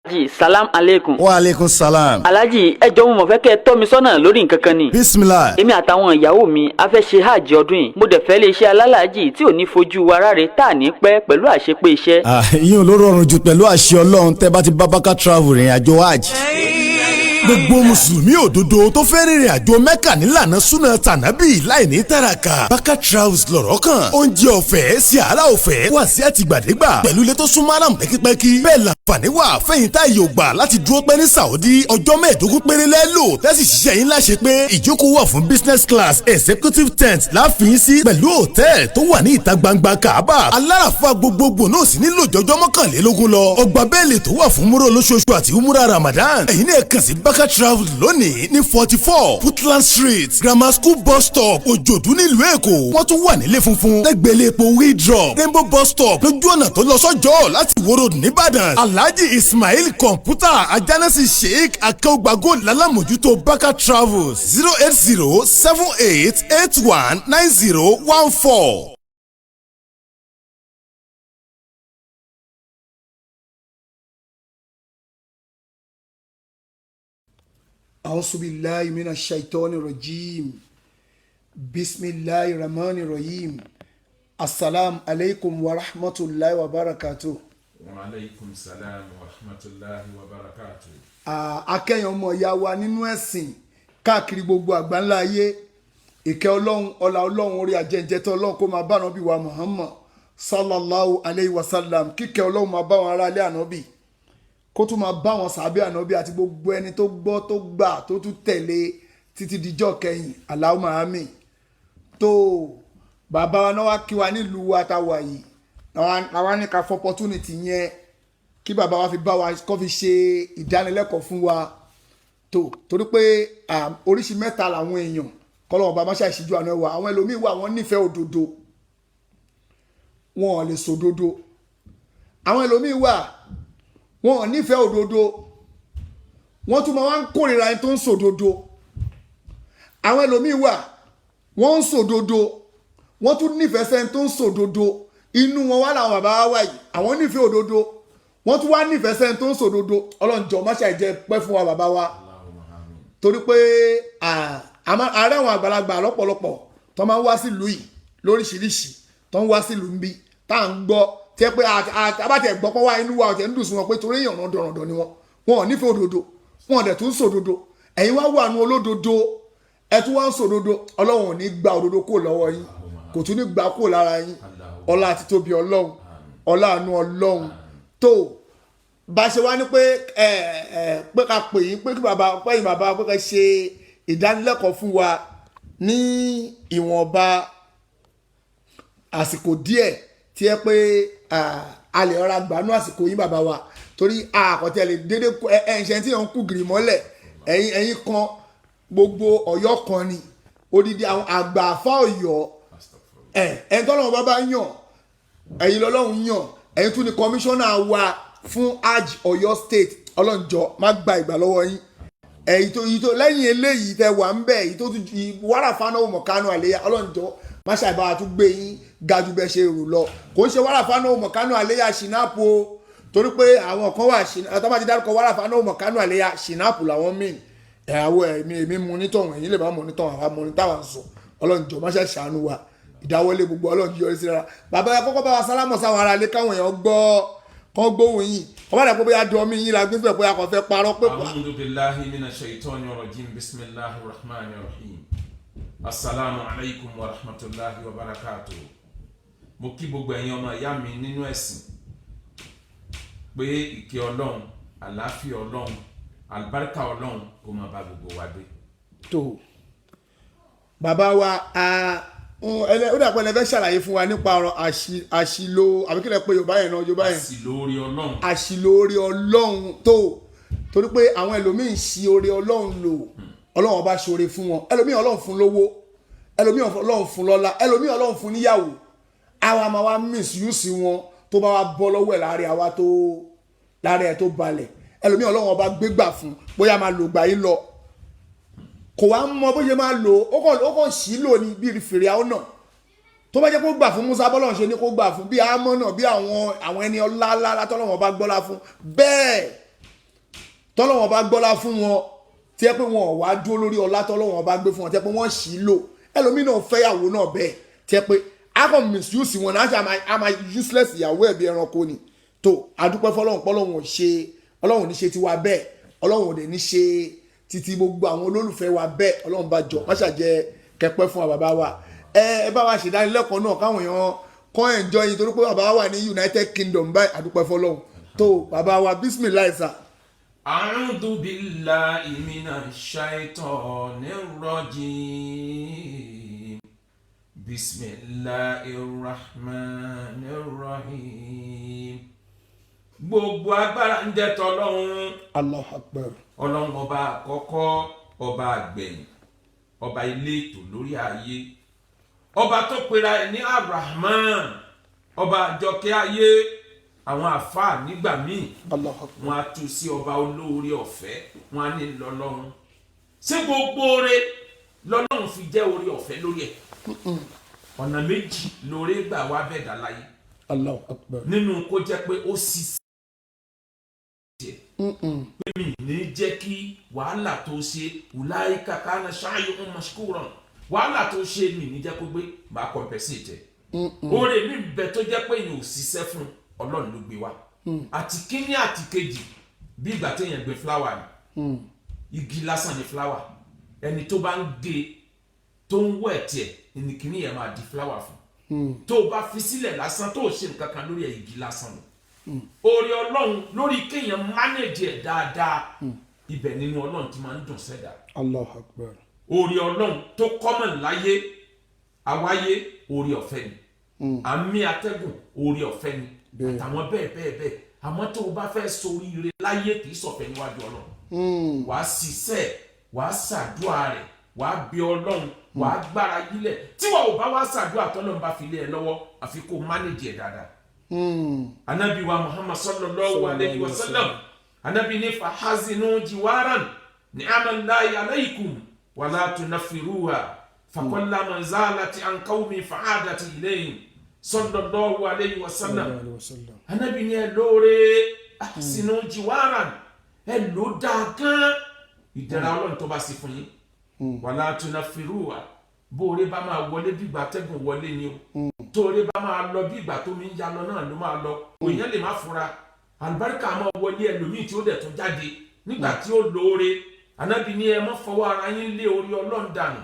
Alhaji salam aleikum. Wa aleykum salam. Alhaji ẹ jọ̀ọ́ mo mọ̀ fẹ́ kẹ́ ẹ tọ́ mi sọ́nà lórí nǹkan kan ni. Bismillah. Èmi àtàwọn ìyàwó mi a fẹ́ ṣe hajj ọdún yìí. Mo dẹ̀ fẹ́ lè ṣe alálàájì tí ò ní fojú wa ráre tá à ní pẹ́ pẹ̀lú àṣepé iṣẹ́. Ìyẹn ló rọrùn jù pẹ̀lú àṣẹ Ọlọ́run tẹ́ bá ti bá Baka travel rìn àjò hajj. Gbogbo mùsùlùmí òdodo tó fẹ́ rìnrìn àjò Mẹ́kà nílànà súnà tànábì láì ní tàràkà. Baka travels lọ̀rọ̀ kan. Oúnjẹ ọ̀fẹ́ sí àrà ọ̀fẹ́ wà sí àtìgbàdégbà. Pẹ̀lú ilé tó súnmọ́ àràm pẹ́kípẹ́kí. Bẹ́ẹ̀ làǹfààní wà fẹ̀yìntà yòògbà láti dúró pẹ́ ní Saudi ọjọ́ 15 péré lẹ́lò. Tẹ́sí ṣiṣẹ́ yín láṣẹ pé ìjókòó wà fún business class executive tent láàfin sí pẹ̀lú hòtẹ́ẹ̀lì tó wà ní ìta gbangba Kaaba. Aláràfà gbogbogbò náà sì nílò jọjọ́ 21 lọ. Ọgbà bẹ́ẹ̀lì tó wà fún múrò lóṣooṣù àti umura Ramadan. Ẹ̀yin náà kàn sí Baka travel lónìí ní 44 Footland Street Grammar School bus stop Òjòdú nílùú Èkó. Wọ́n tún wà nílé funfun lẹ́gbẹ̀lẹ́ epo Wheeldrop Rainbow bus stop lójú ọ̀nà tó lọ sọ́jọ́ láti Ìwó Road nìbàdàn. Alhaji Ismail Kọ̀ǹpútà Ajánásì Sheikh Akéwùgbàgò lálámójútó Baka travels 08078819014. أعوذ بالله من الشيطان الرجيم بسم الله الرحمن الرحيم السلام عليكم ورحمة الله وبركاته. وعليكم السلام ورحمة الله وبركاته. akẹ́yìn ọmọ ìyá wa nínú ẹ̀sìn káàkiri gbogbo àgbáńlá ayé ìkẹ́ ọlọ́run ọlá ọlọ́run orí ajẹ́jẹ́tọ́ ọlọ́run kó máa bá ànábì wa Muhammad sallallahu alayhi wa sallam kíkẹ́ ọlọ́run máa bá wọn ará ilé ànábì kó tún máa bá wọn sàbí ànábì àti gbogbo ẹni tó gbọ́ tó gbà tó tún tẹ̀lé títí dijọ́ kẹyìn Allahumma àmín. tó bàbá wa náà wá kí wa nílùú wa tá wà yìí àwa ní ká fọ opportunity yẹn kí bàbá wa fi bá wa kọ́ fi ṣe ìdánilẹ́kọ̀ọ́ fún wa tó torí pé oríṣi mẹ́ta làwọn èèyàn kọ́lọ́wọ́n bá má ṣàìṣíjú àná ẹwà àwọn ẹlòmíín wà wọ́n nífẹ̀ẹ́ òdodo wọn ò lè sòdodo àwọn ẹlòmíín wà wọn ò nífẹ̀ẹ́ òdodo wọ́n tún máa ń kórìíra ẹni tó ń sòdodo àwọn ẹlòmíín wà wọ́n ń sòdodo wọ́n tún nífẹ̀ẹ́ sẹ́ni tó ń sòdodo inú wọn wà láwọn bàbá wa yìí àwọn nífẹ̀ẹ́ òdodo wọ́n tún wá nífẹ̀ẹ́ sẹ́ni tó ń sòdodo ọlọ́njọ́ má ṣàì jẹ́ pẹ́ fún wa bàbá wa torí pé ààrẹ àwọn àgbàlagbà lọ́pọ̀lọpọ̀ tó máa ń wá sílùú yìí lóríṣiríṣi tó ń wá sílùú ń bí tá à ń gbọ́ tẹ́ pé abátẹ̀ gbọ́pọ̀ wá inú wa ọ̀tẹ̀ ń dùn sí wọn pé torí èèyàn náà dọ̀rọ̀dọ̀ ni wọn ò nífẹ̀ẹ́ òdodo wọn ò dẹ̀ tún sòdodo ẹ̀yin wá wà nù olódodo ẹ tún wá ń sòdodo ọlọ́run ò ní gba òdodo kó lọ́wọ́ yín kò tún ní gbà kó lára yín ọlá àti tóbi ọlọ́run ọlá àánú ọlọ́run tó bá ṣe wá ní pé ká pè yín pé kí bàbá pẹ́yìn bàbá pé ká ṣe ìdánilẹ́kọ̀ọ́ fún wa ní ìwọ̀nba àsìkò díẹ̀ tí ẹ pé a lè rọra gbanú àsìkò yín bàbá wa torí àkọ́tẹ́ lè dédé ẹ̀ǹṣẹ́ tí wọ́n kú gìrì mọ́lẹ̀ ẹ̀yin kan gbogbo Ọ̀yọ́ kan ni odidi àwọn àgbà àfá Ọ̀yọ́ ẹ̀ńtọ́lọ́wọ́n bàbá yàn ẹ̀yin lọ́lọ́run yàn ẹ̀yin tún ni kọmíṣánná wa fún hajj Ọ̀yọ́ state ọlọ́njọ́ má gba ìgbà lọ́wọ́ yín èyí tó lẹ́yìn eléyìí tẹ wà ń bẹ̀ èyí tó tún wàrà fanáwó mọ̀kánú àléyà ọlọ́njọ́ má ṣàìbára tún gbé yín gaju bẹ́ẹ̀ ṣe rò lọ kò ń ṣe wàrà fanáwó mọ̀kánú àléyà ṣìnáàpù o torí pé àwọn kan wà àtàbà ti dárúkọ wàrà fanáwó mọ̀kánú àléyà ṣìnáàpù làwọn míì ẹ̀yàwó èmi mọ́nítọ̀ ẹ̀yìn lè má mọ́nítọ̀ àwọn mọ́nítọ̀ àwọn sọ ọlọ́njọ́ má ṣàìṣàánú wa ìdáwọlé gbogbo ọlọ́njọ́ yọrí sí rárá bàbá yẹn kọ́kọ́ bá wa sálámọ̀ sáwọn ará ilé káwọn èèyàn gbọ́ kán gbóhùn yìí ọba dàpọ̀ bóyá dọ́mí yín la gbé pé a kàn fẹ́ parọ́ pé. a'udhu billahi minash shaitani rajim bismillahir rahmanir rahim assalamu alaikum wa rahmatullahi wa barakatuh. mo kí gbogbo ẹ̀yin ọmọ ìyá mi nínú ẹ̀sìn pé ìkẹ́ ọlọ́run àlàáfíà ọlọ́run àlùbáríkà ọlọ́run kó máa bá gbogbo wa dé. tó bàbá wa ó dàpọ̀ ẹ fẹ́ ṣàlàyé fún wa nípa ọ̀rọ̀ àṣìlò àbíkílẹ̀ pé yorùbá yẹn náà yorùbá yẹn àṣìlò orí ọlọ́run tó torí pé àwọn ẹlòmíín ṣi orí ọlọ́run lò ọlọ́run ọba ṣoore fún wọn ẹlòmíín ọlọ́run fún lówó ẹlòmíín ọlọ́run fún lọ́lá ẹlòmíín ọlọ́run fún níyàwó àwa máa wá misuse wọn tó bá wá bọ́ lọ́wọ́ ẹ̀ láàrin ẹ̀ tó balẹ̀ ẹlòmíín ọlọ́run ọba gbégbà fún bóyá máa lò gbà yín lọ kò wá mọ bó ṣe máa lò ó kàn sí lò ní bí fèrè àwọn náà tó bá jẹ́ kó gbà fún Musa bọ́lọ̀ ṣe ní kó gbà fún bí àmọ́ náà bí àwọn ẹni ọlá látọ́lọ́wọ́n bá gbọ́lá fún bẹ́ẹ̀ tọ́lọ́wọ́n bá gbọ́lá fún wọn tí ẹ pé wọn ò wá dúró lórí ọlá tọ́lọ́wọ́n bá gbé fún wọn tí ẹ pé wọ́n ṣì í lò ẹlòmínà fẹ́yàwó náà bẹ́ẹ̀ tí ẹ pé akọ misuse wọn náà ṣe àmà useless ìyàwó ẹ̀ bí ẹranko ni tó adúpẹ́ fọlọ́run pọ́lọ́run ò ṣe ọlọ́run ní ṣe tiwa bẹ́ẹ̀ ọlọ́run ò dẹ̀ ní ṣe títí gbogbo àwọn olólùfẹ́ wa bẹ́ẹ̀ ọlọ́run bá jọ má ṣàjẹ́ kẹpẹ́ fún wa bàbá wa ẹ bá wa ṣèdánilẹ́kọ̀ọ́ náà káwọn èèyàn kọ́ enjoy yín torí pé bàbá wa ní United Kingdom báyìí adúpẹ́ fọlọ́run tó bàbá wa bismillah sà. A'udhu billahi minash shaitonir rajim. Bismillahir rahmanir rahim. Gbogbo agbára ń jẹ́ tọ́lọ́run. Allahu Akbar. Ọlọ́run ọba àkọ́kọ́, ọba àgbẹ̀yìn, ọba ilé ètò lórí ayé. Ọba tó pera ẹ̀ ní Ar-Rahman, ọba àjọkẹ́ ayé. Àwọn àfáà nígbà míì wọn á tú sí ọba olóore ọ̀fẹ́ wọn á ní lọ́lọ́run. Ṣé gbogbo oore lọ́lọ́run fi jẹ́ oore ọ̀fẹ́ lórí ẹ̀? Ọ̀nà méjì lóore gbà wá bẹ̀dà láyé. Allahu Akbar. Nínú kó jẹ́ pé ó sì pé mi ní jẹ́ kí wàhálà tó ṣe ulaika kana sa'yuhum mashkuran. Wàhálà tó ṣe mi ní jẹ́ kó gbé máa compensate. Oore mi bẹ tó jẹ́ pé yóò ṣiṣẹ́ fún Ọlọ́run ló gbé wá. Àti kíní àti kejì bí ìgbà téèyàn gbé fúláwà ni igi lásán ni fúláwà ẹni tó bá ń gé tó ń wọ ẹ̀tì ẹ̀ ẹni kíní yẹn máa di fúláwà fún tó bá fi sílẹ̀ lásán tó ṣe nǹkan kan lórí ẹ̀ igi lásán ni. Oore Ọlọ́run lórí kéèyàn manage ẹ̀ dáadáa ibẹ̀ nínú Ọlọ́run ti máa ń dùn sẹ́dá. Allahu Akbar. Oore Ọlọ́run tó common láyé àwáyé oore ọ̀fẹ́ ni àmì atẹ́gùn oore ọ̀fẹ́ ni àtàwọn bẹ́ẹ̀ àmọ́ tó o bá fẹ́ sórí ire láyé kì í sọ̀fẹ́ níwájú Ọlọ́run wàá ṣiṣẹ́ wàá ṣàdúrà rẹ̀ wàá bí Ọlọ́run wàá gbára yílẹ̀ tí wàá ò bá wàá ṣàdúrà tọ́lọ́run bá fi lé ẹ lọ́wọ́ àfi kó manage ẹ̀ dáadáa. Anabi wa Muhammad sallallahu alayhi wa sallam anabi ní fahazinu jiwaran ni'amallahi alaykum wala tunafiruha fakullama zalati an qawmi fa'adati ilayhim sallallahu alayhi wa sallam. Anabi ní ẹ lóore ahsinu jiwaran ẹ lò dáa gan ìdẹ̀ra Ọlọ́run tó bá sí fún yín wala tunafiruha bóore bá máa wọlé bí ìgbà tẹ́gùn wọlé ni o tóore bá máa lọ bí ìgbà tómi ń ya lọ náà ló máa lọ òyìn lè má fura àlùbáríkà máa wọlé ẹlòmíì tí ó dẹ̀ tún jáde nígbà tí ó lóore. Anabi ní ẹ má fọwọ́ ara yín lé orí Ọlọ́run dànù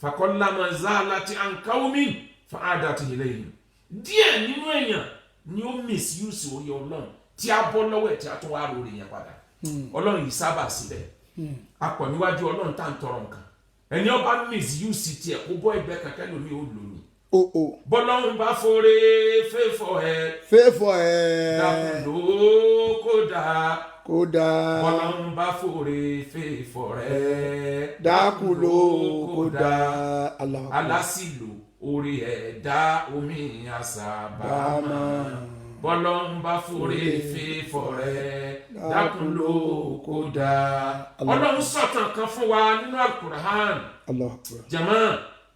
fakullama zalati an qawmin fa'adati ilayhim. Díẹ̀ nínú èèyàn ni ó misuse orí Ọlọ́run tí a bọ́ lọ́wọ́ ẹ̀ tí a tún wá lórí yẹn padà. Ọlọ́run yìí sábà síbẹ̀ apọ̀ níwájú Ọlọ́run tá à ń tọrọ nǹkan ẹni ọba misuse tiẹ̀ kó bọ́ ẹgbẹ́ kankan lómi ó lò ní. Bọ́lọ́run bá forí fẹ́fọ́ ẹ̀ dàkúndó kódà Bọ́lọ́run bá forí fẹ́fọ́ ẹ̀ dàkúndó kódà alásìlò orí ẹ̀dá omi àṣàbàmà. Bọ́lọ́run bá forí fẹ́fọ́ ẹ̀ dàkúndó kódà. Ọlọ́run sọ̀tàn kan fún wa nínú Al-Qur'an jama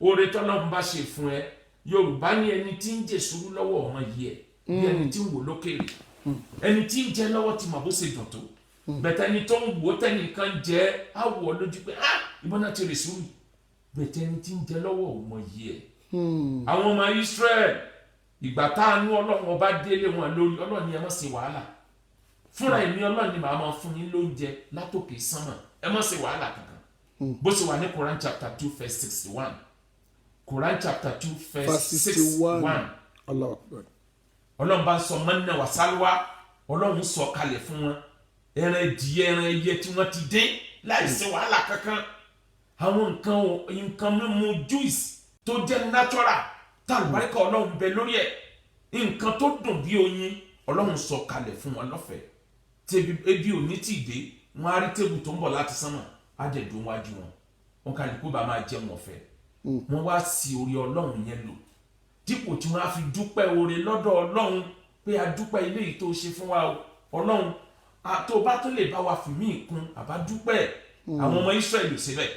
oore tọ́lọ́run bá ṣe fún ẹ Yorùbá ní ẹni tí ń jẹ sùúrù lọ́wọ́ ọmọ yìí ẹ bí ẹni tí ń wò lókèrè ẹni tí ń jẹ lọ́wọ́ ti mọ̀ bó ṣe dùn tó bẹ̀tẹ̀ ẹni tó ń wò tẹ́nìkan jẹ́ àwọ̀ lójú pé ìbọn náà ti rè sùúrù bẹ̀tẹ̀ ẹni tí ń jẹ lọ́wọ́ ọmọ yìí ẹ. Àwọn ọmọ Israel ìgbà tá a nú Ọlọ́run ọba délé wọn lórí Ọlọ́run ni ẹ má ṣe wàhálà fúnra èmi Ọlọ́run ni màá máa fún yín lóúnjẹ látòkè sánmà ẹ má ṣe wàhálà kankan bó ṣe wà ní Quran chapter 2 verse 61 Quran chapter 2 verse 61 Ọlọ́run bá ń sọ mọ́nà wà sálúwà Ọlọ́run sọ kalẹ̀ fún wọn ẹran ìdíyẹ ẹran ẹyẹ tí wọ́n ti dín láì ṣe wàhálà kankan àwọn nǹkan mímu juice tó jẹ́ natural tàlùbáríkà Ọlọ́run bẹ lórí ẹ̀ nǹkan tó dùn bí oyin Ọlọ́run sọ kalẹ̀ fún wọn lọ́fẹ̀ẹ́ tẹbi ebi òní tì dé wọn á rí tébù tó ń bọ̀ láti sánmà á dẹ̀ dùn wájú wọn kàlùkù bá máa jẹun ọ̀fẹ́ wọn wá sí orí Ọlọ́run yẹn lò dípò tí wọn á fi dúpẹ́ oore lọ́dọ̀ Ọlọ́run pé a dúpẹ́ ilé yìí tó ṣe fún wa Ọlọ́run tó bá tó lè bá wa fi mí kún àbá dúpẹ́ àwọn ọmọ Israẹli síbẹ̀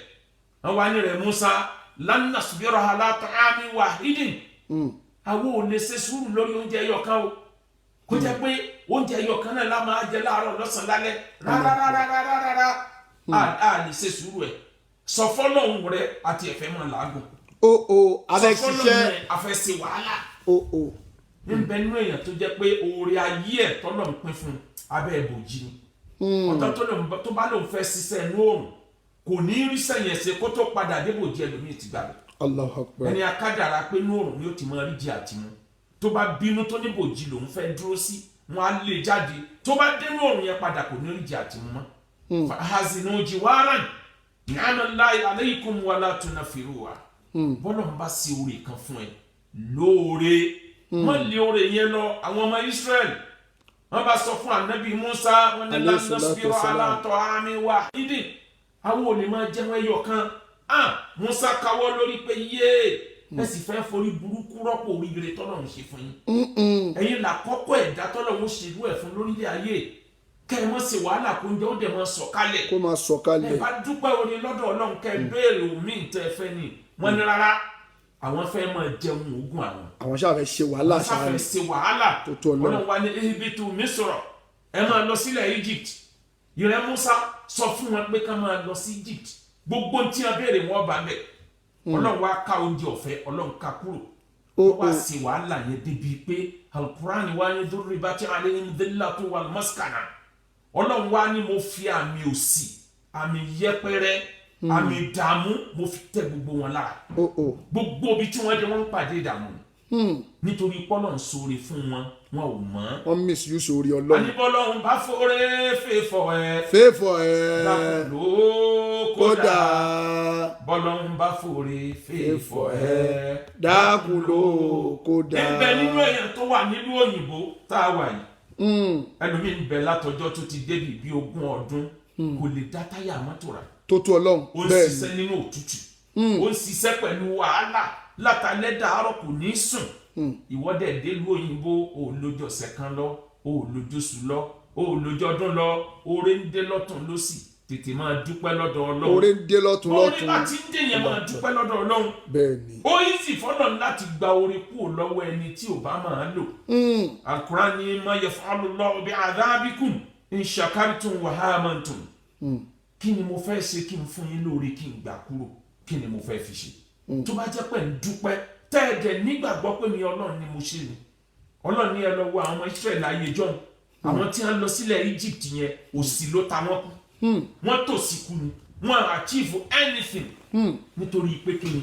wọn wá ní rẹ̀ Musa lan nasbira ala ta'amin wahidin àwọn ò lè ṣe sùúrù lórí oúnjẹ ẹyọ kan o kó jẹ́ pé oúnjẹ ẹyọ kan náà la máa jẹ láàárọ̀ lọ́sàn-án lálẹ́ rárá a lè ṣe sùúrù ẹ̀ sọ fọ́lọ́hún rẹ àti ẹ̀fẹ́ mọ́ làágùn afẹ́ sọ fọ́lọ́hún ṣiṣẹ́ rẹ afẹ́ ṣe wàhálà níbẹ̀ nínú èèyàn tó jẹ́ pé oore ayé ẹ̀ tọ́lọ̀ ń pín fún abẹ́ ìbòjì ni ọ̀tọ̀ tó bá lóun fẹ́ ṣiṣẹ́ inú òòrùn kò ní rí sẹ́yìn ẹ̀sẹ̀ kó tó padà débòjì ẹlòmíì ti gbà bẹ̀. Allahu Akbar. ẹni akádàrá pé inú òòrùn ni ó ti máa rí jẹ àtìmú tó bá bínú tó níbòjì lòun fẹ́ dúró sí wọn á lè jáde tó bá dénú òòrùn yẹn padà kò ní rí jẹ àtìmú mọ́. fahazinu jiwaran ni'amallahi alaykum wala tunafiruha bọ́lọ̀ ń bá sí oore kan fún ẹ lóore wọ́n lé oore yẹn lọ àwọn ọmọ Israẹli wọ́n bá sọ fún anabi Musa wọ́n ní lanasbiru ala ta'ami wahidin àwọn ò lè máa jẹun ẹyọ kan Musa káwọ́ lórí pé yéé ẹ sì fẹ́ forí burúkú rọ́pò oríire tọ́lọ́run ṣe fún yín ẹ̀yin làkọ́kọ́ ẹ̀dá tọ́lọ́run ṣèlú ẹ̀ fún lórílẹ̀ ayé kẹ́ ẹ mọ̀ sí wàhálà kó ń jẹ́ ó dẹ̀ máa sọ̀kalẹ̀ kó máa sọ̀kalẹ̀ ẹ bá dúpẹ́ orí lọ́dọ̀ Ọlọ́run kẹ́ ẹ béèrè omi tẹ́ ẹ fẹ́ ni wọ́n ní rárá àwọn fẹ́ máa jẹun oògùn àwọn ṣáà fẹ́ ṣe wàhálà sáfẹ́ ṣe wàhálà tó tó Ọlọ́run. Ọlọ́run wa ní ehibitu Misra ẹ máa lọ sílẹ̀ Egypt ìrẹ́ Musa sọ fún wọn pé ká máa lọ sí Egypt gbogbo tí a béèrè wọn bá bẹ̀ Ọlọ́run wa ká oúnjẹ ọ̀fẹ́ Ọlọ́run ká kúrò wọ́n wá sí wàhálà yẹn débi pé Al-Qur'an wa ní durribati alayhim dhillatu wal maskana Ọlọ́run wa ní mo fi àmì òṣì àmì yẹpẹrẹ àmì ìdààmú mo fi tẹ gbogbo wọn lára gbogbo ibi tí wọ́n dé wọ́n ń pàdé ìdààmú nítorí pọ́lọ̀ ń ṣoore fún wọn wọn ò mọ̀ wọ́n misuse orí Ọlọ́run. àníbọ́lọ́hún bá fòrè fèèfọ̀ ẹ̀ dàkúlò kódà bọ́lọ́hún bá fòrè fèèfọ̀ ẹ̀ dákúlò kódà. ẹgbẹ́ nínú èèyàn tó wà nílùú òyìnbó tá a wà yìí ẹlòmíì ń bẹ látọjọ́ tó ti débi bí 20 ọdún kò lè dá táyà mọ́tò rà tó tó Ọlọ́run ó ń ṣiṣẹ́ nínú òtútù ó ń ṣiṣẹ́ pẹ̀lú wàhálà látàlẹ́ dàárọ̀ kò ní sùn ìwọ́dẹ̀ délùú òyìnbó òòlójọsẹ̀ kan lọ òòlójọsù lọ òòlójọdún lọ oore ń dé lọ́tún lọ́sì tètè máa dúpẹ́ lọ́dọ̀ Ọlọ́run oore ń dé lọ́tún oore bá ti ń dé yẹn máa dúpẹ́ lọ́dọ̀ Ọlọ́run bẹ́ẹ̀ni ó yìí fọ́nà láti gba oore kúrò lọ́wọ́ ẹni tí ò bá máa lò Al-Qur'an ni ma yaf'alu Allahu bi'adhabikum in shakartum wa amantum kí ni mo fẹ́ ṣe kí n fún yín lóore kí n gbà kúrò kí ni mo fẹ́ fi ṣe tó bá jẹ́ pé ń dúpẹ́ tẹ́ẹ̀dẹ̀ nígbàgbọ́ pé mi Ọlọ́run ni mo ṣe ni Ọlọ́run ní ẹ lọ wo àwọn Israẹli ayé jọ́n àwọn tí wọ́n lọ sílẹ̀ Egypt yẹn òṣì ló ta wọ́n kú wọ́n tòṣì kú ni wọ́n achieve anything nítorí pé kí ni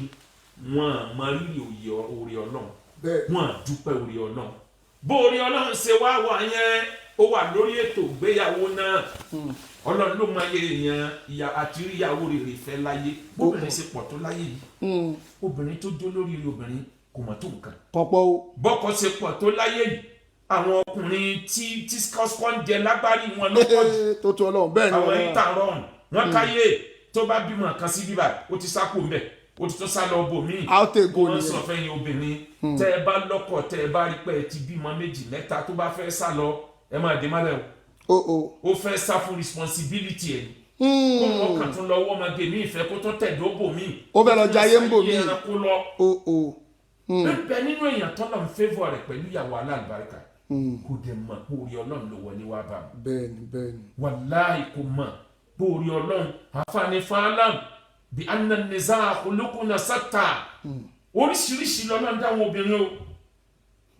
wọ́n mọ rírì oore Ọlọ́run wọ́n dúpẹ́ oore Ọlọ́run bó oore Ọlọ́run ṣe wá wà yẹn ó wà lórí ètò ìgbéyàwó náà Ọlọ́run ló máa yẹ èèyàn ìyá àti ìyàwó rere fẹ́ láyé bóbìnrin ṣe pọ̀ tó láyé yìí obìnrin tó jó lórí obìnrin kò mọ̀ tó nǹkan pọ̀pọ̀ o bọ́kọ ṣe pọ̀ tó láyé yìí àwọn ọkùnrin tí kọ́síkọ́ ń jẹ lágbárí wọn ló pọ̀ jù tó tó Ọlọ́run bẹ́ẹ̀ ni àwọn ìtàrọ̀n wọn káyé tó bá bímọ kan sí bíbá ó ti sáko mbẹ ó ti tó sá lọ bò míì wọn sọ fẹ́yìn obìnrin tẹ́ ẹ bá lọ́kọ tẹ́ ẹ bá rí pé ẹ ti bímọ 2 mẹ́ta tó bá fẹ́ sá lọ ẹ máa dé mọ́lẹ̀ o ó fẹ́ sá fún responsibility ẹ̀ kó wọn kàn tún lọ wọ́n máa gé mí ìfẹ́ kó tó tẹ̀dọ́ bò mí ó fẹ́ lọ jayé ń bò mí bẹ́ẹ̀ nínú èèyàn tọ́lọ̀ ń favour rẹ̀ pẹ̀lú ìyàwó aláàlùbáríkà kò dẹ̀ mọ̀ pé orí Ọlọ́run ló wọlé wá bá mi bẹ́ẹ̀ni wàláhì kò mọ̀ pé orí Ọlọ́run àfààní fàálàm bí anna nizaa khuluquna satta oríṣiríṣi lọ́lọ́run dáwọn obìnrin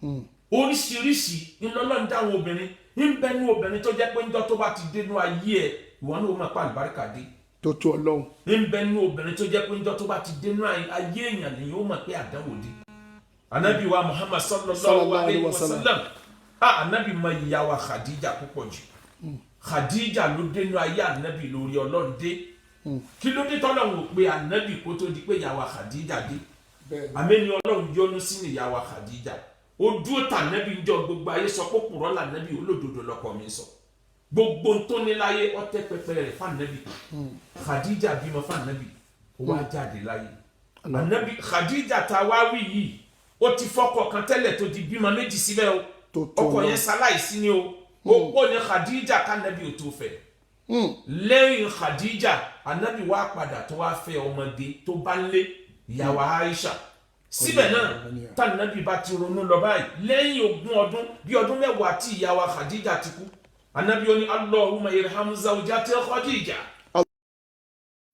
o oríṣiríṣi lọ́lọ́run dáwọn obìnrin ń bẹnu obìnrin tó jẹ́ pé ń jọ́ tó bá ti dénú ayé ẹ̀ ìwọ náà ó máa pa àlùbáríkà dé tó tó Ọlọ́run ń bẹnu obìnrin tó jẹ́ pé ń jọ́ tó bá ti dénú ayé èèyàn lèyìn ó máa pé àdánwò dé anabi wa Muhammad sallallahu alayhi wa sallam anabi ma ìyàwó Khadija púpọ̀ jù Khadija ló dénú ayé anabi lórí Ọlọ́run dé kí ló dé tọ́lọ́run pé anabi kó tó di pé ìyàwó Khadija dé àmẹ́ni Ọlọ́run yọ́nú sí ní ìyàwó Khadija ó dúró tà nẹ́bí ń jọ gbogbo ayé sọ pé kùrọ́ là nẹ́bí olódodo lọ́kọ mi sọ gbogbo tó ní láyé ọtẹ pẹpẹ rẹ̀ fún nẹ́bí Khadija bímọ fún nẹ́bí ó wá jáde láyé nẹ́bí Khadija tá a wá wí yìí ó ti fọ́kọ kan tẹ́lẹ̀ tó di bímọ 2 síbẹ̀ o ọkọ yẹn ṣaláìsí ni o ó ní Khadija ká nẹ́bí ò tó fẹ́ lẹ́yìn Khadija anabi wá padà tó wá fẹ́ ọmọdé tó bá ń lé ìyàwó Aisha síbẹ̀ náà tànàbí bá ti ronú lọ báyìí lẹ́yìn 20 ọdún bí ọdún 10 tí ìyá wa Khadija ti kú anabi ó ní Allahumma irham zawjati Khadija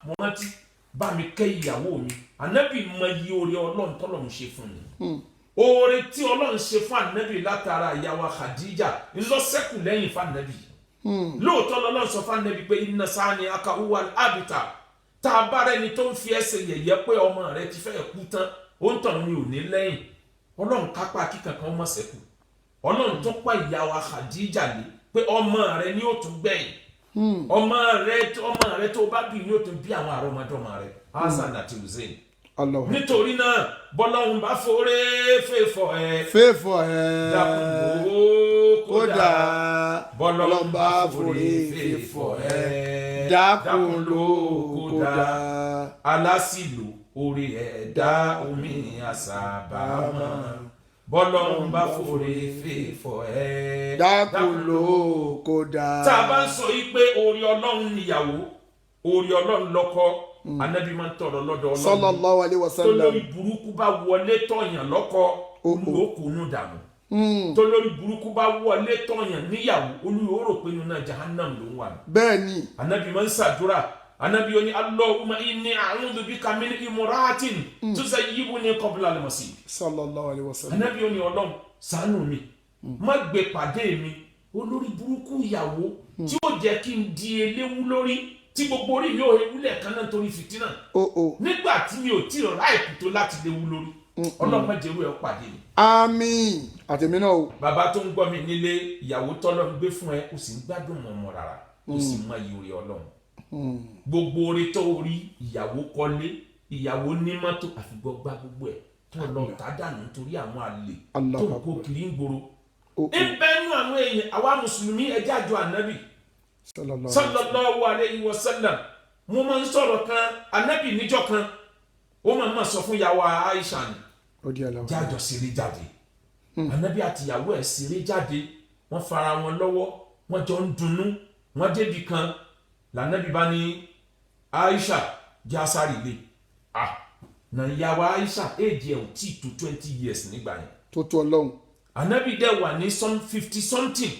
mo rántí bá mi kẹ́ ìyàwó mi anabi mọ iye oore Ọlọ́run tọ́lọ́run ṣe fún mi oore tí Ọlọ́run ṣe fún anabi látara ìyá wa Khadija ńlọ́sẹ̀kù lẹ́yìn fún anabi lóòótọ́ lọ́lọ́run sọ fún anabi pé inna sani'aka huwal abtar tá a bá rẹni tó ń fi ẹsẹ̀ yẹ̀yẹ́ pé ọmọ rẹ ti fẹ́ kú tán ó ń tàn ní òní lẹ́yìn Ọlọ́run kápá kíkankan ọmọ sẹ́kù Ọlọ́run tó pa ìyá wa Khadija lé pé ọmọ rẹ ni ó tún gbẹ̀yìn ọmọ rẹ tó bá bí ni ó tún bí àwọn àrọmọdọ́mọ rẹ Hasan àti Hussein nítorí náà bọ́lọ́run bá forí fèèfọ̀ ẹ̀ dàpọ̀ kódà bọ́lọ́run bá forí fèèfọ̀ ẹ̀ dákun ló kódà alásìlò orí ẹ̀dá omi àṣàbámọ̀ bọ́lọ́run bá forí fèèfọ̀ ẹ̀ dákun ló kódà. tá a bá ń sọ yí pé orí Ọlọ́run níyàwó orí Ọlọ́run lọ́kọ anabi máa ń tọrọ lọ́dọ̀ Ọlọ́run sallallahu alaihi wasallam tó lórí burúkú bá wọlé tọ̀yàn lọ́kọ olùwòkùnú dànù tó lórí burúkú bá wọlé tọ̀yàn níyàwó olùwòrò pé nínú jahannam ló ń wà. bẹ́ẹ̀ni anabi máa ń ṣàdúrà anabi oní Allahumma inni a'udhu bika min imra'atin tuzayyibuni qabla al-masih sallallahu alaihi wasallam anabi oní Ọlọ́run ṣàánú mi má gbé pàdé mi olórí burúkú ìyàwó tí ó jẹ́ kí n di eléwu lórí tí gbogbo orí mi ò ewúlẹ̀ kan náà torí fìtínà nígbà tí mi ò tí ì ráìpù tó láti léwu lórí Ọlọ́run má jẹ́rú ẹ̀ pàdé mi. àmín àtẹ̀mí náà o. bàbá tó ń gbọ́ mi nílé ìyàwó tọ́lọ́ ń gbé fún ẹ kò sì ń gbádùn ọmọ rárá kò sì mọ iye orí Ọlọ́run gbogbo orí tó rí ìyàwó kọ́lé ìyàwó ní mọ́tò àfìgbọ́ gbá gbogbo ẹ̀ tó lọ tá dànù nítorí àwọn àlè tó ń kó kiri ń gbòòrò ń bẹ́nu àwọn èèyàn àwa mùsùlùmí ẹjẹ́ àjọ ànábì sallallahu alayhi wa sallam mo máa ń sọ̀rọ̀ kan anabi níjọ́ kan ó máa sọ fún ìyàwó Aisha ni jájọ ṣeré jáde anabi àti ìyàwó ẹ̀ ṣeré jáde wọ́n fara wọn lọ́wọ́ wọ́n jọ ń dunnú wọ́n débi kan lànàbí bá ní Aisha jẹ́ àsárì lé na ìyàwó Aisha èjì ẹ̀ ò tí tó 20 years nígbà yẹn tó tó Ọlọ́run anabi dẹ̀ wà ní 50 something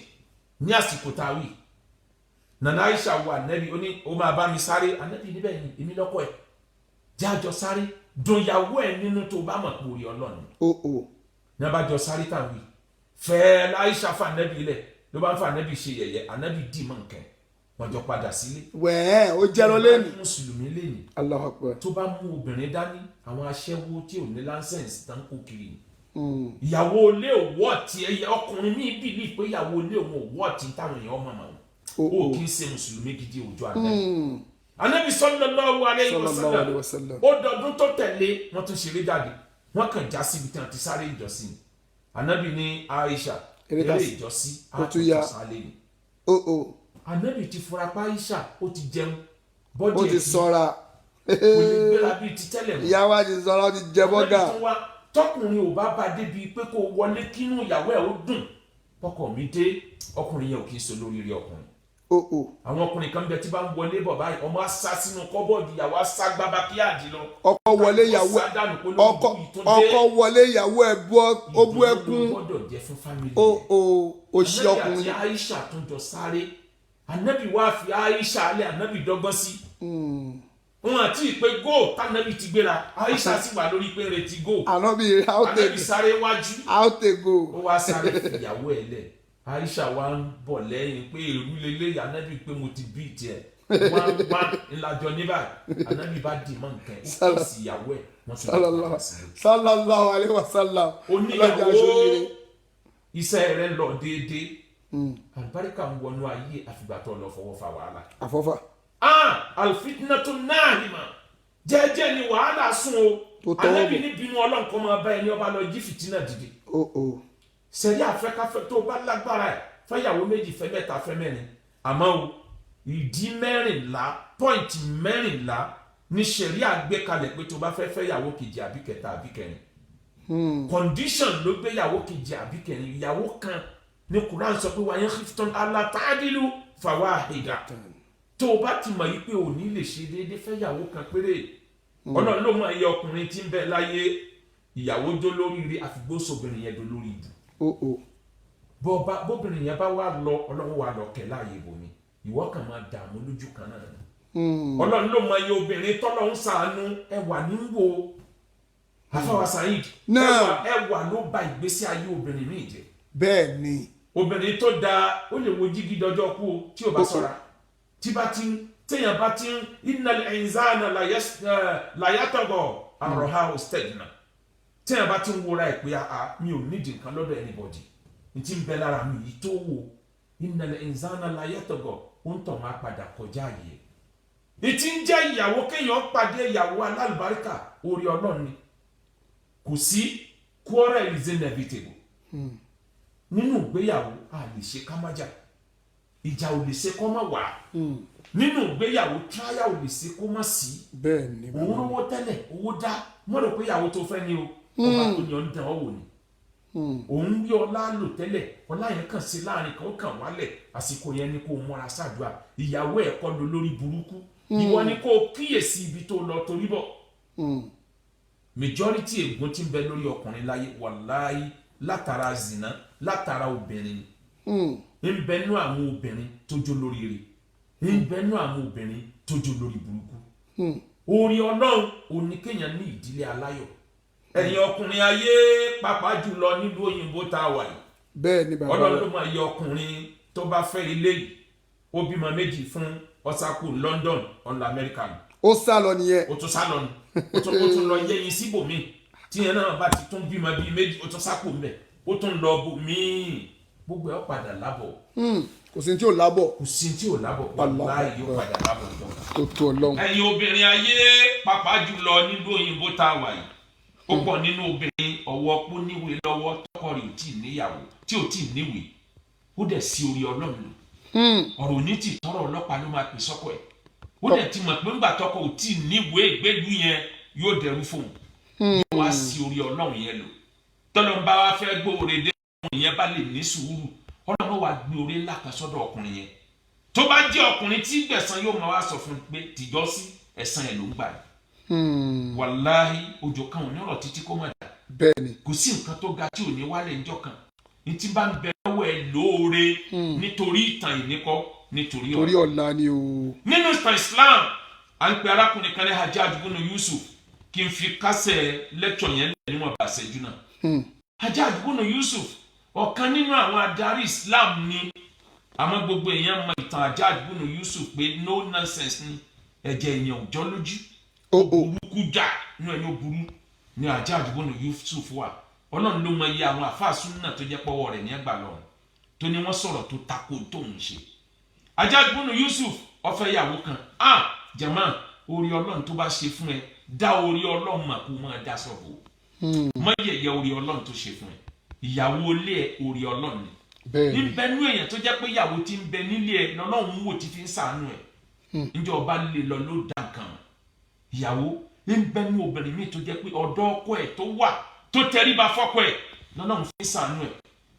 ní àsìkò táwí nana Aisha wà nẹ́bi ó ní ó máa bá mi sáré anabi níbẹ̀ ni èmi lọ́kọ̀ ẹ̀ jẹ́ àjọ sáré dùnyàwó ẹ̀ nínú tó bá mọ̀ pé orí Ọlọ́run ní abájọ sáré tàwí fẹ́ẹ́ Aisha fà nẹ́bi lẹ̀ ló bá ń fa anabi ṣe yẹ̀yẹ́ anabi dì mọ́ nǹkan wọ́n jọ padà sílé. wẹ́ẹ́ ó jẹ́rọ lẹ́nu. mùsùlùmí lẹ́nu. Allahu Akbar. tó bá mú obìnrin dání àwọn aṣẹ́wó tí ò ní láńsẹ̀nsì tán kó kiri ni. ìyàwó ilé òwò ọ̀tí ọkùnrin ní bìlì pé ìyàwó ilé òun òwò ọ̀tí táwọn èèyàn ọmọ màá ó kì í ṣe mùsùlùmí gidi òjò àná. Ànábì sallallahu alayhi wa sallam ó dọdún tó tẹ̀lé wọ́n tún ṣeré jáde wọ́n kàn já síbi tí wọ́n ti sáré ìjọsìn. Ànábì ní Aisha eré ìjọsìn àtúntàsálẹ̀ ni. Ànábì ti fura pa Aisha ó ti jẹun bọ́dì ẹ̀ ó ti sọ́ra kò lè gbéra bíi ti tẹ́lẹ̀ mọ́. ìyàwó àti sọ́ra ó ti jẹ bọ́gà. tọkùnrin ò bá débi pé kó wọlé kínú ìyàwó ẹ̀ ó dùn ọkọ mi dé ọkùnrin yẹn ò kì í so lórí rí ọkùnrin. àwọn ọkùnrin kan bẹ tí bá ń wọlé bọ̀ báyìí ọmọ asá sínú kọ́bọ̀dù ìyàwó asá gbábá kí àdì lọ. ọkọ wọlé ìyàwó ẹ̀ ó bú ẹkún. ó ṣe ọkùnrin. Ànábì àti Aisha tún jọ sáré Ànábì wá fi Aisha alẹ́ Ànábì dọ́gbọ́n sí. wọn àti ìpè góò tànàbì ti gbéra Aisha sì wà lórí pé retí góò. Ànábì sáré wájú. go. ó wá sáré fìyàwó ẹ̀ lẹ̀ Aisha wa ń bọ̀ lẹ́yìn pé èrú lélẹ̀ Ànábì pé mo ti bí tiẹ̀ wá ńlájọ níbà Ànábì bá dì mọ́ nǹkan ó kì í sí ìyàwó ẹ̀ wọ́n tún lọ padà sí. sallallahu alaihi wasallam. oníyàwó iṣẹ́ rẹ̀ lọ déédéé àlùbáríkà ń wọnú ayé àfìgbà tó lọ fọwọ́ fa wàhálà. àfọ́fà. alfitinatu nahima jẹ́jẹ́ ni wàhálà sún o Ànábì ní bínú Ọlọ́run kó máa bá ẹni ọba lọ jí fìtínà dìde. sẹ́yìn àfẹ́káfẹ́ tó bá lágbára ẹ̀ fẹ́yàwó méjì fẹ́ mẹ́ta fẹ́ mẹ́rin àmọ́ o ìdí 14 pọ́ìntì 14 ní ṣẹ̀ríà gbé kalẹ̀ pé tó bá fẹ́ fẹ́yàwó kejì àbí kẹta àbí kẹrin. condition ló gbé yàwó kejì àbí kẹrin ìyàwó kan ní Quran sọ pé wàyẹn khiftum alla ta'dilu fawahida tó o bá ti mọ̀ yí pé ò ní lè ṣe déédéé fẹ́yàwó kan péré Ọlọ́run ló mọ iye ọkùnrin tí ń bẹ láyé ìyàwó jó lóríire àfigbósobìnrin yẹn do lórí ibù bóbìnrin yẹn bá wà lọ ọlọ́run wà lọ kẹ́ láàyè ibòmí ìwọ kàn máa dààmú lójú kan náà ni ọlọ́run ló mọ iye obìnrin tọ́lọ́run ṣàánú ẹwà ní wo àfàwà Saheed ẹwà ló bà ìgbésí ayé obìnrin míì jẹ́. bẹ́ẹ̀ ni obìnrin tó dáa ó lè wo jígí dọjọ́ kú o tí o bá ṣọ́ra téèyàn bá ti ń innal insana la yatgha àròhà stagna téèyàn bá ti ń wúra ẹ̀ pé mi ò nídìí nǹkan lọ́dọ̀ anybody ní ti ń bẹ lára mi yìí tó wò innal insana la yatgha ó ń tọ̀ máa padà kọjá yìí ìtí ń jẹ́ ìyàwó kéèyàn pàdé ìyàwó alálùbáríkà orí ọlọ́run ni kò sí quarrel is inevitable nínú ìgbéyàwó a lè ṣe ká má jà ìjà ò lè ṣe kó má wà nínú ìgbéyàwó tíráyà ò lè ṣe kó má sí òun lówó tẹ́lẹ̀ owó dá mọ́rọ̀ pé ìyàwó tó fẹ́ ni o ọba tó ní ọdún tẹ̀wọ́ wò ni òun rí ọlá lò tẹ́lẹ̀ ọlá yẹn kàn sí láàrin kan ó kàn wálẹ̀ àsìkò yẹn ni kó mọ́ra ṣàdúrà ìyàwó ẹ̀ kọ́ lọ lórí burúkú ìwọ ni kó kíyèsí ibi tó lọ torí bọ̀ majority ègún tí ń bẹ lórí ọkùnrin láyé wàláyé látara zina látara obìnrin ń bẹnu àwọn obìnrin tó jó lóríire ń bẹnu àwọn obìnrin tó jó lórí burúkú orí ọlọ́run oníkéèyàn ní ìdílé aláyọ̀ ẹ̀yin ọkùnrin ayé pàápàá jùlọ nílùú òyìnbó tá a wà yìí bẹ́ẹ̀ ni bàbá ọlọ́run ló máa yẹ ọkùnrin tó bá fẹ́ ilé yìí ó bímọ méjì fún ọ̀sákù London ọ̀nà Amẹ́ríkà ni ó sá lọ nìyẹn ó tún sá lọ ni ó tún lọ yẹyin síbòmíì tíyẹn náà bá ti tún bímọ bíi méjì ó tún sápò mbẹ ó tún lọ bò míì gbogbo ẹ padà lábọ̀. kò sí tí ò lábọ̀. kò sí tí ò lábọ̀ wàláhì yóò padà lábọ̀ jọ. tó tó Ọlọ́run. ẹ̀yin obìnrin ayé pàápàá jùlọ nílùú òyìnbó tá a wà yìí ó pọ̀ nínú obìnrin ọwọ́ pọ́ níwèé lọ́wọ́ tọkọ rẹ̀ ò tí ì níyàwó tí ò tí ì níwèé ó dẹ̀ sí orí Ọlọ́run lò ọ̀rọ̀ ní ti tọrọ ọlọ́pàá ló máa pè sọ́kọ ẹ̀ ó dẹ̀ ti mọ̀ pé ńgbà tọkọ ò tí ì níwèé ìgbélú yẹn yóò dẹrú fóun yóò wá sí orí Ọlọ́run yẹn lò tọ́lọ́mbà wa fẹ́ gbóore dé ọkùnrin yẹn bá lè ní sùúrù Ọlọ́run wa gbé oore ńlá kan sọ́dọ̀ ọkùnrin yẹn tó bá jẹ́ ọkùnrin tí gbẹ̀san yóò máa wá sọ fún un pé tìjọ́ sí ẹ̀san ẹ̀ ló ń gbà yìí wàláhì òjò kan ò ní ọ̀rọ̀ títí kó má dà bẹ́ẹ̀ni kò sí nǹkan tó ga tí ò ní wálé ńjọ́ kan ní tí bá ń bẹ lọ́wọ́ ẹ lóore nítorí ìtàn ìníkọ́ nítorí ọ̀la ni o. nínú ìtàn Islam à ń pe arákùnrin kan ní Hajjaj ibn Yusuf kí n fi kásẹ̀ lẹ́tọ̀ yẹn níwọ̀n bá ṣẹ́jú náà. Hajjaj ibn Yusuf ọ̀kan nínú àwọn adarí Islam ni àmọ́ gbogbo èèyàn mọ ìtàn Hajjaj ibn Yusuf pé no nonsense ni ẹ̀jẹ̀ èèyàn ò jọ lójú burúkú jà nínú ẹni ó burú ni Hajjaj ibn Yusuf wà Ọlọ́run ló mọ iye àwọn àfáà súnnà tó jẹ́ pọ́wọ́ rẹ̀ ní ẹgbàá lọ́rùn tó ní wọ́n sọ̀rọ̀ tó tako tóun ṣe. Hajjaj ibn Yusuf ó fẹ́ ìyàwó kan jama orí Ọlọ́run tó bá ṣe fún ẹ dá orí Ọlọ́run mà kó máa dá sọ̀bù má yẹ̀yẹ́ orí Ọlọ́run tó ṣe fún ẹ ìyàwó ilé ẹ orí Ọlọ́run ni níbẹ̀ nú èèyàn tó jẹ́ pé ìyàwó ti ń bẹ nílé ẹ lọ́lọ́run wò ti fi ń ṣàánú ẹ níjọ́ ọba lè lọ ló dá nǹkan ìyàwó níbẹ̀ nú obìnrin míì tó jẹ́ pé ọ̀dọ̀ ọkọ ẹ tó wà tó tẹríba fọ́kọ ẹ lọ́lọ́run fi ń ṣàánú ẹ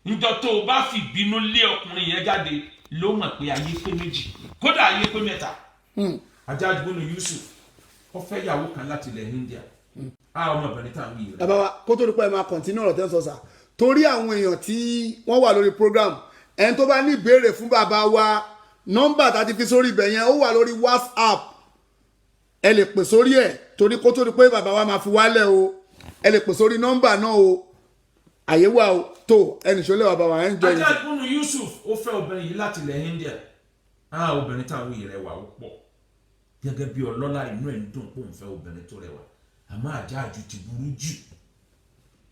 níjọ́ tó o bá fi bínú lé ọkùnrin yẹn jáde ló mọ̀ pé ayé pé méjì kódà ayé pé mẹ́ta. Hajjaj ibn Yusuf ó fẹ́ ìyàwó kan láti ilẹ̀ India ọmọbìnrin tá à ń wí rẹ̀. bàbá wa kó tó di pé ẹ máa kọ̀ntínú ọ̀rọ̀ tẹ́ ń sọ sà torí àwọn èèyàn tí wọ́n wà lórí program ẹni tó bá ní ìbéèrè fún bàbá wa nọ́mbà tá a ti fi sórí ibẹ̀ yẹn ó wà lórí WhatsApp ẹ lè pè sórí ẹ̀ torí kó tó di pé bàbá wa máa fi wálẹ̀ o ẹ lè pè sórí nọ́mbà náà o àyè wà o tó ẹnì ṣọlẹ̀ bàbá wa ẹ̀ ń jọ yìí. Hajjaj ibn Yusuf ó fẹ́ obìnrin yìí láti ilẹ̀ India obìnrin tá à ń wí rẹwà ó pọ̀ gẹ́gẹ́ bí ọlọ́lá inú ẹ̀ ń dùn pé òun fẹ́ obìnrin tó rẹwà àmọ́ Hajjaj ti burú jù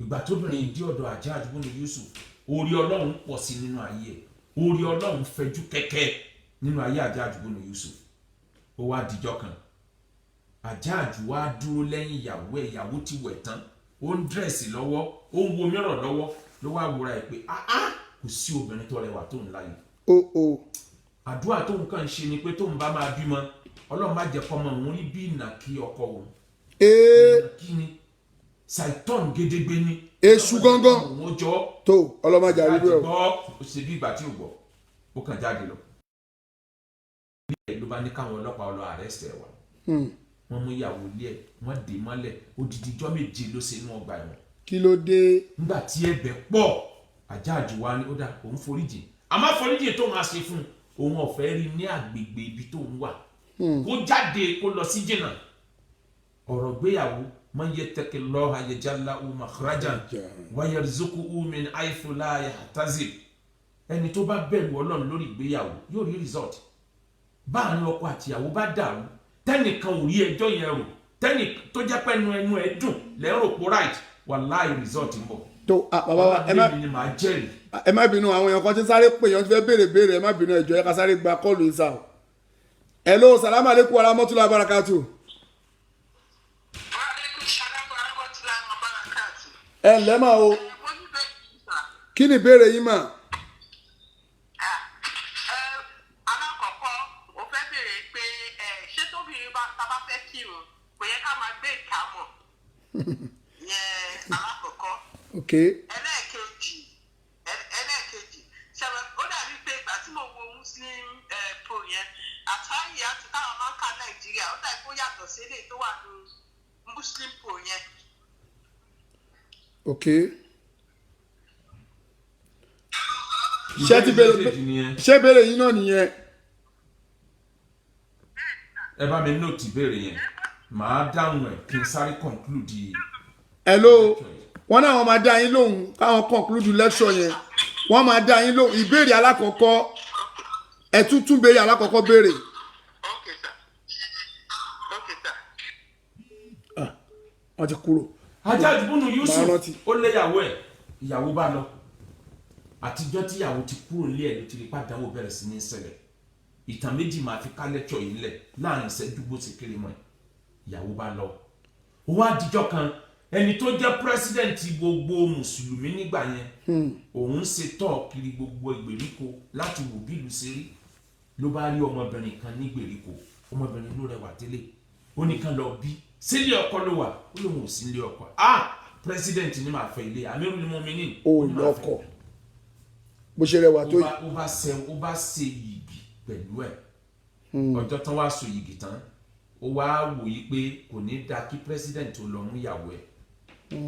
ìgbà tóbìnrin ìdí ọ̀dọ̀ Hajjaj ibn Yusuf orí Ọlọ́run pọ̀ sí nínú ayé ẹ̀ orí Ọlọ́run fẹjú kẹ́kẹ́ nínú ayé Hajjaj ibn Yusuf ó wá dijọ́ kan Hajjaj wá dúró lẹ́yìn ìyàwó ẹ̀ ìyàwó ti wẹ̀ tán ó ń dírẹ̀sì lọ́wọ́ ó ń wo mìíràn lọ́wọ́ ló wá wúra ẹ̀ pé kò sí obìnrin tó rẹwà tó ń láyé àdúrà tóun kàn ń ṣe ni pé tóun bá máa bímọ Ọlọ́run má jẹ́ kọ́mọ òun rí bí ìnàkí ọkọ òun ìnàkí ni Saitan gédégbé ni èṣù gángan òun jọ tó ọlọ́mọdé àríwá láti gbọ́ ó ṣe bí ìgbà tí ò gbọ́ ó kàn jáde lọ ló bá ní káwọn ọlọ́pàá lọ arrest ẹ̀ wá wọ́n mú ìyàwó ilé ẹ̀ wọ́n dè mọ́lẹ̀ odidi ijọ́ méje ló ṣe inú ọgbà ẹ̀wọ̀n kí ló dé. nígbà tí ẹ̀bẹ̀ pọ̀ Hajjaj wá ní ó dá òun foríjì àmọ́ foríjì tó máa ṣe fún òun ọ̀fẹ́ rí ní àgbègbè ibi tó ń wà kó jáde kó lọ sí jìnnà ọ̀rọ̀ gbéyàwó man yattaqillaha yaj'al lahu makhrajan wa yarzuqhu min haythu la yahtasib ẹni tó bá bẹ̀rù Ọlọ́run lórí ìgbéyàwó yóò rí result báàrin ọkọ àtìyàwó bá dàrú tẹ́nìkan ò rí ẹjọ́ yẹn rò tẹ́nì tó jẹ́ pé ẹnu ẹ̀ dùn lẹ́rò pó right wàláhì result ń bọ̀. tó bàbá wa ẹ má bínú àwọn èèyàn kan tí sáré pè yàn tí fẹ́ béèrè ẹ má bínú ẹjọ́ ẹ ká sáré gba kọ́ọ̀lù yìí sáà. hello salamu aleykum wa rahmatullahi wa barakatuh. ẹ ǹlẹ́ mà o kí ni ìbéèrè yín mà. alákọ̀ọ́kọ́ mo fẹ́ béèrè pé ṣé tóbìnrin bá tá bá fẹ́ kírun kò yẹ ká máa gbé ìkámọ̀ yẹn alákọ̀ọ́kọ́. ok. ẹlẹ́ẹ̀kejì ṣẹlẹ̀ ó dàbí pé ìgbà tí mo wo Muslim pro yẹn àtàyè àti táwọn máa ń ka Nàìjíríà ó dàbí kó yàtọ̀ sí eléyìí tó wà ní Muslim pro yẹn. ok. ṣé béèrè yín náà nìyẹn. ẹ bá mi nóòtì béèrè yẹn màá dáhùn ẹ kí n sáré conclude. hello wọn náà wọn máa dá yín lóhùn káwọn conclude lecture yẹn wọn máa dá yín lóhùn ìbéèrè alákọ̀ọ́kọ́ ẹ tún béèrè alákọ̀ọ́kọ́ béèrè. okay sir. wọ́n ti kúrò. Hajjaj bunu Yusuf ó léyàwó ẹ̀ ìyàwó bá lọ àtijọ́ tí ìyàwó ti kúrò nílé ẹ̀ ló ti rí pàdánwò bẹ̀rẹ̀ sí ní ṣẹlẹ̀ ìtàn méjì máa fi ká lẹ́tọ̀ yìí lẹ̀ láàrin ìṣẹ́jú bó ṣe kéré mọ́ ẹ̀ ìyàwó bá lọ. òun àdìjọ́ kan ẹni tó jẹ́ pírẹ́sídẹ̀ǹtì gbogbo mùsùlùmí nígbà yẹn òun ṣe tọ́ kiri gbogbo ìgbèríko láti wò bí ìlú ṣe rí ló bá rí ọmọbìnrin kan ní ìgbèríko ọmọbìnrin ló rẹwà tẹ́lẹ̀ ó nìkan lọ bí sílé ọkọ ló wà ó lóun ò sí ilé ọkọ president ni màá fẹ́ ilé Amirul Mu'minin ó lọkọ bó ṣe rẹwà tó yìí ó bá ṣe yìgì pẹ̀lú ẹ̀ ọjọ́ tán wá so yìgì tán ó wá wòye pé kò ní da kí president ó lọ mú ìyàwó ẹ̀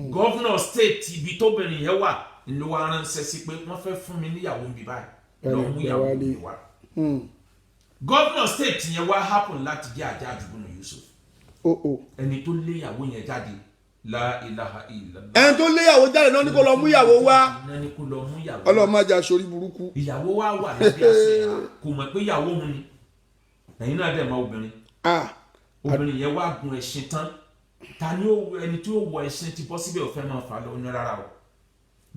governor state ibi tóbìnrin yẹn wà ló wá ránṣẹ́ sí pé wọ́n fẹ́ fún mi níyàwó mi báyìí lọ mú ìyàwó mi wá governor state yẹn wá happen láti jẹ́ Hajjaj bunu Yusuf ẹni tó léyàwó yẹn jáde la ilaha illallah ẹni tó léyàwó jáde náà ní kó lọ mú ìyàwó wá ọlọ́mọ ajá sórí burúkú ìyàwó wa wà lábẹ́ àṣẹ kò mọ̀ pé ìyàwó mu ni ẹ̀yin náà dẹ̀ mọ̀ obìnrin yẹn wá gun ẹṣin tán ta ni ẹni tí ó wọ ẹṣin ti bọ́ síbẹ̀ ò fẹ́ máa fà lọ ní rárá o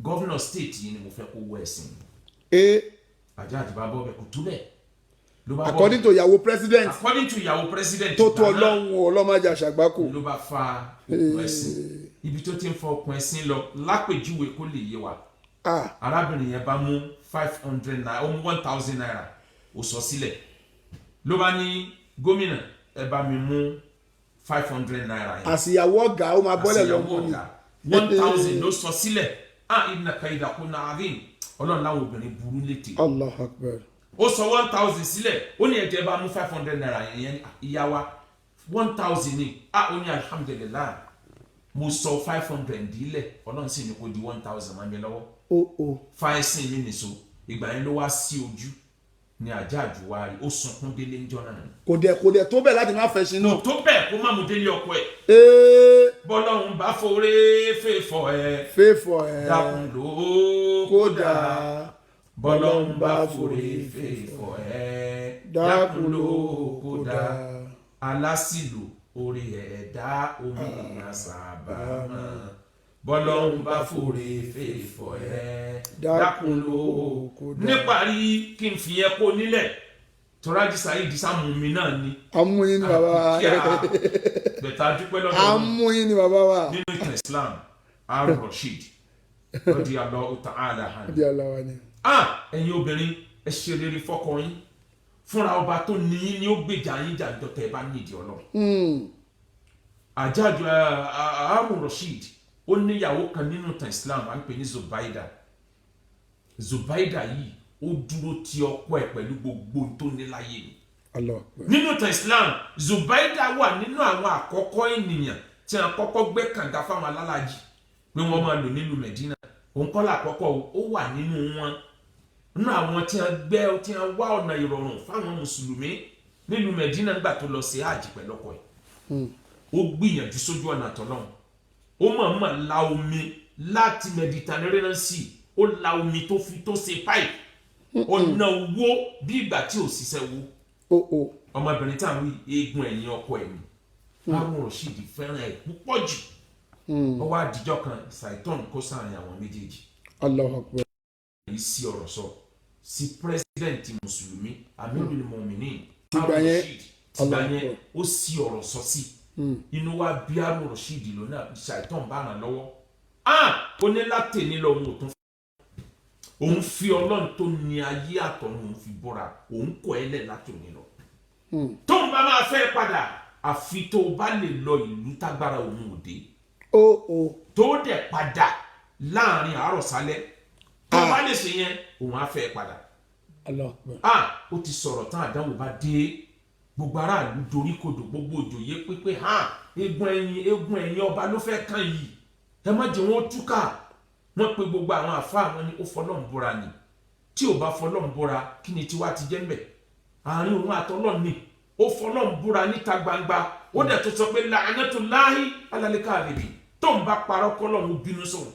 governor state yìí ni mo fẹ́ kó wọ ẹṣin Hajjaj bá bọ́ bẹ̀ kò túbẹ̀ according to ìyàwó president tó tó ọlọ́mọdé àṣàgbákò ló bá fa okùn ẹ̀sìn ibi tó ti ń fọ okùn ẹ̀sìn lọ lápèjúwe kó lè yé wa arábìnrin yẹn bá mú 500 naira ó mú 1000 naira ó sọ sílẹ̀ ló bá ní gómìnà ẹ bá mi mú 500 naira yẹn àṣìyàwó ọ̀gá ó máa bọ́lẹ̀ lọ́wọ́ ni 1000 ló sọ sílẹ̀ inna kaydakunna adhim ọlọ́run láwọn obìnrin burú létè Allahu Akbar ó sọ 1000 sílẹ̀ ó ní ẹ̀jẹ̀ bá mú 500 naira yẹn ìyá wa 1000 ni ó ní alhamdulillah mo sọ 500 dílẹ̀ ọlọ́run sì ní kó di 1000 máa ń bẹ lọ́wọ́ fa ẹ̀sìn mi nìṣó ìgbà yẹn ló wá sí ojú ní Hajjaj wa rí ó sunkún délé ńjọ́ náà ni. kò dẹ̀ tó bẹ́ẹ̀ láti má fẹ́ sí náà. kò tó bẹ́ẹ̀ kó má mú délé ọkọ ẹ̀. bọ́lọ́run bá foré fèfọ̀ ẹ̀ dákun ló kódà bọ́lọ́run bá foré fèfọ̀ ẹ̀ dákun ló kódà alásìlò orí ẹ̀dá omi àṣàbà mọ́ bọ́lọ́run bá foré fèfọ̀ ẹ̀ dákun ló kódà. níparí kí n fi yẹn kó nílẹ̀ tọ́lájí Saheed sáàmù mi náà ni. amúyín ni bàbá wa. bẹ̀tà dúpẹ́ lọ́dọ̀ amúyín ni bàbá wa. nínú ìtàn Islam Ar-Rashid lọ́dí Allahu ta'ala hàn. ẹ̀yin obìnrin ẹ ṣe rere fọ́kọ yín fúnra ọba tó ní yín ni ó gbèjà yín jà dọ́tà ẹ bá nídìí Ọlọ́run. Hajjaj Ar-Rashid ó níyàwó kan nínú ìtàn Islam à ń pè ní Zubaida yìí ó dúró ti ọkọ ẹ̀ pẹ̀lú gbogbo tó ní láyé ni. nínú ìtàn Islam Zubaida wà nínú àwọn àkọ́kọ́ ènìyàn tí wọ́n kọ́kọ́ gbé kànga fáwọn alálàájì pé wọ́n máa lò nílùú Medina òun kọ́ làkọ́kọ́ ó wà nínú wọn nínú àwọn tí wọ́n wá ọ̀nà ìrọ̀rùn fáwọn mùsùlùmí nílùú Medina nígbà tó lọ sí hajj pẹ̀lú ọkọ ẹ̀ ó gbìyànjú sójú ọ̀nà tọ́lọ́run ó mọ̀ọ́mọ̀ la omi láti Mediterranean Sea ó la omi tó ṣe pipe ọ̀nà owó bí ìgbà tí ò ṣiṣẹ́ wo ọmọbìnrin tá à ń wí eegun ẹ̀yìn ọkọ ẹ̀ ni Harun Rashid fẹ́ràn ẹ̀ púpọ̀ jù ọwọ́ àdìjọ́ kan Saitan kó sáàrin àwọn méjèèjì Allahu Akbar. èyí sí ọ̀rọ̀ sọ sí pírẹsidẹ̀ntì mùsùlùmí Amirul Mu'minin tìgbà yẹn ó sí ọ̀rọ̀ sọ sí inú wa bí Harun Rashid lónà Saitan bá ràn lọ́wọ́ ó ní láti ní lọ òun ò tún òun fi Ọlọ́run tó ní ayé àtọ̀run òun fi bọ́ra òun kọ̀ ẹ́ lẹ̀ láti òní lọ tó ń bá máa fẹ́ padà àfi tó o bá lè lọ ìlú tágbára òun òde tó dẹ̀ padà láàrin àárọ̀ sálẹ̀ tó bá lè ṣe yẹn òun á fẹ́ padà ó ti sọ̀rọ̀ tán àdánwò bá dé gbogbo aráàlú dorí kodò gbogbo òjòyè pípé eégún ẹ̀yìn ọba ló fẹ́ kàn yìí ẹ má jẹ́ wọn túkà wọ́n pe gbogbo àwọn àfáà wọn ni ó fọlọ́n búra ni tí ò bá fọlọ́n búra kí ni tiwa ti jẹ́ mbẹ̀ àárín òun àtọ́lọ́n ni ó fọlọ́n búra níta gbangba ó dẹ̀ tó sọ pé la'natullahi ala al-kadhibin tó ń bá parọ́ kọ́lọ́n ó bínú sọ̀rọ̀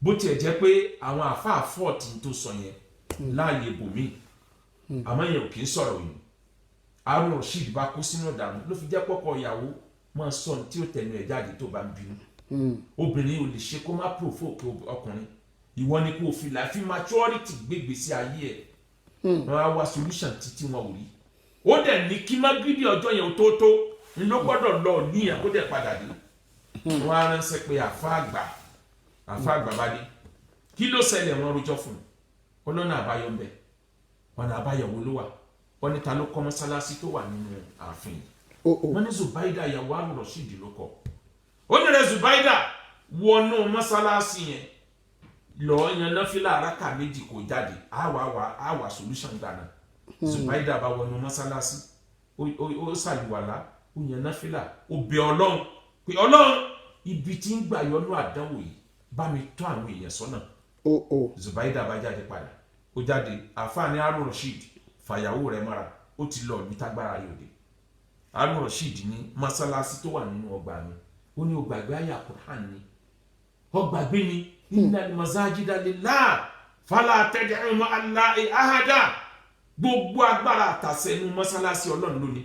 bó tiẹ̀ jẹ́ pé àwọn àfáà fọ́ọ̀tì tó sọ yẹn láàyè bòmí àmọ́ yẹn ò kì í sọ̀rọ̀ yìí Harun Rashid bá kó sínú ìdààmú ló fi jẹ́ pọ́kọ ìyàwó máa sọ ní tí ó tẹnu ẹ̀ jáde tó bá ń bínú obìnrin ò lè ṣe kó má provoke ọkùnrin ìwọ ni kò fi láfi maturity gbégbé sí ayé ẹ̀ wọn á wá solution títí wọn ò rí ó dẹ̀ ní kí magribi ọjọ́ yẹn tó ń ló gbọ́dọ̀ lọ níyàn kó dẹ̀ padà dé wọn á ránṣẹ́ pé àfa àgbà bá dé kí ló ṣẹlẹ̀ wọn rojọ́ fún un ọlọ́nà àbáyọ ń bẹ ọ̀nà àbáyọ wo ló wà wọn ní ta ló kọ́ mọ́sálásí tó wà nínú ààfin wọn ní Zubaida ìyàwó Harun Rashid ló kọ́ ó ní rẹ̀ Zubaida wọnú mọ́sálásí yẹn lọ yan náfìlà àràkà méjì kò jáde àwa solution gbàna Zubaida bá wọnú mọ́sálásí ó ṣàlùwàlá ó yan náfìlà ó bẹ Ọlọ́run pé Ọlọ́run ibi tí ń gbà yọnú àdánwò yìí bá mi tọ́ àwọn èèyàn sọ́nà Zubaida bá jáde padà ó jáde àfààní Harun Rashid fàyàwó rẹ̀ mọ́ra ó ti lọ ìlú tágbára yòde Harun Rashid ní mọ́sálásí tó wà nínú ọgbà mi ó ní ó gbàgbé àyà Qur'an ni ó gbàgbé ni innal masajida lillah fala tad'u ma'a Allahi ahada gbogbo agbára àtàsẹ́nu mọ́sálásí Ọlọ́run lónìí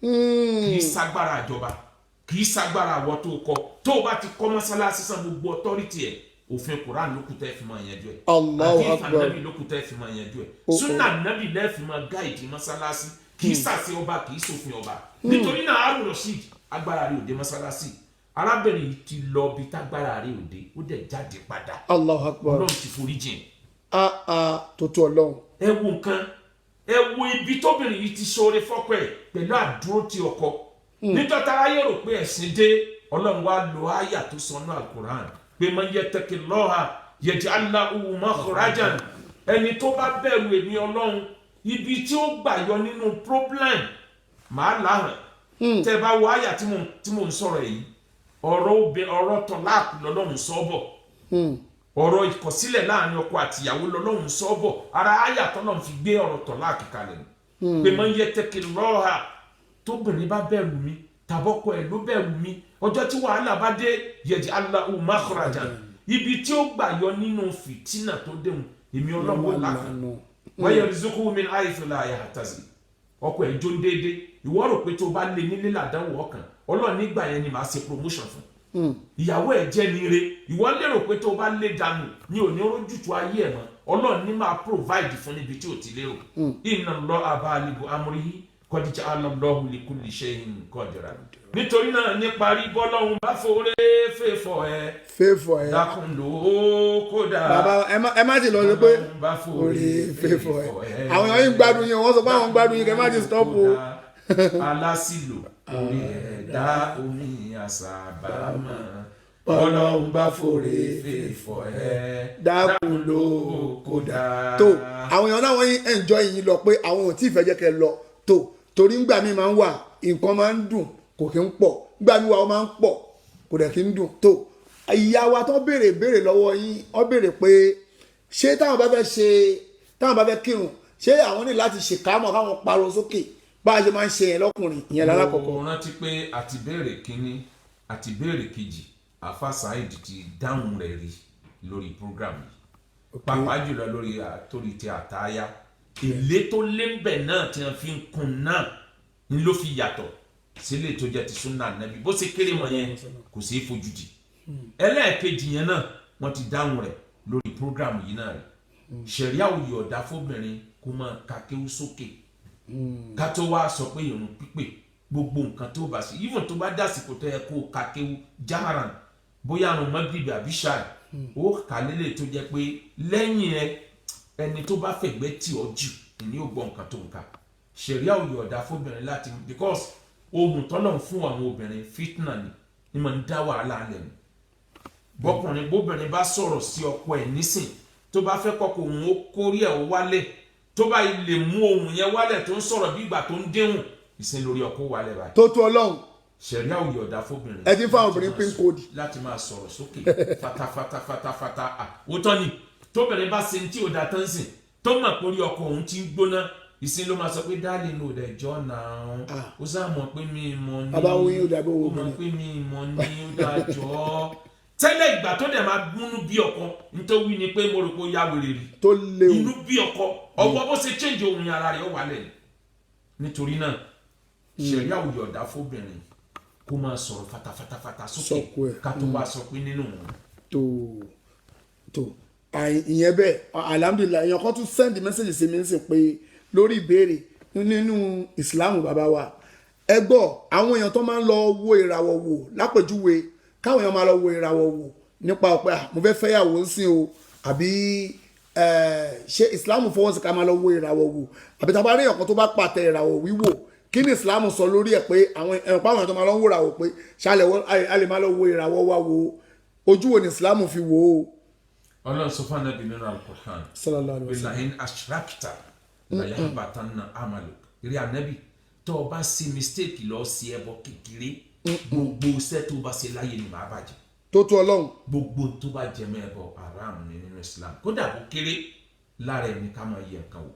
kì í sagbára àjọba kì í sagbára àwọ̀ tó kọ tó o bá ti kọ́ mọ́sálásí san gbogbo authority ẹ̀ òfin Quran ló kù tẹ́ fi máa yanjú ẹ̀ Allahu Akbar àti ìfànàbí ló kù tẹ́ fi máa yanjú ẹ̀ súnà nàbì lẹ́ẹ̀fì máa gáìdì mọ́sálásí kì í sàṣẹ ọba kì í ṣòfin ọba nítorí náà Harun Rashid agbára rẹ̀ òde mọ́sálásí arábìnrin yìí ti lọ bí tágbára rẹ̀ òde ó dẹ̀ jáde padà Allahu Akbar Ọlọ́run ti forí jìn tó tó Ọlọ́run ẹ wo nǹkan ẹ wo ibi tóbìnrin yìí ti ṣoore fọ́kọ ẹ̀ pẹ̀lú àdúró ti ọkọ nítorí aráyé rò pé ẹ̀sìn dé Ọlọ́run wá lo àyà tó sọ ní Al-Qur'an pé man yattaqillaha yaj'al lahu makhrajan ẹni tó bá bẹ̀rù èmi Ọlọ́run ibi tí ó gbà yọ nínú problem màá láhàn tẹ́ bá wo àyà tí mò ń sọ̀rọ̀ yìí ọ̀rọ̀ tọ̀láàkù lọ́lọ́run sọ́bọ̀ ọ̀rọ̀ ìkọ̀sílẹ̀ láàrin ọkọ àtìyàwó lọ́lọ́run sọ́bọ̀ ara àyà tọ́lọ́run fi gbé ọ̀rọ̀ tọ̀láàkù kalẹ̀ pé man yattaqillaha tóbìnrin bá bẹ̀rù mi tàbọ́kọ ẹ̀ ló bẹ̀rù mi ọjọ́ tí wàhálà bá dé yaj'al lahu makhrajan ibi tí ó gbà yọ nínú fìtínà tó déhùn èmi Ọlọ́run lákàn wa yarzuquhu min haythu la yahtasib ọkọ ẹ̀ jó déédéé ìwọ rò pé tó bá lé nílé làdánwò ọkàn Ọlọ́run nígbà yẹn ni màá ṣe promotion fún ìyàwó ẹ̀ jẹ́ ní ire ìwọ lérò pé tó bá lé dànù ní òní orójútu ayé ẹ̀ mọ́ Ọlọ́run ní máa provide fún níbi tí ò ti lérò inna Allaha balighu amrihi qad ja'ala Allahu li kulli shay'in qadira nítorí náà níparí bọ́lọ́hún bá forí fèfọ̀ ẹ dákun ló kódà bàbá ẹ má ti lọ sí pé orí fèfọ̀ ẹ àwọn èèyàn yìí ń gbádùn yín wọ́n sọ pé àwọn ń gbádùn yín kẹ́ má ti stop o. alásìlò orí ẹ̀dá omi àṣàbámọ̀ bọ́lọ́hún bá forí fèfọ̀ ẹ dákun ló kódà. tó àwọn èèyàn náà wọ́n yín enjoy yín lọ pé àwọn ò tí ì fẹ́ jẹ́ kẹ́ lọ tó torí ńgbà míì máa ń wà nǹkan máa ń dùn kò kí ń pọ̀ gbà mí wà ó máa ń pọ̀ kò dẹ̀ kí ń dùn tó ìyá wa tó béèrè lọ́wọ́ yín wọ́n béèrè pé ṣé táwọn bá fẹ́ kírun ṣé àwọn ní láti ṣèkámọ̀ káwọn pariwo sókè bá a ṣe máa ń ṣe yẹn lọ́kùnrin ìyẹn lálákọ̀ọ́kọ́. mo rántí pé àti béèrè kínní àti béèrè kejì Alfa Saheed ti dáhùn rẹ̀ rí lórí program yìí pàápàá jùlọ lórí àtòrí ti àtàyà èlé tó lé ń bẹ̀ náà tí wọ́n fi ń kun náà ni ló fi yàtọ̀ sílé tó jẹ́ ti súnà nàbí bó ṣe kéré mọ̀ yẹn kò sí fojú di ẹlẹ́ẹ̀kejì yẹn náà wọ́n ti dáhùn rẹ̀ lórí program yìí náà rẹ̀ ṣẹ̀ríà òye ọ̀dà fóbìnrin kó máa ka kéwú sókè ká tó wá sọ pé ìrun pípé gbogbo nǹkan tó bá sí even tó bá dásìkò tó yẹ kó ka kéwú jaharan bóyá àrùn mọ́gìrìbì àbí ṣáà ó kà lélẹ̀ tó jẹ́ pé lẹ́yìn ẹni tó bá fẹ̀gbẹ́ tì ọ́ jù ní ó gbọ́ nǹkan tó ń ka ṣẹ̀ríà òye ọ̀dà fóbìnrin láti because ohun tọ́lọ̀ ń fún àwọn obìnrin fitna ni mo ń dá wàhálà lẹ̀ ni bóbìnrin bá sọ̀rọ̀ sí ọkọ ẹ̀ nísìn tó bá fẹ́ kọ́kọ́ òun ó kórí ẹ̀ ó wálẹ̀ tó bá lè mú ohun yẹn wálẹ̀ tó ń sọ̀rọ̀ bí ìgbà tó ń déhùn ìsìn lórí ọkọ wálẹ̀ báyìí. tó tó ọlọ́run. ṣẹ̀ríà òye ọ̀dà fóbìnrin. ẹ ti fáwọn obìnrin pín kóòdì. láti máa sọ̀rọ̀ sókè fatafata òótọ́ ni tóbìnrin bá ṣe ní tí ò dá tán sìn tó mọ̀ pé orí ọkọ òun ti ń gbóná ìsìn ló máa sọ pé dáàlì ní òdà ìjọ náà ó sá mọ̀ pé mi mọ̀ ní ó mọ̀ pé mi mọ̀ ní ó dájọ́ tẹ́lẹ̀ ìgbà tó dẹ̀ máa múnú bí ọkọ nítorí ni pé mo rò pé ó yá wèrè rí tó léwu inú bí ọkọ ọwọ́ bó ṣe change ohun ara rẹ̀ ó wà lẹ̀ nítorí náà ṣẹ̀ríà òye ọ̀dà fóbìnrin kó máa sọ̀rọ̀ fatafata sókè ká tó wá sọ pé nínú wọn. tó ìyẹn bẹ́ẹ̀ alhamdulilayi èèyàn kan tún send message sí mi ń sìn pé lórí ìbéèrè nínú ìsìláàmù bàbá wa ẹ gbọ́ àwọn èèyàn tó máa ń lọ wo ìràwọ̀ wò lápèjúwe káwọn èèyàn máa lọ wo ìràwọ̀ wò nípa ọ̀pẹ mo fẹ́ fẹ́yàwó ń sìn o àbí ṣé ìsìláàmù fọwọ́ sí ká máa lọ wo ìràwọ̀ wò àbí tá a bá rí ọ̀kan tó bá pàtẹ ìràwọ̀ wíwò kí ni ìsìláàmù sọ lórí ẹ̀ pé àwọn èèyàn tó máa lọ wo ìràwọ̀ pé ṣálẹ̀ a lè máa lọ wo ìràwọ̀ wa wo ojú wo ni ìsìláàmù fi wò ó. Ọlọ́run sọ fún Ànábì nínú Al-Qur'an bilahin ashrakta layahabatanna amaluk eré Ànábì tó o bá ṣe mistake lọ sí ẹbọ kékeré gbogbo iṣẹ́ tó bá ṣe láyé ni màá bàjẹ́. tó tó ọlọ́run. gbogbo tó bá jẹ mọ́ ẹbọ haram ni nínú Islam kódà kó kéré lára ẹni ká máa yẹ nǹkan wò.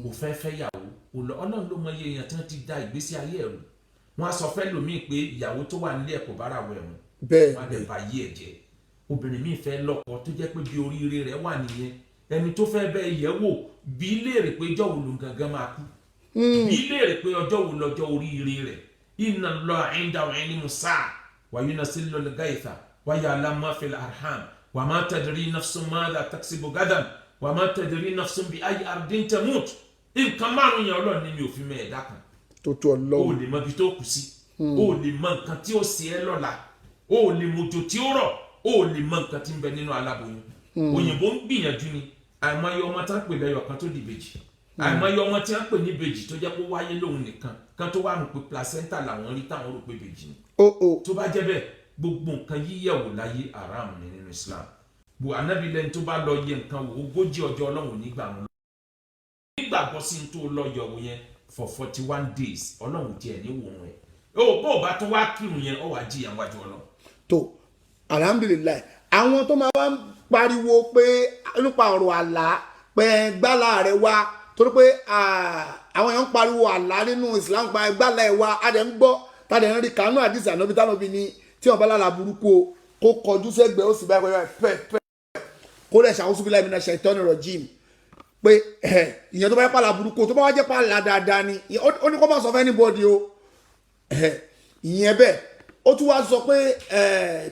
o fẹ́ yàwó ọlọ́run ló mọ iye èèyàn tí wọ́n ti da ìgbésí ayé ẹ̀rù wọ́n á sọ fẹ́ lòmíì pé ìyàwó tó wà nílé ẹ̀kọ́ bára wẹ̀ wọ́n wọ́n á dẹ̀ bá yí ẹ̀ jẹ́ obìnrin míì fẹ́ lọ́kọ tó jẹ́ pé bí oríire rẹ̀ wà nìyẹn ẹni tó fẹ́ bẹ́ẹ̀ yẹ̀ wò bí léèrè pé ọjọ́ wo ló gangan máa kú bí léèrè pé ọjọ́ wo lọ́jọ́ oríire rẹ̀ inna Allaha indahu ilmu sa'a wa yunazzilu al-ghaytha wa ya'lamu ma fil arham wa ma tadri nafsun madha taksibu gadan wa ma tadri nafsun bi ayyi ardin tamut nǹkan márùn yẹn Ọlọ́run ní mi ò fi mẹ́ ẹ̀dá kan tó tó ọlọ́run o lè mọ ibi tó kù sí o lè mọ nǹkan tí ó ṣe ẹ́ lọ́la o lè mọ̀jò tí ó rọ̀ o lè mọ nǹkan tí ń bẹ nínú aláboyún òyìnbó ń gbìyànjú ni àìmọye ọmọ tí wọ́n pè lẹ́yọ̀ kan tó di ìbejì àìmọye ọmọ tí wọ́n pè ní ìbejì tó jẹ́ pé wáyé lóhun nìkan kan tó wà rò pé placenta làwọn rí táwọn rò pé ìbejì ni tó bá jẹ́ bẹ́ẹ̀ gbogbo nǹkan yíyẹ̀wò láyé haram ni nínú Islam bu Ànábì lẹ́ni tó bá lọ yẹ nǹkan wò 40 ọjọ́ Ọlọ́run nígbà wọn nígbàgbọ́ sí tó lọ yọ̀wò yẹn for 41 days Ọlọ́run tiẹ̀ ní wò wọn ẹ̀ bó o bá tó wá kírun yẹn ọ wá jìyà wájú Ọlọ́run. tó alhamdulilayi àwọn tó máa wá ń pariwo pé nípa ọ̀rọ̀ àlá pé gbálà rẹ̀ wá torí pé àwọn èèyàn ń pariwo àlá nínú Islam pa gbálà ẹ̀ wá a dẹ̀ ń gbọ́ ta dẹ̀ ń rí kanú àdìsí ànábi tánàbí ni tí wọ́n bá lára burúkú o kó kọjú sẹ́gbẹ̀ẹ́ ó sì bá ẹgbẹ́ pẹ́ kó lẹ̀ ṣàkóso bí láì mi náà ṣàìtọ́nù rajim pé ìyẹn tó bá yẹ pàlà burúkú tó bá wá jẹ́ pàlà dáadáa ni ó ní kó má sọ fẹ́ anybody o ìyẹn bẹ́ẹ̀ ó tún wá sọ pé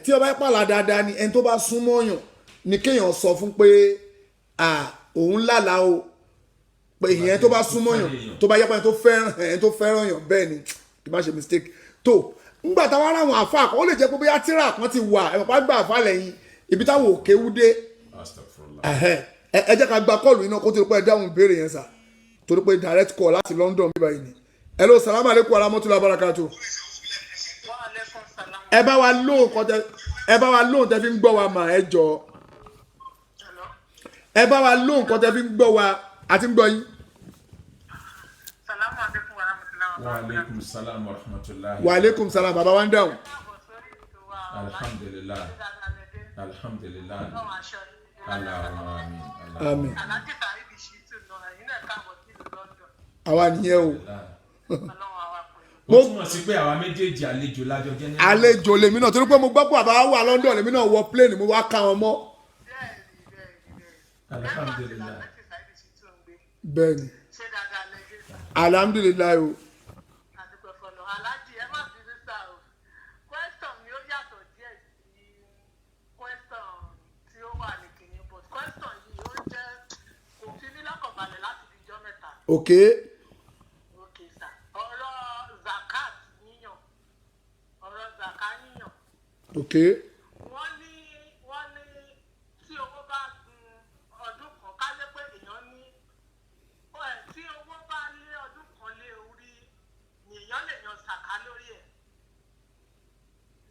tí ó bá yẹ pàlà dáadáa ni ẹni tó bá súnmọ́ yàn ni kéèyàn sọ fún pé òun lálàá o pé ìyẹn tó bá súnmọ́ yàn tó bá yẹ pé ẹni tó fẹ́ràn yàn bẹ́ẹ̀ ni kì má ṣe mistake tó ńgbà táwọn ará àwọn àfa kan ó lè jẹ́ pé bóyá tíra kan ti wà ẹ̀mọ̀ pa gbà àfa lẹ́yìn ibi táwọn òkè wú dé ẹ jẹ́ ká gba kọ́ọ̀lù iná kó tó pẹ́ dáhùn ìbéèrè yẹn sà torí pé direct call láti London bíbá yìí ni hello salamu aleykum aramotula barakatu ẹ bá wa lóhùn tẹ́ fi ń gbọ́ wa mà ẹ jọ ẹ bá wa lóhùn kan tẹ́ fi ń gbọ́ wa àti ń gbọ́ yín. wa aleykum salam wa rahmatullahi. wa aleykum salam baba wa ń dáhùn. alhamdulillah alhamdulillah Allahumma amin àmín. Aláàjì Saheed Shittu náà ẹ̀yin náà káàbọ̀ sí ìlú London. àwa nìyẹn o. Ọlọ́run àwa pẹ̀lú. ó túmọ̀ sí pé àwa méjèèjì àlejò lájọ jẹ́ nínú. àlejò lèmi náà torí pé mo gbọ́ pé àbá wà London lèmi náà wọ plane mo wá ká wọn mọ́. Bẹ́ẹ̀ni. alhamdulillah Aláàjì Saheed Shittu ń gbé. bẹ́ẹ̀ni Ṣé dáadáa lẹ́gbẹ́ sá? alhamdulilayi o. Àdúpẹ́ fọlọ́. Aláàjì ẹ má bínú sá o. Question mi ó yàtọ̀ díẹ̀ sí question tí ó wà ní kìíní but question yìí ó jẹ́ kò fi mí lọ́kàn balẹ̀ láti fi jọ́ mẹ́ta. ok Okay sá. Ọ̀rọ̀ zakat yíyàn. Ọ̀rọ̀ zaka yíyàn. ok Wọ́n ní tí owó bá gun ọdún kan ká lé pé èèyàn ní tí owó bá lé ọdún kan lé orí ni èèyàn lè yan zaka lórí ẹ̀.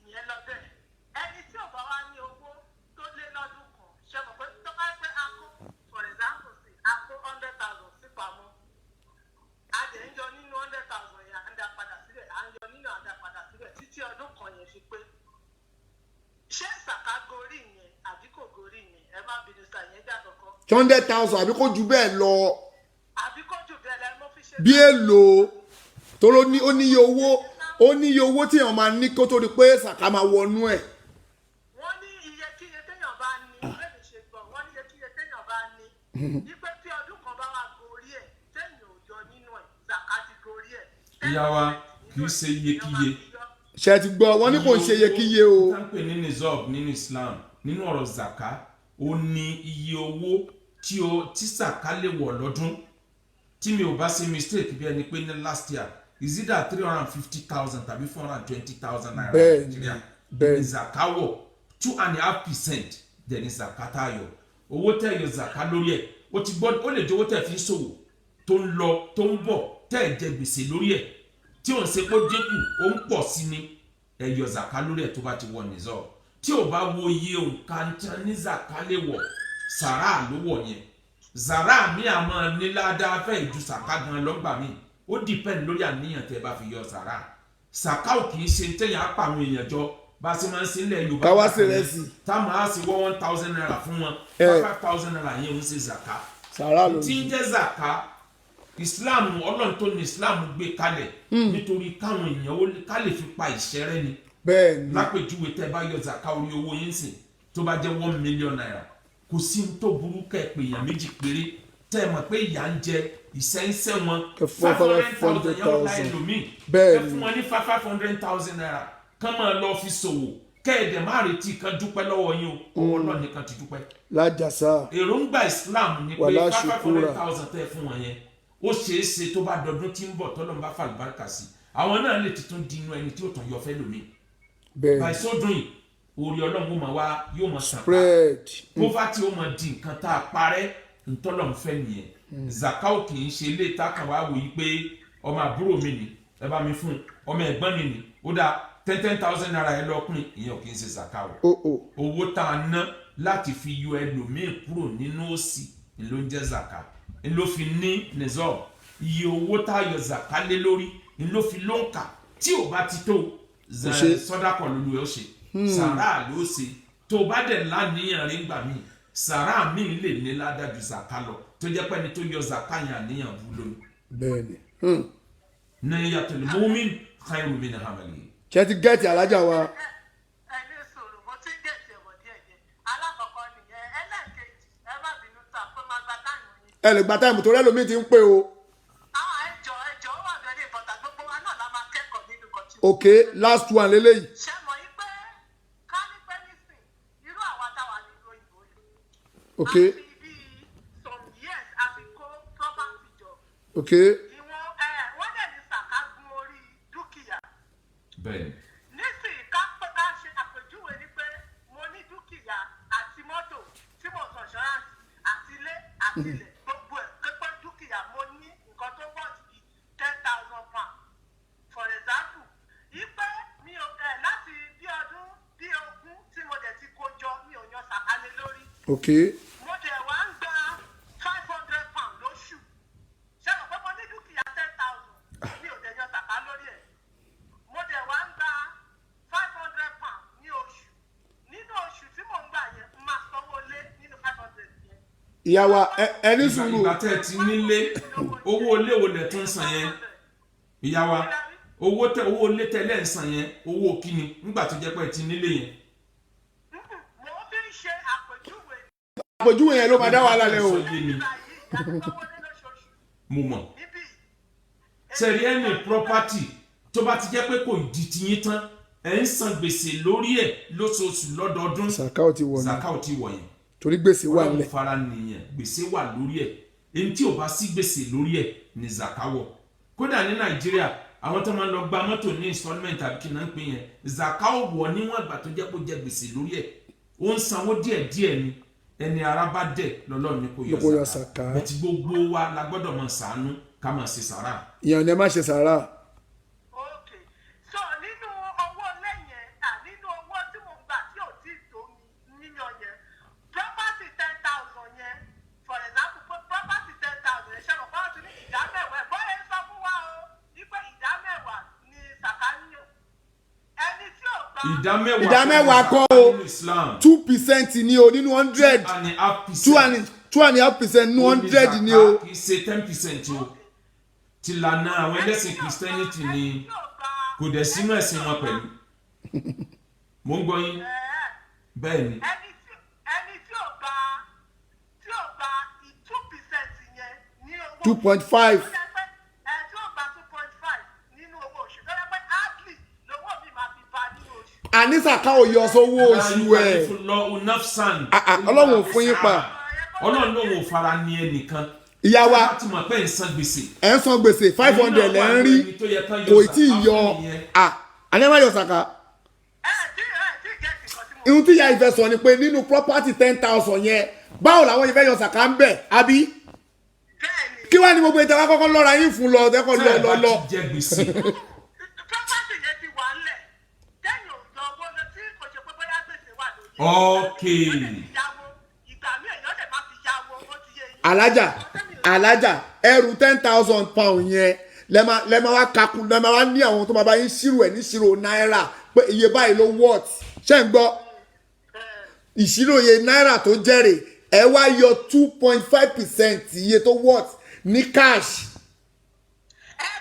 Ìyẹn lọ bẹ́ẹ̀. Ẹni tí ò bá wá ní owó tó lé lọ́dún kan ṣe mọ̀ pé tó bá pẹ́ akó for example sí akó 100,000 sí pamọ́. A dẹ̀ ń yọ nínú 100,000 yẹn à ń dá padà síbẹ̀ à ń yọ nínú à ń dá padà síbẹ̀ títí ọdún kan yẹn fi pé. Ṣé zaka gorí yẹn àbí kò gorí yẹn? Ẹ má bínú sa yẹn jà kọ̀kọ́. 200,000 àbí kò jù bẹ́ẹ̀ lọ Àbí kò jù bẹ́ẹ̀ lẹ́ mo fi ṣe. bí èlò tóró ní ó níye owó tí èèyàn máa ní kó tó di pé sàkà máa wọnú ẹ̀. Wọ́n ní iyekíye téèyàn bá ní bẹ́ẹ̀ ni ṣe gbọ́ wọ́n ní iyekíye téèyàn bá ní. Wípé tí ọdún kan bá wà gorí ẹ̀ téèyàn ò yọ nínú ẹ̀ zaka ti gorí ẹ̀. ìyá wa kì í ṣe iyekíye. ṣe ti gbọ́ wọ́n ní kò ń ṣe iyekíye o. tá ń pè ní nizab nínú Islam nínú ọ̀rọ̀ zaka ó ní iye owó tí zaka lè wọ̀ lọ́dún tí mi ò bá ṣe mistake bí ẹni pé ní last year is either 350,000 tàbí 420,000 naira Nàìjíríà ní zaka wọ̀ 2.5% dẹ̀ ní zaka tá a yọ owó tẹ̀ yọ zaka lórí ẹ̀ ó ti gbọ́ ó lè jẹ́ owó tẹ̀ fi ń ṣòwò tó ń lọ tó ń bọ̀ tẹ̀ jẹ gbèsè lórí ẹ̀ tí ò ń ṣe pé dínkù ó ń pọ̀ sí ni ẹ yọ zaka lórí ẹ̀ tó bá ti wọ nìzọ́ tí ò bá wo iye òǹkà ní zaka lè wọ̀ sàrà ló wọ̀ yẹn zàrà mi àmọ́ níládàá fẹ́ ìju sàká gan lọ́gbà mi ó dìpẹ́ǹd lórí àníyàn tẹ́ bá fi yọ sàrà sàká ò kì í ṣe tẹ́yìn apá àwọn èèyàn jọ bá a ṣe máa ń ṣe nílẹ̀ Yorùbá káwá sí rẹ sí. táwọn á sì wọ́ 1,000 naira fún wọn 5,000 naira yẹn ń ṣe zàká sàrà ló tí ń jẹ́ zàká Islam Ọlọ́run tó ní Islam gbé kalẹ̀ nítorí káwọn èèyàn ká lè fi pa ìṣẹ́rẹ́ ni bẹ́ẹ̀ ni lápèjúwe tẹ́ bá yọ zàká orí owó yín sìn tó bá jẹ́ 1 million naira kò sí ní tó burú kẹ́ pé èèyàn méjì péré tẹ́ ẹ mọ̀ pé ìyá ń jẹ ìṣẹ́ńṣẹ́ wọn 500,000 yẹn ọ̀la ẹlòmíì ẹ fún wọn ní 500,000 naira kán máa lọ fi ṣòwò kẹ́ẹ̀dẹ̀ má retí kan dúpẹ́ lọ́wọ́ yín o owó náà nìkan ti dúpẹ́. lájàsá èròǹgbà Islam ni pé 500,000 tẹ́ ẹ fún wọn yẹn ó ṣeé ṣe tó bá dọdún tí ń bọ̀ tọ́lọ́ ń bá fàlùbáríkà sí àwọn náà lè tuntun di inú ẹni tí ó tàn yọ fẹ́ lómi. by so doing orí Ọlọ́run máa wá yóò máa sàn pa poverty ó máa di nǹkan tá a parẹ́ ntọ́lọ̀ ń fẹ́ nìyẹn zaka ò kì í ṣe ilé ìtàkàn wá wòye pé ọmọ àbúrò mi ni ẹ bá mi fún ọmọ ẹ̀gbọ́n mi ni ó dá 10,000 naira ẹ lọ́kùnrin ìyẹn ò kì í ṣe zaka o owó tá a ná láti fi yọ ẹlòmíì kúrò nínú òṣì ló ń jẹ́ zaka ló fi ní nìzọ́ iye owó tá a yọ zaka lé lórí ló fi ló ń kà tí ò bá ti tó sọ́dákọ̀ lólu ẹ̀ ó ṣe sàrà ló ṣe tó bá dẹ̀ láníyàn rí gbà mí sàrà mi lè ní ládájú zaka lọ tó jẹ́ pé ẹni tó yọ zaka yẹn àníyàn bú lónìí. bẹ́ẹ̀ni. niyyatul mu'min khayrun min amalihi. ṣé ti gẹ́ẹ̀tì alájà wa. ẹni sọ̀rọ̀ mo ti gẹ̀ẹ́sì ẹ̀wọ̀ díẹ̀ díẹ̀ alákọ̀ọ́kọ́ nìyẹn ẹlẹ́ẹ̀kejì ẹ má bínú ta pé máa gba táìmù yín. ẹ lè gba táìmù torí ẹlòmíì ti ń pè o. ẹjọ́ wà very important gbogbo wa náà la máa kẹ́kọ̀ọ́ nínú kọ́tù. ok last one lélẹ́yìí. ṣé mọ̀ yí pé ká ní pẹ́ nísìn irú àwa táwa ní ìlú òyìnbó yìí. ok a fi bí some years a fi kó property jọ. ok ìwọ̀n wọ́n dẹ̀ ní sàká gun orí dúkìá. bẹ́ẹ̀ni. nísìnyí ká ṣe àpèjúwe ní pé mo ní dúkìá àti mọ́tò tí mo sọ insurance àti ilé àti ilẹ̀ gbogbo ẹ̀ pépé dúkìá mo ní nǹkan tó wọ̀ sí 10,000 pounds for example ipe mi ò láti bí ọdún bí ogún tí mo dẹ̀ ti kó jọ mi ò yan sàkálẹ̀ lórí. ok mo dẹ̀ wá ń gba 500 pounds lóṣù ṣé o pé mo ní dúkìá 10,000 mi ò dẹ̀ yan sàká lórí ẹ̀ mo dẹ̀ wá ń gba 500 pounds ní oṣù ìyá wa ẹni sùúrù ìgbà tẹ́ ẹ ti nílé owó ilé wo lẹ̀ tún san yẹn ìyá wa owó ilé tẹ́lẹ̀ ń san yẹn owó kíni nígbà tó jẹ́ pé ẹ ti nílé yẹn. mo fi ń ṣe àpèjúwe àpèjúwe yẹn ló máa dá wàhálà lẹ o. mo mọ̀ sẹ́rí ẹni property tó bá ti jẹ́ pé kò di tiyín tán ẹ̀ ń san gbèsè lórí ẹ̀ lóṣooṣù lọ́dọọdún Sàká ò ti wọ̀ Sàká ò ti wọ̀ yẹn torí gbèsè wà Ọlọ́run nílẹ̀. fara nìyẹn gbèsè wà lórí ẹ̀ èyí tí ò bá sí gbèsè lórí ẹ̀ ní Sàká wọ̀ kódà ní Nàìjíríà àwọn tó máa ń lọ gba mọ́tò ní installment àbí kí náà ń pè yẹn Sàká ò wọ̀ níwọ̀n àgbà tó jẹ́ pé ó jẹ gbèsè lórí ẹ̀ ó ń sanwó díẹ̀díẹ̀ ni ẹni ara bá dẹ̀ lọ́lọ́run ní kò yọ Sàká bẹ́ẹ̀ tí gbogbo wa la gbọ́dọ̀ máa ṣàánú ká máa ṣe sàrà. ìyẹn ni ẹ má ṣe sàrà. ok so nínú owó lẹ́yìn nínú owó tí mo gbà tí ò tí tó mi níyàn yẹn property 10,000 yẹn for example property 10,000 yẹn ṣẹ́nu fún ọtún ní ìdá mẹ́wàá bóyá sọ fún wa o wípé ìdá mẹ́wàá ni Sàká níyàn ẹni tí ò gbà. ìdá mẹ́wàá kọ́ o 2% ni o nínú 100 2.5% nínú 100 ni o. kì í ṣe 10% o ti lànà àwọn ẹlẹ́sìn Christianity ni kò dẹ̀ sínú ẹ̀sìn wọn pẹ̀lú mo ń gbọ́ yín bẹ́ẹ̀ ni. ẹni tí ò gba 2% yẹn ní owó 2.5. tí ò gba 2.5 nínú owó oṣù tó yẹ pé hardly lówó mi máa fi ba nínú oṣù. àní Sàká ò yọ sówó oṣù ẹ̀. Ọlọ́run ò fún yín pa. Ọlọ́run ló ń fara ní ẹnìkan. ìyá wa láti mọ̀ pé ẹ̀ ń san gbèsè. ẹ̀ ń san gbèsè 500 lẹ́ ń rí kò tí ì yọ àní ẹ má yọ Sàká. ihun tí ìyá ìfẹ́ sọ ni pé nínú property 10,000 yẹn báwo làwọn ìfẹ́ yọ Sàká ń bẹ̀ àbí kí wàá ní gbogbo ìtàn wa kọ́kọ́ lọ́ra yín fún lọ tẹ́kọ̀ lọ. jẹ gbèsè. property yẹn ti wà ńlẹ̀ lẹ́yìn òjò owó lọ tí kò ṣe pé bóyá gbèsè wà lórí. ok. ìgbà mi èèyàn lè má fi yáwó ó ti yé yín. alájà ẹrù 10,000 pound yẹn lẹ́ẹ̀ma wá kakú lẹ́ẹ̀ma wá ní àwọn tó máa bá yín ṣírò ẹ̀ ní ṣírò náírà pé iye báyìí ló wọ́ọ̀t ṣé ń gbọ́ ìṣírò iye náírà tó jẹ́rè ẹ wá yọ 2.5% iye tó wọ́ọ̀t ní cash.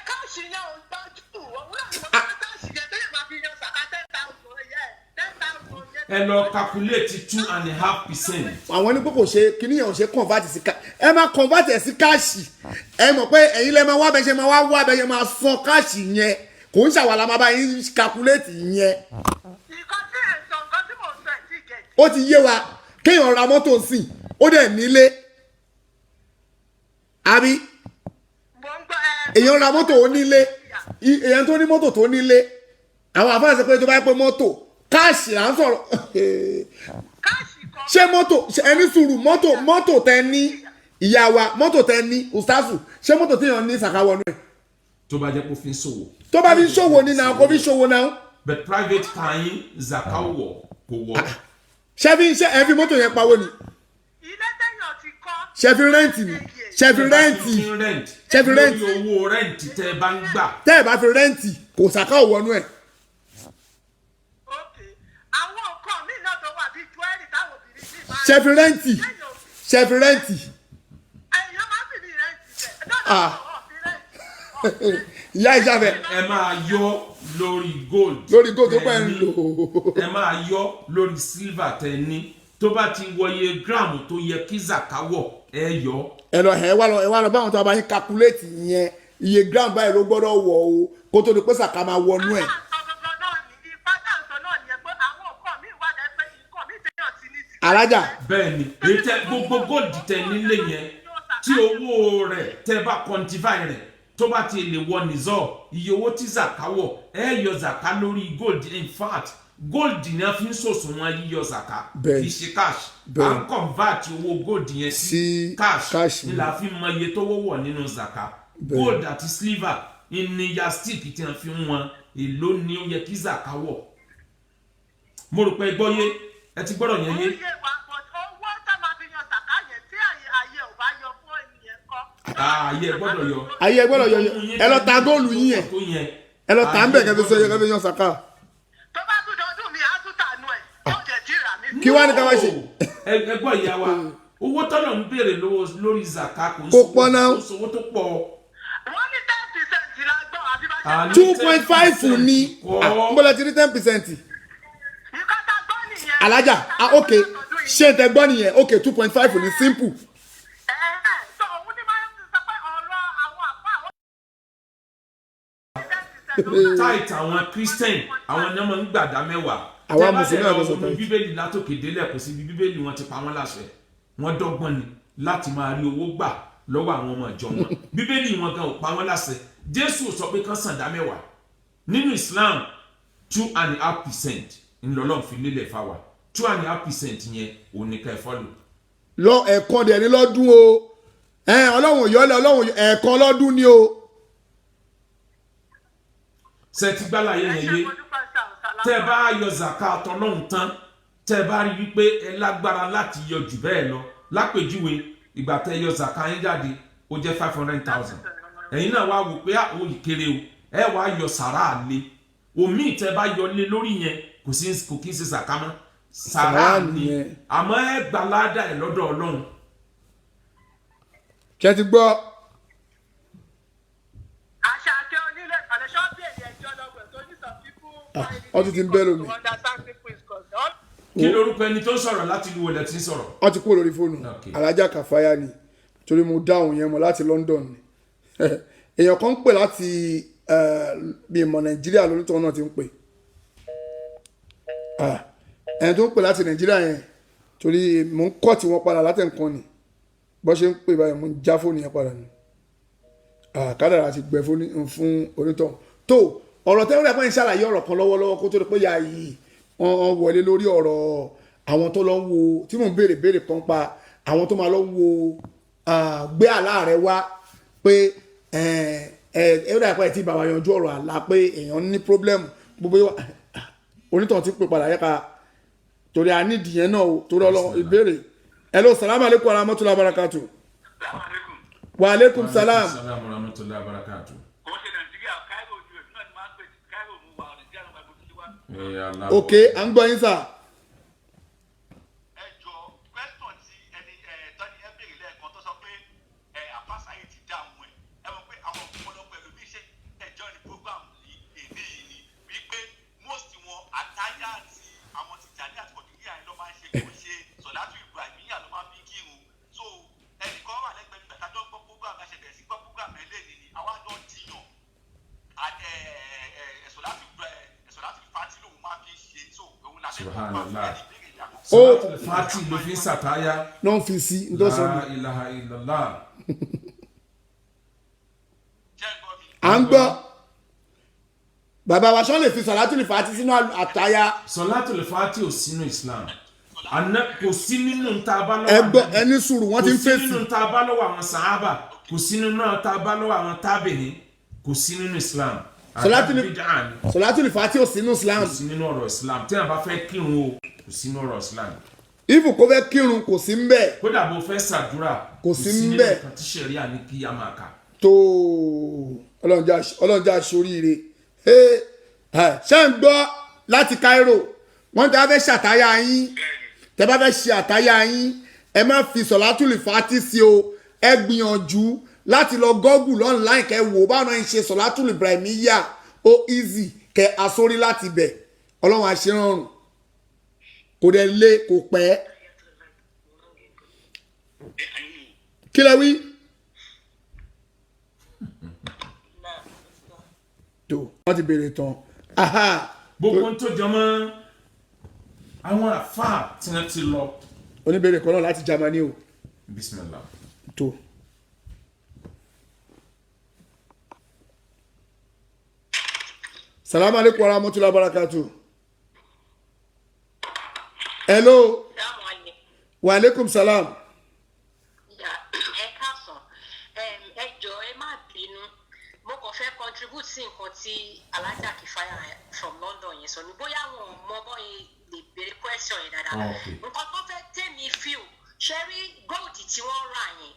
káàṣì yẹn ò gbájú òwúrọ̀ ìwọ̀n káàṣì yẹn tó yẹ máa fi yan Sàká 10,000 yẹn 10,000 yẹn. ẹ lọ calculate 2.5%. àwọn ní pé kò ṣe kíní yẹn ò ṣe convert sí ká ẹ máa convert ẹ sí káàṣì ẹ mọ̀ pé ẹ̀yin lẹ́ máa wá bẹ́ẹ̀ ṣe máa wá bẹ́ẹ̀ ṣe máa san káàṣì yẹn kò ń ṣàwàlà máa bá yín calculate yẹn. nǹkan tí ẹ̀ sọ nǹkan tí mò ń sọ ẹ̀ tí gẹ̀. ó ti yé wa kéèyàn ra mọ́tò sìn ó dẹ̀ nílé àbí mo ń gbọ́ èèyàn ra mọ́tò ó nílé èèyàn tó ní mọ́tò tó nílé àwọn àfáàsì pé tó bá pé mọ́tò káàṣì là ń sọ̀rọ̀ káàṣì kan. ṣé mọ́tò ẹni sùúrù mọ́tò tẹ ní ìyá wa mọ́tò tẹ ní ustazu ṣé mọ́tò téèyàn ní Sàká wọnú ẹ̀. tó bá jẹ́ kó fi ń ṣòwò. tó bá fi ń ṣòwò ní náà kó fi ń ṣòwò náà. but private car yín Sàká wọ̀ kò wọ̀. ṣé ẹ fi mọ́tò yẹn pawó ni. ilé téèyàn ti kọ́. ṣé fi rẹ́ǹtì ni ṣé fi rẹ́ǹtì lórí owó rẹ́ǹtì tẹ́ ẹ bá ń gbà. tẹ́ ẹ bá fi rẹ́ǹtì kò Sàká ò wọnú ẹ̀. àwọn nǹkan míì náà tó wà bíi jewelry táwọn obìnrin sì máa ń. ṣé fi rẹ́ǹtì ṣé fi rẹ́ǹtì. èèyàn máa ń fi ní rẹ́ǹtì jẹ náà ìyá ìṣàfẹ́. ẹ máa yọ lórí gold. lórí gold tó pẹ́ ń lò. ẹ máa yọ lórí silver tẹ ní tó bá ti wọ iye gíráàmù tó yẹ kí Sàká wọ̀ ẹ yọ. ẹ wá lọ báwọn tó bá yín calculate yẹn iye gram báyìí ló gbọ́dọ̀ wọ̀ o kó tó di pé Sàká máa wọnú ẹ̀. alájà. bẹ́ẹ̀ni ètè gbogbo gold tẹ nílé yẹn tí owó rẹ̀ tẹ bá quantify rẹ̀ tó bá ti lè wọ nìzọ iye owó tí Sàká wọ̀ ẹ yọ Sàká lórí gold in fact gold ni a fi ń sòsùnwọ̀n yíyọ Sàká kì í ṣe cash à ń convert owó gold yẹn sí cash ni la fi mọ iye tó wọ́wọ́ nínú Sàká gold àti silver ní ya stick tí a fi ń wọn èló ni ó yẹ kí Sàká wọ̀ mo rò pé gbọ́ yé ẹ ti gbọ́dọ̀ yẹn yé. owó tá máa fi yan Sàká yẹn tí àyè ò bá yọ fún ènìyàn kọ́. ayé gbọ́dọ̀ yọ. ayé gbọ́dọ̀ yọ ẹ lọ ta góòlù yín yẹn ẹ lọ ta ń bẹ̀ kẹ́tọ́ sọ yẹ kẹ́tọ́ yan Sàká. tó bá tún dọdún mi á tún tànú ẹ̀ yóò jẹ́ jíra mi. kí wàá ní ká wá ṣe. ẹ gbọ́ ìyá wa owó tọ́lọ̀ ń béèrè lórí zaka kò pọ̀ náà. ń sowó tó pọ̀. wọ́n ní 10% la gbọ́ àbí bá Ah, ṣe. 2.5 ni mbọ́lá ti rí 10%. nǹkan tá a gbọ́ nìyẹn. alájà ok ṣé tẹ gbọ́ nìyẹn ok 2.5 ni simple. tó òun ní máa ń sọ pé ọ̀rọ̀ àwọn àpá àwọn. tight àwọn christian àwọn náà máa ń gbàdá mẹ́wàá. Àwa Mùsùlùmí náà ló sọ tẹ́ bá tithe. dẹ̀ lọ bíbélì látòkè délẹ̀ kò sí bí bíbélì wọn ti pa wọ́n láṣẹ wọ́n dọ́gbọ́n ni láti máa rí owó gbà lọ́wọ́ àwọn ọmọ ìjọ wọn bíbélì wọn gan ò pa wọ́n láṣẹ jésù sọ pé kán sàn dá mẹ́wàá nínú islam 2.5% ńlọlọ́run fi lélẹ̀ fáwa 2.5% yẹn òun ni ká ẹ fọ́lù. lọ ẹ̀kan dẹ̀ ní lọ́dún o ọlọ́run yọlẹ̀ ọlọ́run ẹ̀kan lọ́dún ni o. sẹ́ẹ̀tì gbálà yẹn yé tẹ́ bá yọ zaka àtọ́lọ́hún tán tẹ́ bá rí wípé ẹ lágbára láti yọ jù bẹ́ẹ̀ lọ lápèjúwe ìgbà tẹ́ yọ zaka yín jáde ó jẹ́ 500,000 ẹ̀yin náà wá wò pé ó yìí kéré o ẹ wá yọ sàrà lé omi tẹ́ bá yọ lé lórí yẹn kò kí ń ṣe zaka mọ́ sàrà lé àmọ́ ẹ gbà ládàá ẹ lọ́dọ̀ ọlọ́run. ṣé ti gbọ́. àṣà àti onílé ìpàdé ṣọ́ọ̀bì èdè ẹjọ́ lọ́gbẹ̀ẹ́ tó ní some people. ọtún ti ń bẹ́ lómi. understand people is concerned. kí lorúkọ ẹni tó ń sọ̀rọ̀ láti lu wọlé tí ń sọ̀rọ̀. wọ́n ti kúrò lórí fóònù Okay. alájà kàfáyà ni torí mo dáhùn yẹn mọ́ láti London ni èèyàn kan ń pè láti bí ìmọ̀ Nàìjíríà lórúkọ náà ti ń pè ẹni tó ń pè láti Nàìjíríà yẹn torí mò ń kọ́ tí wọ́n padà láti nǹkan ni bó ṣe ń pè báyìí mo ń já fóònù yẹn padà ni kádàrà ti gbẹ fún onítọ̀ tó ọ̀rọ̀ tẹ́wọ́n rẹ̀ pé ń ṣàlàyé ọ̀rọ̀ kan lọ́wọ́lọ́wọ́ kó tó di pé ya yìí wọ́n wọlé lórí ọ̀rọ̀ àwọn tó lọ wo tí mò ń béèrè kan pa àwọn tó máa lọ wo gbé àlá rẹ wá pé ẹ̀rọ àpá tí bàbá yanjú ọ̀rọ̀ àlá pé èèyàn ní problem gbogbo onítọ̀ ti pè padà yẹ́ka torí a nídìí yẹn náà torí ọlọ́run ìbéèrè hello salamu aleykum wa rahmatullahi wa barakatuh. wa aleykum salam. salamu rahmatullahi wa barakatuh. ok à ń gbọ́ yín sà. Subhanallah. Salatul Fati ló fi ń sàtáyà. náà fi sí ndọ́sọ̀ La ilaha illallah. à ń gbọ́ bàbá wa sọ́n lè fi Salatul Fati sínú àtàyà. Salatul Fati ò sínú Islam. Kò sí nínú ta bá lọ́wọ́ ẹgbọ́ ẹni sùúrù wọ́n ti ń kò sí fèsì. nínú ta bá lọ́wọ́ àwọn sàhábà kò sí nínú ta bá lọ́wọ́ àwọn tábìnì kò sí nínú Islam. Salatul Fati ò sínú Islam. kò sí nínú ọ̀rọ̀ Islam tí a bá fẹ́ kírun o kò sí nínú ọ̀rọ̀ Islam. ifu kó fẹ́ kírun kò sí ń bẹ̀. kódà bó fẹ́ ṣàdúrà Kò sí níbẹ̀. nínú kan tí sẹ̀ríà ní kí a máa kà. tó ọlọ́njà aṣoríire ṣé ń gbọ́ láti Cairo wọ́n tẹ́ bá fẹ́ ṣàtáyà yín tẹ́ bá fẹ́ ṣe àtáyà yín ẹ má fi Salatul Fati sí o ẹ gbìyànjú láti lọ Google online kẹ́ wò báwọn náà ń ṣe Salatul Ibrahimiyya ó easy kẹ́ asórí láti bẹ̀ ọlọ́run àṣírọ̀rùn kò dẹ̀ lé kò pẹ́ kí lẹ wí. tó wọ́n ti béèrè tán gbogbo ń tó jọmọ́ àwọn àfáà tí wọ́n ti lọ. oníbèrè kan náà láti Germany o. Bismillah. tó salamu aleykum wa rahmatullahi wa barakatuh. hello wa aleykum salam. ẹ káàsán ẹ jọ̀ọ́ ẹ má bínú mo kàn fẹ́ contribute sí nǹkan tí alájà Kifaya from London yẹn sọ ní bóyá wọn ò mọ bọ́ yẹn lè béèrè question yẹn dáadáa nǹkan tó fẹ́ tèmi feel ṣe rí gold tí wọ́n rà yẹn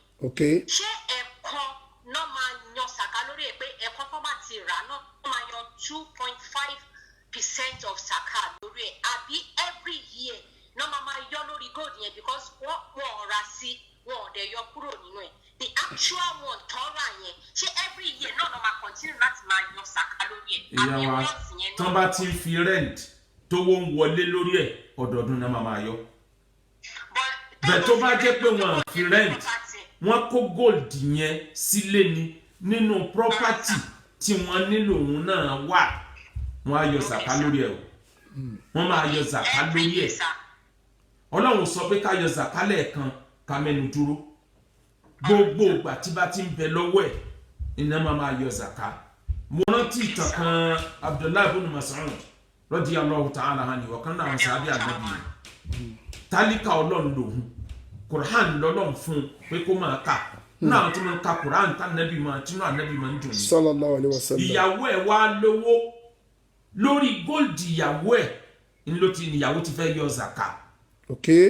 ṣé ẹ̀kan náà máa yan sàká lórí ẹ̀ pé ẹ̀kan tó bá ti rà náà máa yan 2.5% of sàká lórí ẹ̀ àbí every year náà máa yọ lórí gold yẹn because wọ́n ra sí wọn ò dẹ̀ yọ kúrò nínú ẹ̀ the actual one tọ́ra yẹn ṣé every year náà máa continue láti máa yọ sàkà lórí ẹ̀ àbí once yẹn náà. tán bá ti fi rent tówó ń wọlé lórí ẹ̀ ọdọọdún náà máa yọ. bẹ́ẹ̀ tó bá jẹ́ pé wọ́n fi rent wọ́n kó gold yẹn sílé ni nínú property tí wọ́n nílò òun náà wà wọ́n á yọ sàkà lórí ẹ̀ o wọ́n máa yọ sàkà lórí ẹ̀. Ọlọ́run sọ pé ká yọ sàkà lẹ́ẹ̀kan ká mẹ́nu dúró gbogbo ìgbà tí bá ti ń bẹ lọ́wọ́ ẹ̀ iná máa yọ sàkà. mo rántí ìtàn kan Abdullahi ibn Mas'ud radiyallahu ta'ala anhu ọ̀kan náà sàbí ànábì tálíkà Ọlọ́run lòun Quran lọ́lọ́run fún pé kó máa kà náà tí wọ́n ka Quran tánàbí máa tínú ànábì máa ń dùn ní. sallallahu alaihi wasallam. ìyàwó ẹ̀ wá lówó lórí gold ìyàwó ẹ̀ ìyàwó ti fẹ́ yọ zaka. okay.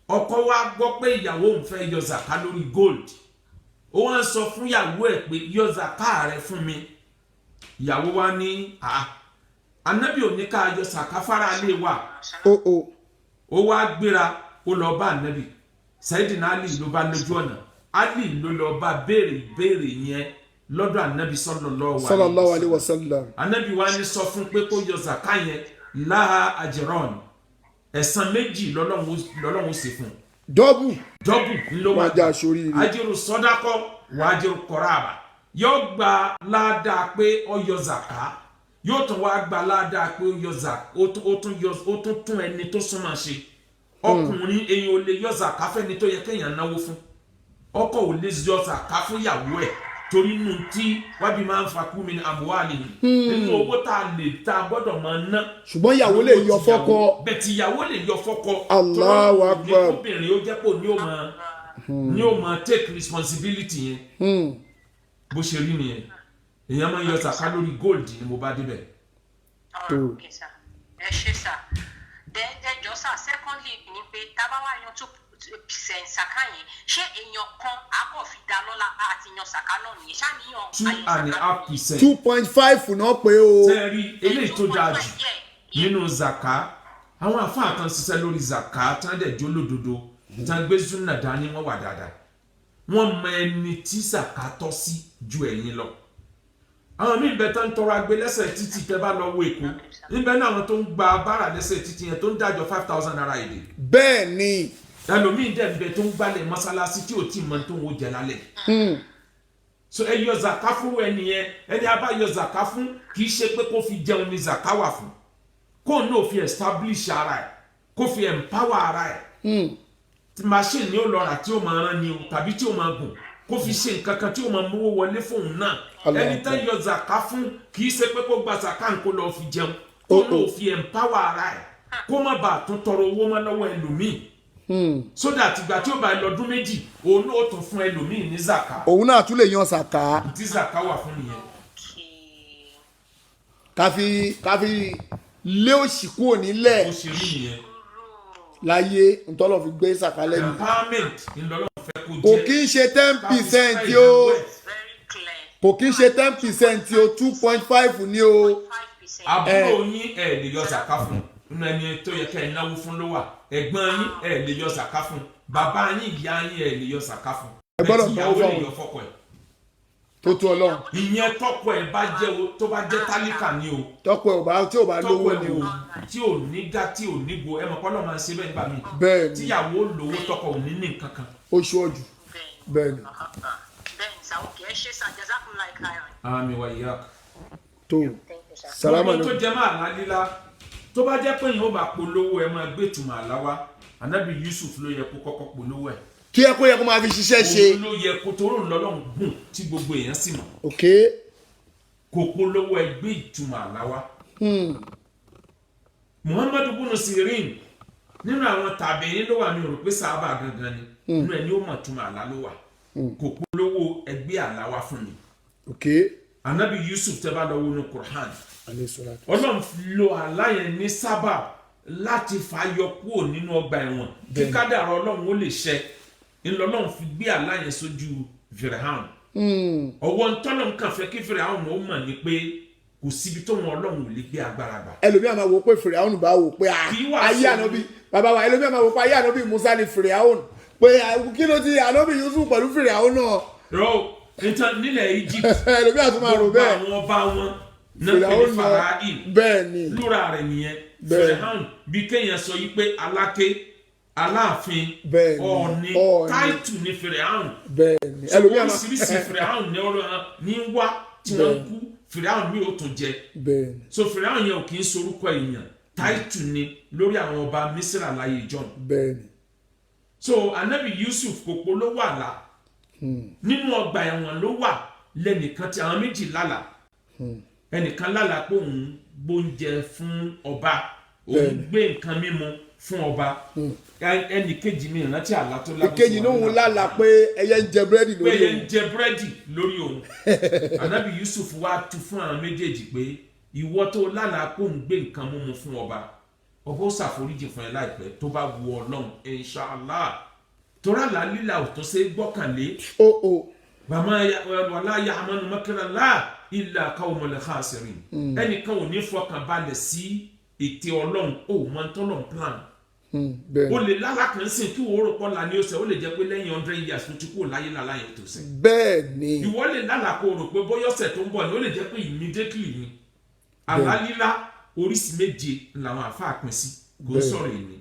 ọkọ wa gbọ́ pé ìyàwó òun fẹ́ yọ zaka lórí gold ó wá ń sọ fún ìyàwó ẹ̀ pé yọ zaka rẹ fún mi. ìyàwó wa ní ànábì ò ní ká yọ zaka fara lé wa. ó wá gbéra ó lọ bá ànábì Sayyidina Ali ló bá lójú ọ̀nà Ali ló lọ bá béèrè yẹn lọ́dọ̀ ànábì sallallahu alaihi wasallam. ànábì wa ní sọ fún pé kó yọ zaka yẹn láha ajran ẹ̀san méjì lọ́lọ́run ṣe fún. dọ́bù ńlọ wà jà sórí rẹ̀. ajiru sọ́dákọ́ wà ajiru kọ́ráàbà yóò gba ládàá pé ó yọ zaka yóò tún wá gba ládàá pé ó yọ zaka ó tún tún ẹni tó súnmọ́ ṣe. ọkùnrin èèyàn ò lè yọ zaka fẹ́ni tó yẹ kéèyàn náwó fún ọkọ ò lè yọ zaka fún ìyàwó ẹ̀ torí nù tí wábí máa ń fa kú mi ní àmúwálì nínú owó tá a gbọ́dọ̀ máa ná. ṣùgbọ́n ìyàwó lè yọ fọ́kọ. bẹ́ẹ̀ tí ìyàwó lè yọ fọ́kọ. Allahu Akbar. obìnrin ó jẹ́ pé ní ó máa take responsibility yẹn. bó ṣe rí nìyẹn èèyàn máa ń yọ zaka lórí gold ni mo bá débẹ̀. ẹ ṣe sá ẹjọ sá secondly ni pé tábà wá yan 2% sàkà yẹn ṣé èèyàn kan àbọ̀ fi dá lọ́la àti yan sàkà náà nìyẹn ṣáàníyàn 2.5%. 2.5 náà pé o. sẹ́ẹ̀rí eléyìí tó dáa jù nínú zaka àwọn àfáà kan ṣiṣẹ́ lórí zaka tán dẹ̀ jó lódodo tán gbé zuna dání wọ́n wà dáadáa wọ́n mọ ẹni tí zaka tọ́ sí ju ẹ̀yin lọ. àwọn míì bẹ tán tọrọ agbé lẹ́sẹ̀ títì tẹ́ bá lọ wo Èkó níbẹ̀ náà àwọn tó ń gba bára lẹ́sẹ̀ títì yẹn tó ń dájọ́ 5,000 naira èdè. bẹ́ẹ̀ ni. ẹlòmíì dẹ̀ bẹ tó ń gbálẹ̀ mọ́sálásí tí ò tí ì mọ tó ń wo jẹ lálẹ́. so ẹ yọ zaka fún ẹni yẹn ẹni a bá yọ zaka fún kì í ṣe pé kó fi jẹun ni zaka wà fún kó náà fi establish ara ẹ̀ kó fi empower ara ẹ̀. machine ni ó lọ rà tí ó máa rán ni o tàbí tí ó máa gùn kó fi ṣe nǹkan kan tí ó máa mówó wọlé fóun náà ẹni tẹ́ yọ zaka fún kì í ṣe pé kó gba zaka kó lọ fi jẹun kó náà fi empower ara ẹ̀ kó má bàa tún tọrọ owó mọ́ lọ́wọ́ ẹlòmíì so that ìgbà tí ó bá lọ́dún méjì òun náà tún fún ẹlòmíì ní zaka. òun náà tún lè yan zaka. tí zaka wà fún nìyẹn. káfí lé òṣì kúrò nílẹ̀. ó ṣe rí nìyẹn. láyé ntọ́lọ́ fi gbé zaka lẹ́nu. empowerment ńlọrọ̀ fẹ́ kó jẹ́. kò kí ń ṣe 10% o kò kí ń ṣe 10% o 2.5 ni o. àbúrò yín ẹ lè yọ zaka fún nínú ẹni tó yẹ kẹ́ ẹ náwó fún ló wà ẹ̀gbọ́n yín ẹ lè yọ zaka fún bàbá yín ìyá yín ẹ lè yọ zaka fún ẹ gbọ́dọ̀ ìyàwó lè yọ fọ́kọ ẹ̀. tó tó Ọlọ́run. ìyẹn tọkọ ẹ bá jẹ o tó bá jẹ tálíkà ni o. tọkọ ẹ tí ò bá lówó ni o. tí ò ní gá tí ò ní bo ẹ mọ̀ kọ́ lọ́ọ́ máa ń ṣe bẹ́ẹ̀ gbà mí. bẹ́ẹ̀ni tíyàwó lówó tọkọ ò ní ní nǹkan kan. ó ṣọ́ọ̀jù bẹ́ẹ̀ni. àmì wa ìyá. tó salama ló. tó jẹ máa lálílá tó bá jẹ́ pé yìí ó bá polówó ẹ máa gbé ìtumọ̀ àláwá Ànábì Yusuf ló yẹ kó kọ́kọ́ polówó ẹ̀. kí ẹ kó yẹ kó máa fi ṣiṣẹ́ ṣe. òun ló yẹ kó toró ńlọ́lọ́run gùn tí gbogbo èèyàn sì mọ̀. ok. kò polówó ẹ gbé ìtumọ̀ àláwá. Muhammadu bunu Sirin nínú àwọn tàbíyìn ló wà ní òrò pé sábà gangan ni nínú ẹni ó mọ̀ ìtumọ̀ àlá ló wà kò polówó ẹgbẹ́ àláwá fún mi. ok. Ànábì Yusuf tẹ́ bá lọ wọnú Qur'an Ọlọ́run lo àlàyé ní sábà láti fàyọ kúrò nínú ọgbà ẹ̀wọ̀n kí kádàrá Ọlọ́run ó lè ṣẹ ńlọ́lọ́run fi gbé àlàyé sójú Fíráúnù ọwọ́ ntọ́lọ́run kàn fẹ́ kí Fíráúnù ó mọ̀ ní pé kò síbi tó wọn ọlọ́run ò lè gbé agbára gbà. ẹlòmíà máa wò pé Fìràhónù bá wò pé ayé ànábì bàbá wa ẹlòmíà máa wò pé ayé ànábì Musa ni Fìràhónù pé kí ló ti ànábì Yusuf pẹ̀lú Fìràhónù náà. nítorí nílẹ̀ Egypt ẹlòmíà tún máa rò bẹ́ẹ̀ gbogbo àwọn ọba wọn náà pẹ̀lú Fáráò bẹ́ẹ̀ ni lúra rẹ̀ nìyẹn Fìràhónù bí kéèyàn sọ yìí pé aláké aláàfin ọ̀ọ̀ni táìtù ní Fìràhónù bẹ́ẹ̀ ni ẹlòmíà máa oríṣiríṣi Fìràhónù ní wá tí wọ́n kú Fìràhónù mi ò tó jẹ so Fìràhónù yẹn ò kì í sorúkọ èèyàn táìtù ni lórí àwọn ọba Mísírà láyé John so anabi Yusuf kòkó ló wà lá nínú ọgbà ẹ̀wọ̀n ló wà lẹ́nìkan tí àwọn méjì lálà ẹnìkan lálà pé òun gbóúnjẹ fún ọba òun gbé nǹkan mímu fún ọba ẹnì kejì mi ìrántí àlá tó lábẹ́ ìkejì ló ń lálà pé ẹyẹ ń jẹ búrẹ́dì lórí òun pé ẹyẹ ń jẹ búrẹ́dì lórí òun anabi Yusuf wá tú fún àwọn méjèèjì pé ìwọ tó lálà pé òun gbé nǹkan mímu fún ọba ọba ó ṣàforíjì fún ẹ láìpẹ́ tó bá wu Ọlọ́run inshallah tora la lílà ò tó ṣe gbọ́kànlé bàmá wàlá ya'manu makra Allah illa qawmul khasirin ẹnìkan ò ní fọkàn balẹ̀ sí ètè Ọlọ́run ó mọ tọ́lọ̀ plan o lè lára kan sìn kí wọ́n rò pọ́ la ní ọ̀sẹ̀ ó lè jẹ́ pé lẹ́yìn 100 years tó ti kú láyé lálá yẹn tó sẹ́ bẹ́ẹ̀ ni ìwọ lè lára kó rò pé bóyá ọ̀sẹ̀ tó ń bọ̀ ni ó lè jẹ́ pé immediately ni àlá lílá oríṣi méje làwọn àfáà pín sí kò ń sọ̀rọ̀ ìní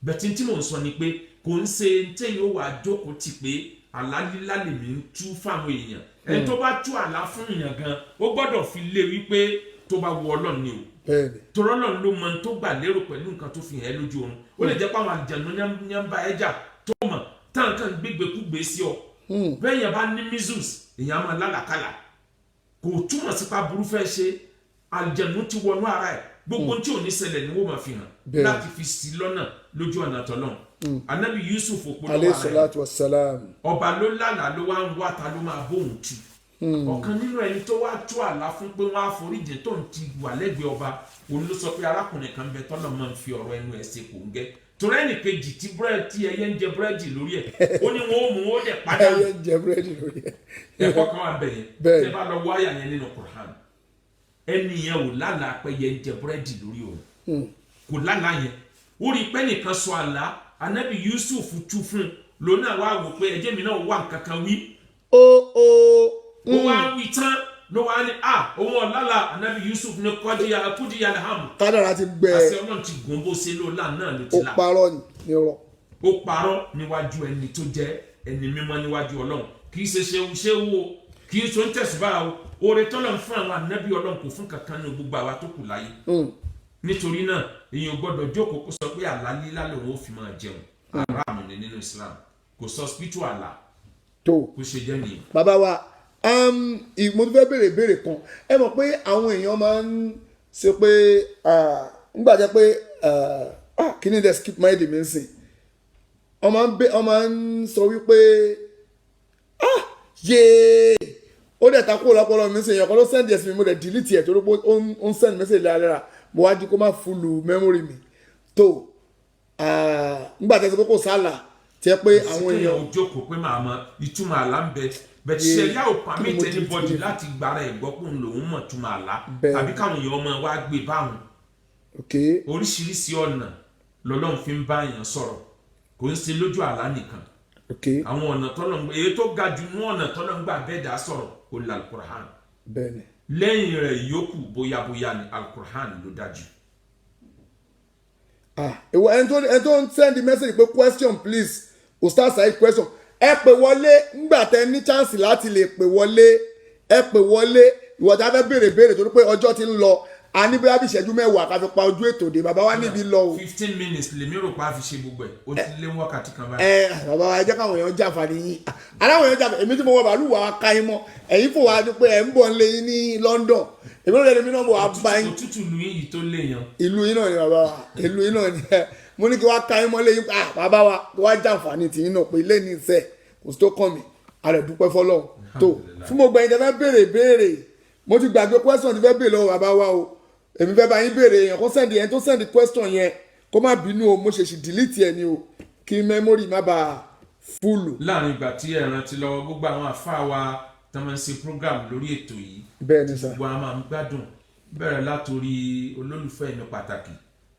bẹ̀tí tí mò ń sọ ni pé kò ń ṣe téyìn ó wà jókòó tì pé àlá lílá lèmi ń tú fáwọn èèyàn ẹni tó bá tú àlá fún èèyàn gan ó gbọ́dọ̀ fi lé wípé tó bá wu Ọlọ́run ni o torí Ọlọ́run ló mọ tó gbà lérò pẹ̀lú nǹkan tó fi hàn ẹ́ lójú oorun ó lè jẹ́ pé àwọn àjànú ní ń bá ẹja tó mọ̀ táwọn kan gbégbékúgbé sí ọ bẹ́ẹ̀ yẹn bá ní measles èèyàn máa lálàkàlà kò túmọ̀ sípa burú fẹ́ ṣe àjànú ti wọnú ara ẹ̀ gbogbo tí ò ní ṣẹlẹ̀ ni wọ́n máa fi hàn láti fi sí lọ́nà lójú ọ̀nà tọ́lọ́n anabi Yusuf alayhi salatu wassalam ọba ló lálàá ló wá ń wá ta ló máa bóun tu ọ̀kan nínú ẹni tó wá tú àlá fún pé wọ́n á foríjì tó ń ti wà lẹ́gbẹ̀ẹ́ ọba òun ló sọ pé arákùnrin kan bẹ tọ́lọ̀ máa ń fi ọ̀rọ̀ ẹnu ẹ̀ ṣe kò ń gẹ́ torí ẹnì kejì tí ẹyẹ ń jẹ búrẹ́dì lórí ẹ̀ ó ní wọn ó mú ó dẹ̀ padà ẹyẹ ń jẹ búrẹ́dì lórí ẹ̀ ẹ̀kọ́ kan wà bẹ̀yẹn tẹ́ bá lọ wáyà yẹn nínú Qur'an ẹni yẹn ò lálàá pé yẹn ń jẹ búrẹ́dì lórí òun kò lálàá yẹn ó rí pé nìkan sọ àlá anabi Yusuf tú fún lónà wá wò pé ẹjẹ mi náà wà nǹkan kan wí ó wá wí tán ló wá ní òun ọ̀làlà anabi Yusuf ní kúdíyà alham kádàrá ti gbẹ àṣẹ Ọlọ́run ti gùn bó ṣe ló là náà ló ti là ó parọ́ ní ọ̀rọ̀ ó parọ́ níwájú ẹni tó jẹ́ ẹni mímọ́ níwájú Ọlọ́run kì í ṣe ṣéwú kì í so ń tẹ̀síbá o oore tọ́lọ̀ ń fún àwọn anabi Ọlọ́run kò fún kankan ní gbogbo àwa tó kù láyé nítorí náà èèyàn gbọ́dọ̀ jókòó kó sọ pé àlá lílá lòun ò fi máa jẹun aráàmù ni nínú Islam kò sọ spiritual àlá tó kó ṣe jẹ́ nìyẹn. bàbá wa mo tún fẹ́ béèrè kan ẹ mọ̀ pé àwọn èèyàn máa ń ṣe pé nígbà jẹ́ pé kí ni dey skip my dimension wọ́n máa ń sọ wípé yéé ó dẹ̀ ta kó lọ́pọ̀lọ́ mi sèyàn kan ló send ẹ̀sìn mi mo dẹ̀ delete ẹ̀ torí pé ó ń send message lára mo wá di kó má fúlù memory mi tó nígbà tẹ́sí pé kò sálà tẹ́ pé àwọn èèyàn. ò jókòó pé màá mọ ìtumọ̀ àlá ń bẹ bẹ́ẹ̀ ṣẹ̀yà ò permit anybody láti gbára ẹ̀gbọ́ pé òun lòún mọ̀ túmọ̀ àlá tàbí káwọn èèyàn ọmọ wa gbé báwọn. oríṣiríṣi ọ̀nà lọ́lọ́run fi ń bá èèyàn sọ̀rọ̀ kò ń ṣe lójú àlá nìkan àwọn ọ̀nà tọ́lọ̀ ń gbà èyí tó ga jù ní ọ̀nà tọ́lọ̀ ń gbà bẹ́ẹ̀ dá sọ̀rọ̀ kò lè alukur'an lẹ́yìn rẹ̀ yòókù bóyá ni alukur'an ló dájú. ẹni tó ń send message pé question please ustaz Saheed question ẹ pè wọlé ńgbà tẹ ní chance láti lè pè wọlé ẹ pè wọlé ìwọ̀dà fẹ́ béèrè torí pé ọjọ́ ti ń lọ a ní bí ìṣẹ́jú mẹ́wàá ká fi pa ojú ètò dé bàbá wa níbi lọ o. 15 minutes lèmi rò pa fi ṣe gbogbo ẹ̀ o ti lé wákàtí kan báyìí. bàbá wa ẹ jẹ́ káwọn èèyàn jàǹfààní yín aláwọ̀ èèyàn jàǹfààní èmi tí mo wọ bàálù wà á ká yín mọ́ ẹ̀yin fò wá ní pé ẹ̀ ń bọ̀ nílé yín ní London èmi ló lẹ́nu mi náà bọ̀ wá bá yín. òtútù lu yín yìí tó lé yan. ìlú yín náà ni bàbá wa ìlú yín náà ni mo ní kí wá ká yín mọ́ lé yín bàbá wa kí wá jàǹfààní tì yín náà pé ilé ní ìṣe kò sí tó kàn mí àrẹ dúpẹ́ fọlọ́run tó fún mo gbẹ̀yìn tẹ́ fẹ́ béèrè mo ti gbàgbé question ti fẹ́ béèrè lọ́wọ́ bàbá wa o èmi fẹ́ bá yín béèrè èèyàn kó sẹ́ndì yẹn tó sẹ́ndì question yẹn kó má bínú o mo ṣèṣì delete ẹ ni o kí memory má bàa fúlù. láàrin ìgbà tí ẹ rántí lọ́wọ́ gbogbo àwọn àfáà wa tó máa ń ṣe program lórí ètò yìí bẹ́ẹ̀ ni sà gbogbo àwọn máa ń gbádùn bẹ̀rẹ̀ látòrí olólùfẹ́ mi pàtàkì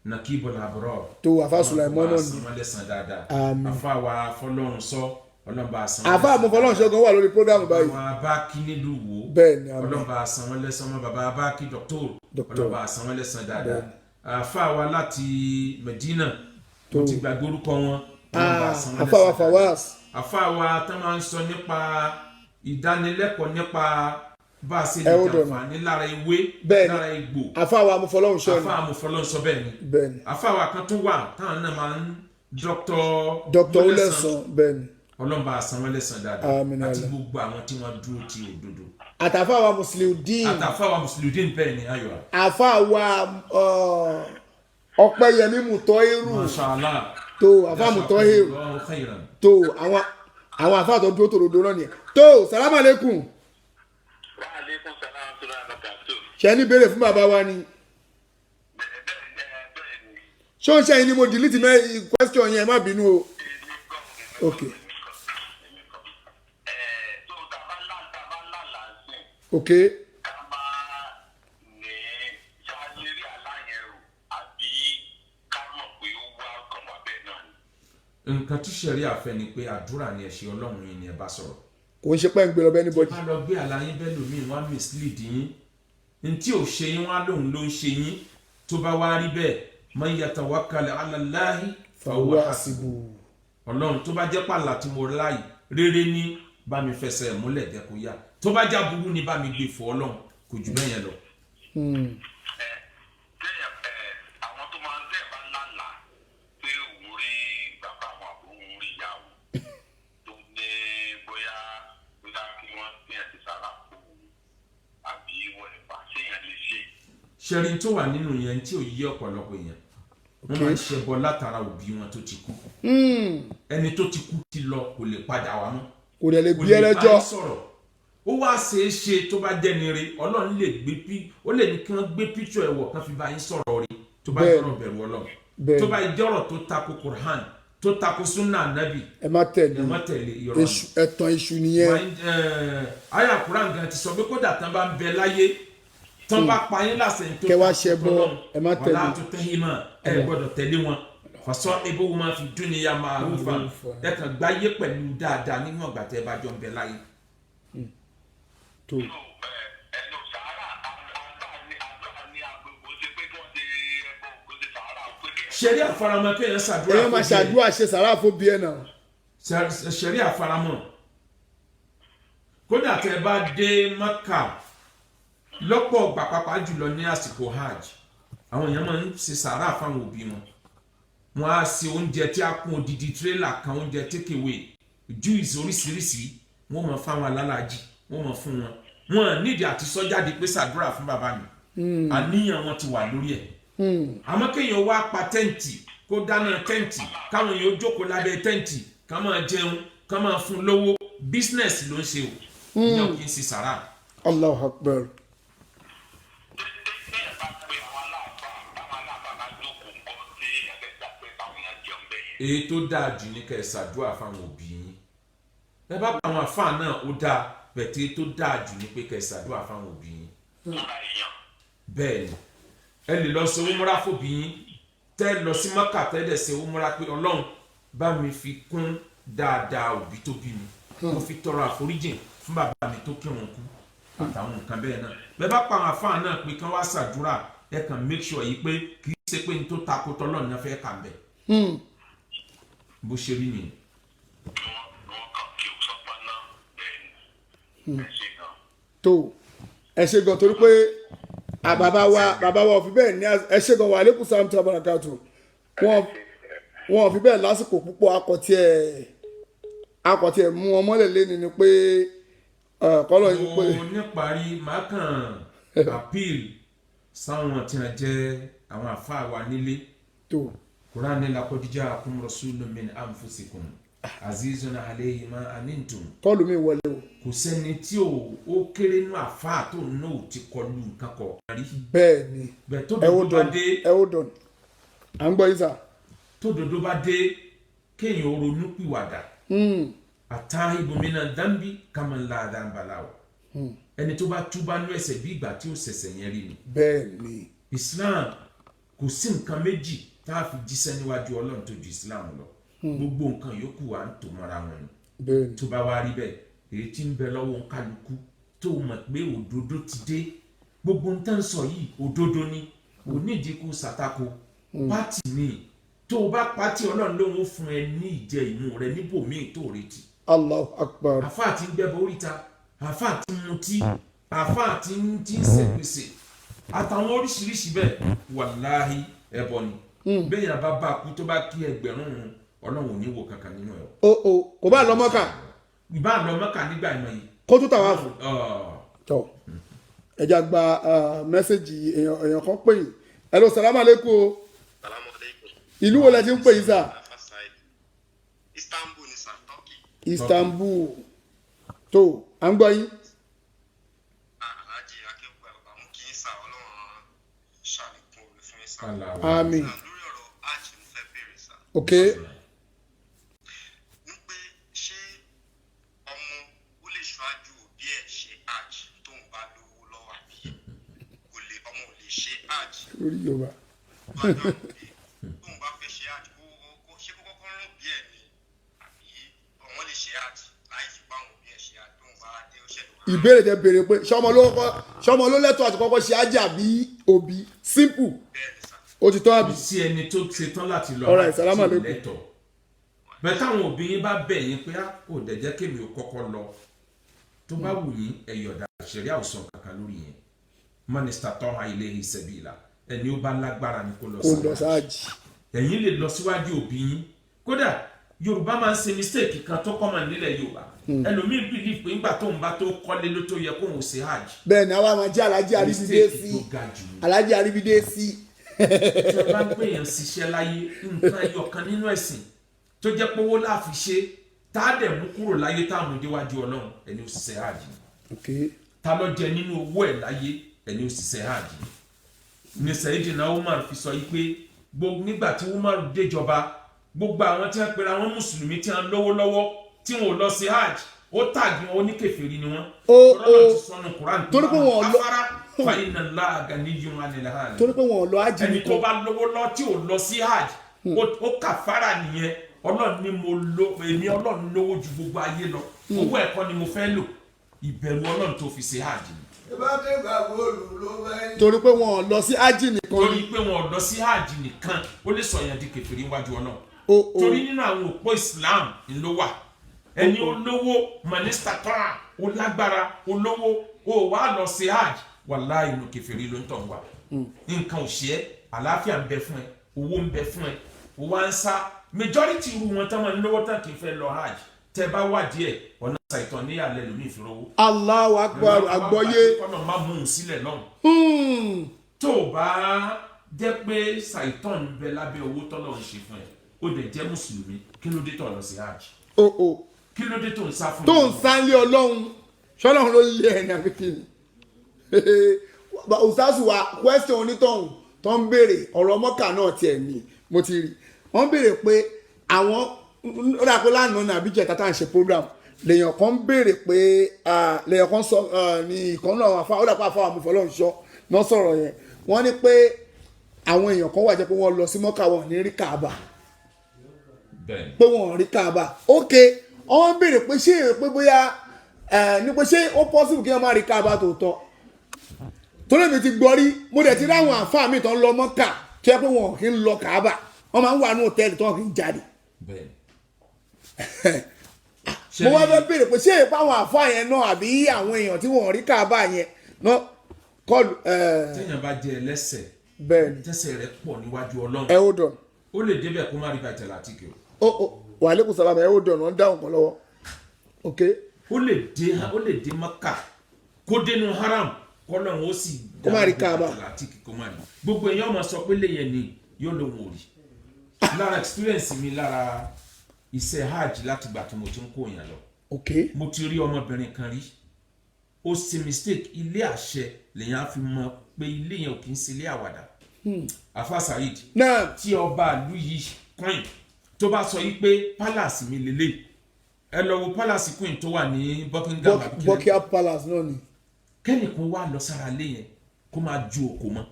Nakibul Abrar tó àfa Sulaimon náà ni wọ́n lẹ́sàn dáadáa àfa wa fọlọ́run sọ ọlọ́mọba àsán àfa àmúfọlọ́run ṣẹ́gun wà lórí program báyìí àwọn abákí nílùú wo bẹ́ẹ̀ ni ọlọ́mọba àsán wọn lẹ́sàn wọn bàbá abákí dọ́kítọ́rù ọlọ́mọba àsán wọn lẹ́sàn dáadáa àfa wa láti Medina tó ti gbàgbé orúkọ wọn àfa wa Fawaz àfa wa tó máa ń sọ nípa ìdánilẹ́kọ̀ọ́ nípa bá a ṣe lè jàǹfààní lára ewé lára egbò àfa wa àmúfọlọ́run ṣọ́ àfa àmúfọlọ́run ṣọ́ bẹ́ẹ̀ ni àfa wa kan tó wà táwọn náà máa ń dr Olesan bẹ́ẹ̀ ni ọlọ́mọba àsán wọn lẹ́sàn dáadáa àti gbogbo àwọn tí wọ́n dúró ti òdodo àtàfà wa Musliudeen bẹ́ẹ̀ ni ayọ̀ àfà wa Ọpẹ́yẹmí Mutọ́hírù mashallah tó àfà Mutọ́hírù tó àwọn àfà tó dúró tòdodo náà nìyẹn tó salamu alaikum ṣe ní béèrè fún bàbá wa ni ṣé ó ń ṣe yín ni mo delete question yẹn má bínú o ok ok nǹkan tí sẹ́rí àfẹ́ ni pé àdúrà ni ẹ̀ṣẹ̀ Ọlọ́run yìí ni ẹ bá sọ̀rọ̀ kò ń ṣe pẹ́ ń gbé lọ bẹ́ẹ̀ ní bọ́dí. wọ́n lọ gbé àlàyé bẹ́ẹ̀ lómi wọ́n á mislead yín ntí ò ṣe yín wọ́n á lóhun ló ń ṣe yín tó bá wá rí bẹ́ẹ̀ man yatawakkal ala Allahi fahuwa hasbuh Ọlọ́run tó bá jẹ́ pàlà tí mo láì rere ní bá mi fẹsẹ̀ múlẹ̀ jẹ́ kó yá tó bá já burú ni bá mi gbé fún Ọlọ́run kò jù bẹ́ẹ̀ yẹn lọ. àwọn tó máa ń tẹ̀ bá lálà pé òun rí bàbá àwọn àbúrò òun rí ìyá òun tó ní bóyá kí wọ́n fìyàn ti sára kó òun àbí wọ́n lè fà séèyàn lè ṣe. ṣẹ́rin tó wà nínú yẹn tí ò yí ọ̀pọ̀lọpọ̀ èèyàn wọ́n máa ń ṣẹbọ látara òbí wọn tó ti kú ẹni tó ti kú ti lọ kò lè padà wá mọ́ kò lè bí ẹlẹ́jọ́ sọ̀rọ̀ ó wá ṣeé ṣe tó bá jẹ́ni re Ọlọ́run lè gbé ó lè ní kí wọ́n gbé píṣọ̀ ẹ̀wọ̀ kan fi bá yín sọ̀rọ̀ rí tó bá jọ̀rọ̀ bẹ̀rù Ọlọ́run tó bá jọ̀rọ̀ tó tako Qur'an tó tako sunna nabi ẹ má tẹ̀lé ìrọ̀lẹ́ ẹ̀tàn iṣu nìyẹn. àyà Qur'an gan ti sọ pé kódà tán bá ń bẹ láyé tán bá pa yín láṣẹ tó kẹwàá ṣẹ bọ ẹ má tẹ̀lé wàlá tó tẹ́yìn mọ́ ẹ gbọ́dọ̀ tẹ̀lé wọn fasọ ibo wọn máa fi dúnìyà máa rúfa ẹ kàn gbáyé pẹ̀lú dáadáa nínú ọgbà tẹ́ bá jọ ń bẹ láyé. ẹnu sàárà àgbà ní agbègbè ṣe pé kí wọ́n ṣe ẹbọ kó ṣe sàárà pé kí ṣẹ̀rí àfaramọ́ kéèyàn ṣàdúrà èèyàn máa ṣàdúrà ṣe sàrà fún bí ẹ náà. ṣẹ̀rí àfaramọ́ kódà tẹ́ bá dé Mẹ́kà lọ́pọ̀ ọgbà pàápàá jùlọ ní àsìkò hajj àwọn èèyàn máa ń ṣe sàárà fáwọn òbí wọn á ṣe oúnjẹ tí a kún odidi tírélà kan oúnjẹ takeaway juice oríṣiríṣi wọn máa fáwọn alálàájì wọn máa fún wọn nídìí àti sọ́jáde pé ṣàdúrà fún bàbá mi àníyàn wọn ti wà lórí ẹ̀ àmọ́ kéèyàn wá pa tẹ́ǹtì kó dáná tẹ́ǹtì káwọn èèyàn jókòó lábẹ́ tẹ́ǹtì ká máa jẹun ká máa fún lówó bísínẹ́sì ló ń ṣe o ìyá ò kì í ṣe sàrà. Allahu Akbar. èyí tó dáa jù ní kẹ́ ẹ ṣàdúrà fáwọn òbí yín ẹ bá pa àwọn àfáà náà ó dáa bẹ̀tẹ̀ èyí tó dáa jù ní pé kẹ́ ẹ ṣàdúrà fáwọn òbí yín. bẹ́ẹ̀ ni ẹ lè lọ ṣe umura fòbí yín tẹ́ lọ sí Mẹ́kà tẹ́ dẹ̀ ṣe umura pé Ọlọ́run bá mi fi kún dáadáa òbí tó bí mi mo fi tọrọ àforíjìn fún bàbá mi tó kírun kú àtàwọn nǹkan bẹ́ẹ̀ náà bẹ́ẹ̀ bá pa àwọn àfáà náà pé kán wá ṣàdúrà ẹ kàn make sure yìí pé kì í ṣe pé ní tó takò tọ́lọ́ ní afẹ́ kà ń bẹ̀. bó ṣe rí nìyẹn. tó ẹ ṣe gan torí pé bàbá wa ò fi bẹ́ẹ̀ ní ẹ ṣe gan wà lẹ́kùn sáà ń tẹ́ abọ́nàkàtù wọn ò fi bẹ́ẹ̀ lásìkò púpọ̀ akọ̀tí ẹ̀ mú wọn mọ́lẹ̀ lẹ́ni ni pé kọ́lọ̀ yìí pé. mo níparí màá kàn appeal sáwọn tí wọn jẹ́ àwọn àfáà wa nílé. tó Qur'an la qad ja'akum rasulun min anfusikum azizun alayhi ma anantum. kọ́ọ̀lù mi wọlé o. kò sẹ́ni tí ó kéré nínú àfáà tó náà ti kọlu nǹkan kọ̀ọ̀kan rí. bẹ́ẹ̀ ni bẹ́ẹ̀ tó dodo bá dé. ẹ ó dọ̀n à ń gbọ́ yín sà. tó dodo bá dé kéèyàn ronú pìwàdà. àtàhìbù mina dhanbi kaman la dhanba lahu. ẹni tó bá túbá nú ẹ̀ṣẹ̀ bí ìgbà tí ó ṣẹ̀ṣẹ̀ yẹn rí ni. bẹ́ẹ̀ ni. Islam kò sí nǹkan méjì tá a fi jíṣẹ́ níwájú Ọlọ́run tó ju Islam lọ gbogbo nǹkan yòókù wa ń tò mọ́ra wọn ni tó bá wá rí bẹ́ẹ̀ èyí tí ń bẹ lọ́wọ́ kálukú tó mọ̀ pé òdodo ti dé gbogbo ń tán sọ yìí òdodo ni kò nídìí kó ṣàtakò pátì ni tó o bá pátì Ọlọ́run lóhun fún ẹ ní ìjẹ ìmú rẹ níbòmíì tó retí. Allahu Akbar. àfáà tí ń gbẹ́bọ oríta àfáà tí ń mutí àfáà tí ń ṣègbèsè àtàwọn oríṣiríṣi bẹ́ẹ̀ wàláhì ẹbọ ni bẹ́ẹ̀ yẹn bá bá kú tó bá kí ẹgbẹ̀rún Ọlọ́run ò ní wò kankan nínú ẹ̀. kò bá lọ Mọ́kà. ìbá lọ Mọ́kà nígbà ìmọ̀ yìí. kó tó tàwa fún. tọ ẹja gba mẹ́sẹ̀gì èèyàn kan pè yín. hello salamu aleykum o. ìlú wo lẹ ti ń pè yín sà. Istanbul ni sà, Turkey. Istanbul tó à ń gbọ́ yín. Alhaji akẹ́kọ̀ọ́ àgbà mú kí n sà Ọlọ́run ṣàlékún orí fún yín sà. àmín. lórí ọ̀rọ̀ hajj mo fẹ́ bèrè sà. ok. ní pé ṣé ọmọ ó lè ṣáájú òbí ẹ̀ ṣe hajj tóun bá lówó lọ́wọ́ àbí ọmọ ò lè ṣe hajj. lórí Yorùbá. tóun bá fẹ́ ṣe hajj ṣé kó kọ́kọ́ rán òbí ẹ̀ ni àbí ọmọ lè ṣe hajj láì fi bá àwọn òbí ẹ̀ ṣe hajj tóun bá dé ó ṣẹlẹ̀ wá. ìbéèrè tẹ béèrè pé ṣọmọ ló lẹ́tọ̀ọ́ àti kọ́kọ́ ṣe hajj àbí òbí simple ó ti tọ́ àbí. sí ẹni tó ṣe tán láti lọ Alright, salamu alaikum. lẹ́tọ̀ọ́ bẹ́ẹ̀ táwọn òbí yín bá bẹ̀ yín pé ó dẹ̀ jẹ́ kémi ò kọ́kọ́ lọ tó bá wù yín ẹ̀yọ̀dà ṣẹ̀ríà ò sọ kankan lórí yẹn mínísítà tọ́ha ilé ìṣẹ̀bìlà ẹni ó bá lágbára ni kó lọ sáájì. ẹ̀yin lè lọ síwájú òbí yín kódà Yorùbá máa ń ṣe mistake kan tó kọ́mọ̀ nílẹ̀ Yorùbá ẹlòmíín bìlí pé ńgbà tóun bá tó kọ́lé ló tó yẹ kóun ṣe hajj. bẹ́ẹ̀ ni àwa máa jẹ́ alájí àríbídé sí tí o bá ń pè yàn ṣiṣẹ́ láyé nǹkan ẹyọkan nínú ẹ̀sìn tó jẹ́ pé owó láàfin ṣe tá a dẹ̀ mú kúrò láyé tá a mú déwájú Ọlọ́run ẹni òṣìṣẹ́ hajj ta ló jẹ nínú owó ẹ̀ láyé ẹni òṣìṣẹ́ hajj ní Sayyidina Umar fi sọ yìí pé nígbà tí Umar déjọba gbogbo àwọn tí wọ́n pera wọn mùsùlùmí tí wọ́n lówó lọ́wọ́ tí wọ́n lọ sí hajj ó tàgé wọn oníkèfèrí ni wọ́n Ọlọ́run ti sọnù Quran torí pé wọ́n lọ fa inna Allaha ganiyyun 'anil 'alamin. torí pé wọn ò lọ hajj ẹni tó bá lówó lọ tí ò lọ sí hajj ó kàfàrà nìyẹn Ọlọ́run ni mo lo èmi Ọlọ́run lówó ju gbogbo ayé lọ owó ẹ̀kọ́ ni mo fẹ́ lò ìbẹ̀rù Ọlọ́run tó fi ṣe hajj ni. torí pé wọn ò lọ sí hajj nìkan. torí pé wọn ò lọ sí hajj nìkan ó lè sọ yẹn di kèfèrí níwájú Ọlọ́run. torí nínú àwọn òpó Islam ló wà ẹni olówó mínísítà tọ́ra ó lágbára olówó ó wà lọ sí hajj wàláhì inú kèfèrí ló ń tọ̀ wá nǹkan ò ṣe é àlàáfíà ń bẹ fún ẹ owó ń bẹ fún ẹ ó wá ń sá majority irú wọn tán máa ń lówó tán kì í fẹ́ lọ hajj tẹ bá wádìí ẹ ọ̀nà ṣàìtàn ní alẹ́ lómi ìfirowó. Allahu Akbar àgbọ́yé. ọ̀nà má mú un sílẹ̀ náà. tó o bá jẹ́ pé ṣàìtàn ń bẹ lábẹ́ owó tọ́lọ̀ ń ṣe fún ẹ ó dẹ̀ jẹ́ mùsùlùmí kí ló dé tó lọ sí hajj. kí ló dé tó ń sá fún tó ń sá lé Ọlọ́run ṣọlọ́run ló lé ẹ̀ ní àfikún òṣàṣù wa question onítọ̀hún tó ń béèrè ọ̀rọ̀ Mọ́kà náà tiẹ̀ ní mo ti rí wọ́n béèrè pé àwọn ó dà pé lánàá ní àbíjẹ́ tata ń ṣe program lèèyàn kan béèrè pé lèèyàn kan sọ ní ìkànnì àwọn afá ó dà pé afá àmúfọlọ́run ṣọ́ náà sọ̀rọ̀ yẹn wọ́n ní pé àwọn èèyàn kan wà jẹ́ pé wọ́n lọ sí Mọ́kà wọn ní rí Kaaba pé wọ́n rí Kaaba ok wọ́n béèrè pé ṣé pé bóyá ní pé ṣé ó possible kí wọ́n má rí Kaaba tòótọ́ torí mi ti gbọ́ rí mo dẹ̀ ti ráwọn àfáà mi tó ń lọ Mọ́kà tó yẹ pé wọn kì í lọ Kaaba wọ́n máa ń wà ní hòtẹ́ẹ̀lì tó wọn kì í jáde. mo wá fẹ́ béèrè pé ṣé èèpá àwọn àfáà yẹn náà àbí àwọn èèyàn tí wọ́n rí Kaaba yẹn náà kọlù. téèyàn bá jẹ ẹlẹ́ṣẹ̀ tẹ́ṣẹ̀ rẹ̀ pọ̀ níwájú Ọlọ́run ẹ ó dàn. ó lè débẹ̀ kó má rí bàtẹ̀ látìkì o. wa alaikum salam ẹ ó dàn wọ́n dáhùn kan lọ́wọ́. ok. ó lè dé Mọ́kà kó dénú haram kọlọ́run ó sì kó má rí Kaaba kó má rí gbogbo èèyàn máa sọ pé lèyẹn ni yóò lóun ò rí lára experience mi lára iṣẹ́ hajj láti gbà tí mo ti ń kó yẹn lọ mo ti rí ọmọbìnrin kan rí ó ṣe mistake ilé àṣẹ lèyàn á fi mọ̀ pé ilé yẹn ò kì í ṣe ilé àwàdà Afa Saheed tí ọba ìlú yìí queen tó bá sọ yìí pé palace mi lélẹ̀ ẹ lọ wo palace queen tó wà ní Buckingham Palace náà ni kẹ́nìkan wá lọ sára lé yẹn kó máa ju òkò mọ́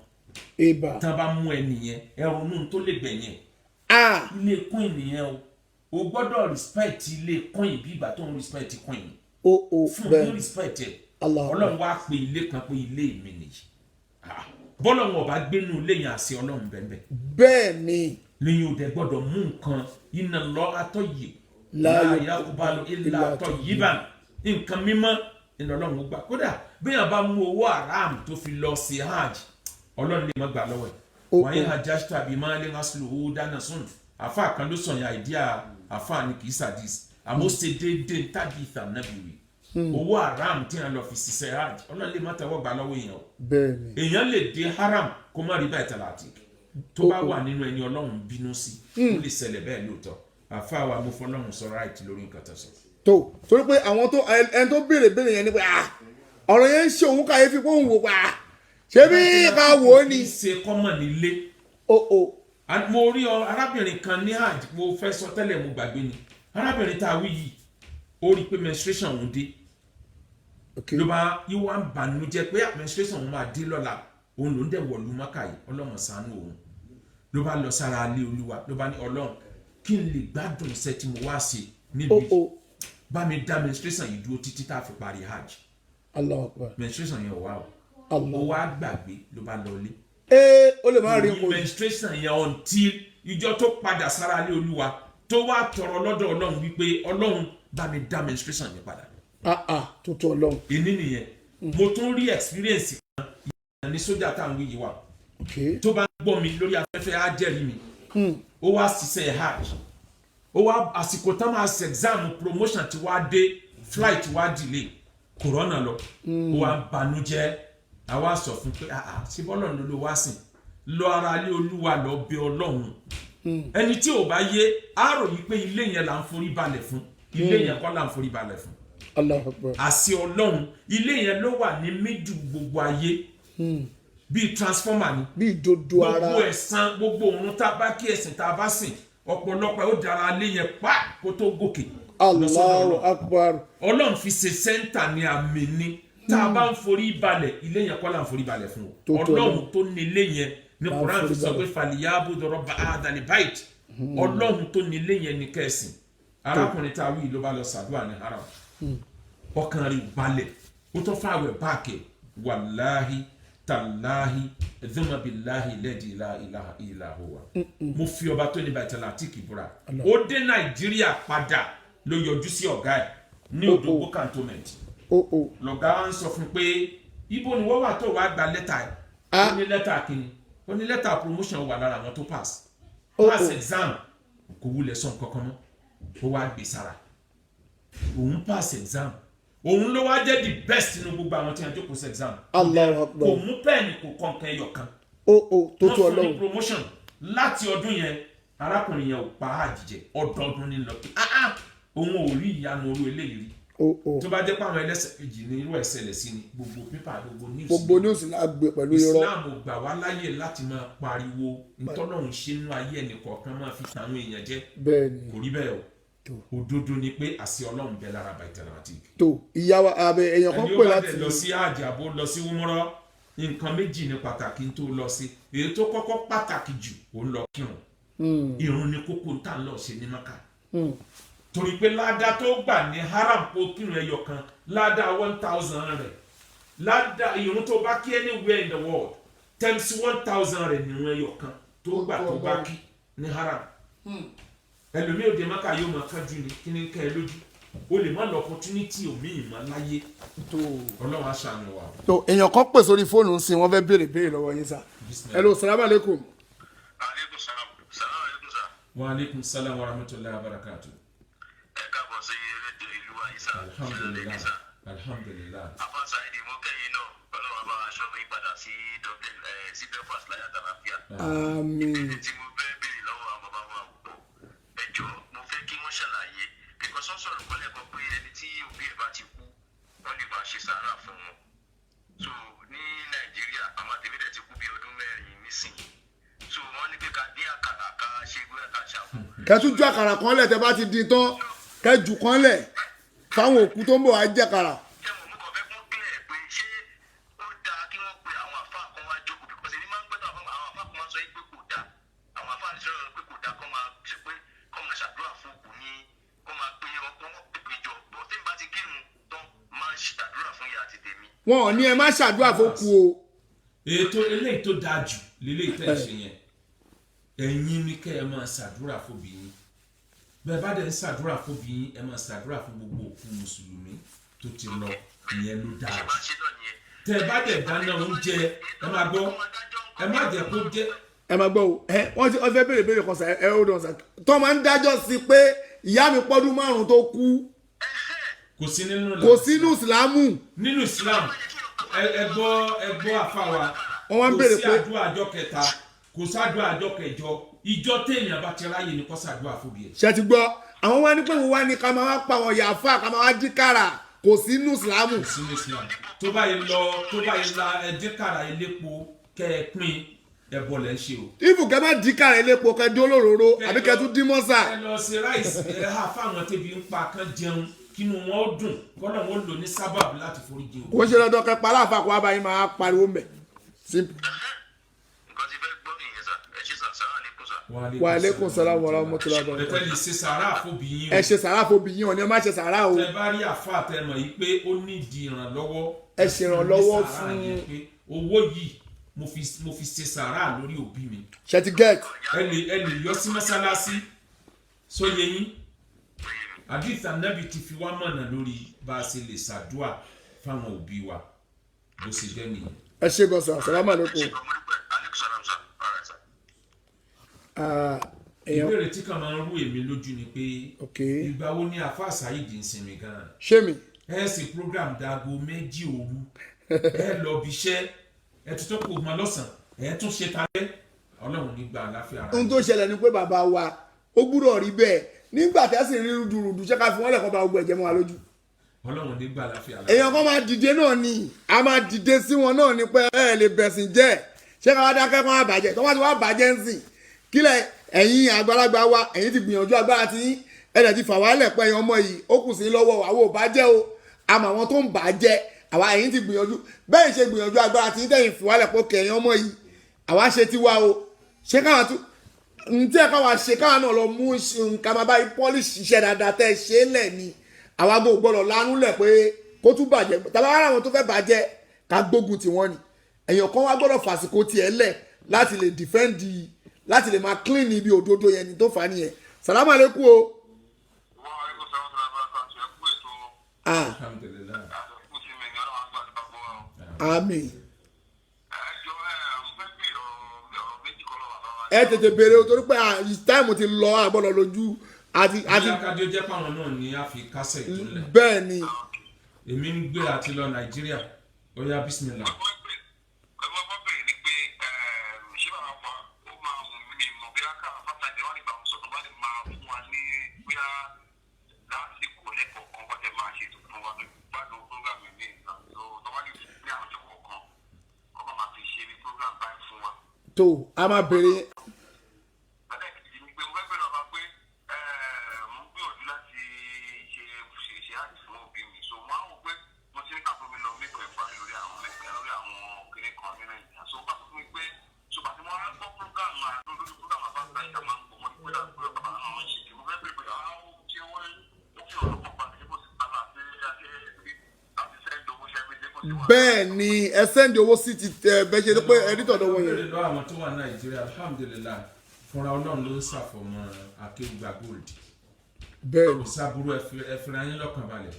ìbà tá a bá mú ẹni yẹn ẹrù nù tó lè gbẹ̀yìn ilé queen nìyẹn o gbọ́dọ̀ respect ilé queen bí ìgbà tó ń respect queen fún ní respect ẹ̀ ọlọ́run wá pe ilé kan pé ilé mi nìyí bọ́lọ́run ọba gbénú ilé yẹn àṣẹ ọlọ́run bẹ́ẹ̀ bẹ́ẹ̀ ni lẹ́yìn òde gbọ́dọ̀ mú nǹkan inna Allaha tayyib la yaqbalu illa tayyiban nǹkan mímọ́ iná ọlọ́run gbà kódà bẹ́ẹ̀ bá mú owó haram tó fi lọ sí hajj ọlọ́run lè má gbà lọ́wọ́ ẹ̀ wọ́n yẹn hajj tàbí máa lè rásùlù owó dáná sùn àfa kan ló sọ̀yà ìdíà àfa ni kì í sàdís àmọ́ ṣe déédéé tàbí ìtànàbìrì owó haram tí wọ́n lọ fi ṣiṣẹ́ hajj ọlọ́run lè má tẹ́wọ́ gbà lọ́wọ́ èèyàn o èèyàn lè dé haram kó má rí báyìí tàlàtì tó bá wà nínú ẹni ọlọ́run bínú sí ó lè ṣẹlẹ̀ bẹ́ẹ̀ lóòótọ́ àfa wa mo fọlọ́run sọ ráìtì lórí nǹkan tó sọ. tó torí pé àwọn tó ẹni tó béèrè yẹn ni pé ọ̀rọ̀ yẹn ń ṣe òun kàyéfì pé òun wò pa ṣé bí ká wò ó ni. ṣe kọ́mọ̀ nílé. mo rí arábìnrin kan ní hajj mo fẹ́ sọ tẹ́lẹ̀ mo gbàgbé ni arábìnrin tá a wí yìí ó rí i pé menstruation òun dé ló bá yíwá ń bànújẹ́ pé menstruation òun máa dé lọ́la òun ló ń dẹ̀ wọ̀lú mọ́kà yìí ọlọ́run ṣàánú òun ló bá lọ sára alẹ́ olúwa ló bá ní ọlọ́run kí n lè gbádùn iṣẹ́ tí mo wá ṣe níbi bá mi dá menstruation yìí dúró títí tá a fi parí hajj menstruation yẹn wà ó wá gbàgbé ló bá lọ lé ó lè má rí nǹkan menstruation yẹn until ìjọ tó padà sára alẹ́ olúwa tó wá tọrọ lọ́dọ̀ ọlọ́run wípé ọlọ́run bá mi dá menstruation yẹn padà. tó tó ọlọ́run. ìní nìyẹn mo tún rí experience kan ìyànà ní sójà táwọn wíyí wà tó bá gbọ́ mi lórí afẹ́fẹ́ á jẹ́rìí mi ó wá ṣiṣẹ́ hajj ó wá àsìkò tá máa ṣe exam promotion tí wàá dé flight wàá delay corona lọ ó wá banújẹ́ àwa sọ fún pé ṣé bọ́lọ̀ ló wá sìn lọ ara ilé olúwa lọ bẹ ọlọ́run ẹni tí ò bá yé á ròyìn pé ilé yẹn là ń forí balẹ̀ fún ilé yẹn kọ́ là ń forí balẹ̀ fún àṣẹ ọlọ́run ilé yẹn ló wà ní mídù gbogbo ayé bíi transformer ni bíi dodo ara gbogbo ẹ̀sán gbogbo òun tá a bá kí ẹ̀sìn tá a bá sìn ọ̀pọ̀lọpọ̀ ó dára ilé yẹn pa kó tó gòkè. Allahu Akbar. ọlọ́run fi ṣe sẹ́ńtà ní àmì ni tá a bá ń forí balẹ̀ ilé yẹn kọ́ là ń forí balẹ̀ fún o ọlọ́run tó ní ilé yẹn ní Quran fi sọ pé falyabudu rabba hadhal bayt ọlọ́run tó ní ilé yẹn ní kẹ́sìn arákùnrin tá a wí ló bá lọ sàdúrà ní haram ọkàn rẹ̀ balẹ̀ ó tó fáwẹ̀ báàkì wàláhi tàláhi ẹ̀dùnmọ̀bìláhi lẹ́dí ilaha illa huwa mo fi ọba tó ní bàtàlá tí kì í búra ó dé Nàìjíríà padà ló yọjú sí ọ̀gá ẹ̀ ní Odogbo cantonment lọ̀gá wa ń sọ fún pé ibo ni wọ́n wà tó wàá gba lẹ́tà ẹ̀ ó ní lẹ́tà kínní ó ní lẹ́tà promotion wà lára àwọn tó pass exam kò wulẹ̀ sọ nǹkan kan mọ́ ó wá gbé sára òun pass exam òun ló wá jẹ́ the best nínú gbogbo àwọn tí wọ́n jókòó sí exam kò mú pẹ́ẹ́nì kò kọ̀ǹkan ẹyọ kan tó tó ọlọ́run wọ́n fún ní promotion láti ọdún yẹn arákùnrin yẹn ò pa àjìjẹ ọdọọdún ní lọ pé òun ò rí ìyanu orú eléyìí rí tó bá jẹ́ pé àwọn ẹlẹ́sẹ̀ kejì ní irú ẹ̀ṣẹ̀lẹ̀ sí ni gbogbo pépà gbogbo news la gbé pẹ̀lú irọ́ Islam ò gbà wá láyè láti máa pariwo ntọ́lọ́run ṣe nínú ayé ẹnìkọ̀ọ̀kan máa fi tàwọn èèyàn jẹ́ kò rí bẹ́ẹ̀ o òdodo ni pé àṣẹ ọlọ́run bẹ lára Baitalamatic. tó ìyàwó abẹ èèyàn kan pè láti. ẹni ó bá dẹ̀ lọ sí àjàbó lọ sí wúmọ́rọ́ nǹkan méjì ní pàtàkì tó lọ sí èyí tó kọ́kọ́ pàtàkì jù ó ń lọ kírun ìrun ni kókó ń tà ń lọ ṣe ní Maka torí pé ládàá tó gbà ní haram kó kírun ẹyọ kan ládàá 1000 rẹ̀ ládàá ìrun tó bá kí anywhere in the world times 1000 rẹ̀ nìrun ẹyọ kan tó gbà tó bá kí ní haram ẹlòmí òde Maka yóò máa kájú ni kí ni ká ẹ lójú o lè má lọ opportunity omi ìmọ̀ láyé ọlọ́run aṣàánú wa. tó èèyàn kan pè sórí fóònù ń sin wọn fẹ́ béèrè lọ́wọ́ yín sá. hello salaam aleykum. aleykum salaam salaam aleykum sa. wa aleykum salaam wa rahmatulahi wa barakatu. ẹ káàbọ̀ sí rédíò ìlú àyíṣà. alhamdulilayi alhamdulilayi. afáàsá ìdí mo kẹ́yìn náà ọlọ́run bá aṣọ mi padà sí Dublin sí Belfast láyà tàlàfíà. àmín. tí mo fẹ́ béèrè lọ́wọ́ àwọn bàbá wa pọ̀ ẹjọ́ mo fẹ́ kí wọ́n ṣàlàyé because wọ́n sọ̀rọ̀ kọ́lẹ́ kan pé ẹni tí òbí ẹ̀ bá ti kú wọ́n lè máa ṣe sàárà fún wọn. so ní Nàìjíríà àwọn àtẹ̀mídẹ̀ ti kú bí ọdún 4 nísìnyí so wọ́n ní pé ká dín àkàrà ká ṣe gbé ká ṣàfù. kẹ́tù ju àkàrà kan lẹ̀ tẹ́ bá ti di tán kẹ́jù kan lẹ̀ fáwọn òkú tó ń bọ̀ wá jẹ́ àkàrà. ṣé mo kàn fẹ́ kún kílẹ̀ pé ṣé wọn ò ní ẹ má ṣàdúrà fókù o. ètò eléyìí tó dáa jù lélẹ́yìí tẹ̀ ṣe yẹn ẹ̀yin ni kẹ́ ẹ máa ṣàdúrà fóbi yín bẹ́ẹ̀ bá dẹ̀ ń ṣàdúrà fóbi yín ẹ máa ṣàdúrà fún gbogbo òkú mùsùlùmí tó ti lọ ìyẹn ló dáa tẹ́ ẹ bá dẹ̀ dáná oúnjẹ ẹ máa gbọ́ ẹ má jẹ́ kó jẹ́. ẹ máa gbọ́ o wọ́n fẹ́ béèrè kan sà ẹ hold on sà tó máa ń dájọ́ sí pé ìyá mi pọ́dún 5 tó kú kò sí nínú ìsìlámù. nínú ìsìlámù ẹ gbọ́ àfàwà wọ́n wá ń béèrè pé kò sí àdúrà àjọ kẹta kò sádùn àjọ kẹjọ ìjọ téèyàn bá ti ráyè ní kó sàdúrà fóbi ẹ. ṣe ti gbọ́ àwọn wá ní pé wọ́n wá ní ká máa wá pa àwọn yàáfà ká máa wá dí kàrà kò sí inú ìsìlámù. kò sí inú ìsìlámù tó bá yẹ la ẹdín kàrà elépo kẹ ẹ pín ẹbọ lẹ ń ṣe o. ibù kẹ má dí kàrà elépo kẹ dí olóróró àbí kẹ tún dín mọ́sà. ẹ lọ sí ráìsì ẹ hà fáwọn tẹbi ń pa kán jẹun kínú wọn ó dùn kọ́nà wọn lò ní sábàbù láti forí jẹun. kò ṣe lọ́dọ̀ kẹ pa aláàfáà kó wá báyìí máa pariwo mẹ́ simple. Wa alaikum salam wa rahmatullahi wa barakatuh. ẹ lè ṣe sàrà fóbi yín o. ẹ ṣe sàrà fóbi yín o ní ẹ má ṣe sàrà o. tẹ bá rí àfa àtẹmọ yìí pé ó nídìí ìrànlọ́wọ́. ẹ ṣe ìrànlọ́wọ́ fún owó yìí mo fi ṣe sàrà lórí òbí mi. ṣe ti get. ẹ lè yọ sí mọ́sálásí sóye yín àdìsá nàbì ti fi wá mọ̀nà lórí bá a ṣe lè ṣàdúà fáwọn òbí wa bó ṣe jẹ́ nìyẹn. ẹ ṣe gan sa salamu alaikum. ìbéèrè tí kan máa ń rú èmi lójú ni pé ìgbà wo ni àfa Saheed ń sinmi gan-an. ṣé mi. ẹ sì program dago 2 òru ẹ lọ bí iṣẹ́ ẹ tún tó kò mọ lọ́sàn-án ẹ tún ṣe talẹ́ ọlọ́run nígbà àláfíà ara. ohun tó ṣẹlẹ̀ ni pé bàbá wa ó gbúdọ̀ rí bẹ́ẹ̀ nígbà tí a sì rí rúdurùdu ṣé ká fi wọ́n lẹ̀kọ́ bá gbogbo ẹ̀jẹ̀ mọ́ wa lójú. ọlọ́run nígbà àláfíà ara. èèyàn kan máa dìde náà ni a máa dìde sí wọn náà ni pé ẹ lè bẹ̀sìn jẹ́ ṣé ká wá dákẹ́ kó wá bàjẹ́ tó wá ti wá bàjẹ́ ń sìn kílẹ̀ ẹ̀yin àgbàlagbà wa ẹ̀yin ti gbìyànjú agbára tí ẹ̀dẹ̀ ti fà wá lẹ̀ pé ẹ̀yin ọmọ yìí ó kù sí lọ́wọ́ àwọn ò bàjẹ́ o àmọ́ àwọn tó ń bàjẹ́ àwa ẹ̀yin ti gbìyànjú bẹ́ẹ̀ ṣe gbìyànjú agbára tí tẹ̀yin fi wá lẹ̀ pé kẹ̀yin ọmọ yìí àwa ṣe tiwa o ṣé káwọn tún ntí ẹ káwa ṣe káwọn náà lọ mú nǹkan máa bá yí pọ́líṣì iṣẹ́ dáadáa tẹ́ ẹ ṣe lẹ̀ ni àwa gbọ́ gbọ́dọ̀ lánú lẹ̀ pé kó tún bàjẹ́ tàbí ara àwọn tó fẹ́ bàjẹ́ ká gbógun tiwọn ni èèyàn kan wá gbọ́dọ̀ fàsìkò tiẹ̀ lẹ̀ láti lè dìfẹ́ǹdì láti lè máa clean ibi òdodo yẹn ni tó fà á nìyẹn salamu alaikum o. Àmín. ẹ tètè béèrè o torí pé táìmù ti lọ àbọ̀lọ̀ lójú àti. alákàdé jẹ́ pàwọn náà ní àfi kásẹ̀ ìtúlẹ̀. bẹ́ẹ̀ ni. èmi ń gbé àti lọ Nàìjíríà ó yá bísímìlà. tó a máa bèrè. bẹ́ẹ̀ ni ẹ sẹ́ndì owó sí ti tẹ bẹ́ẹ̀ ṣe pé ẹni tọ̀dọ̀ wọ̀nyẹn. ìbéèrè lọ́wọ́ àwọn tó wà Nàìjíríà alhamdulilayi fúnra Ọlọ́run ló ń ṣàfọ̀mọ́ Akéwùgbà Gold. bẹ́ẹ̀ ni ìsàbúrò ẹ̀fìnra yín lọ́kàn balẹ̀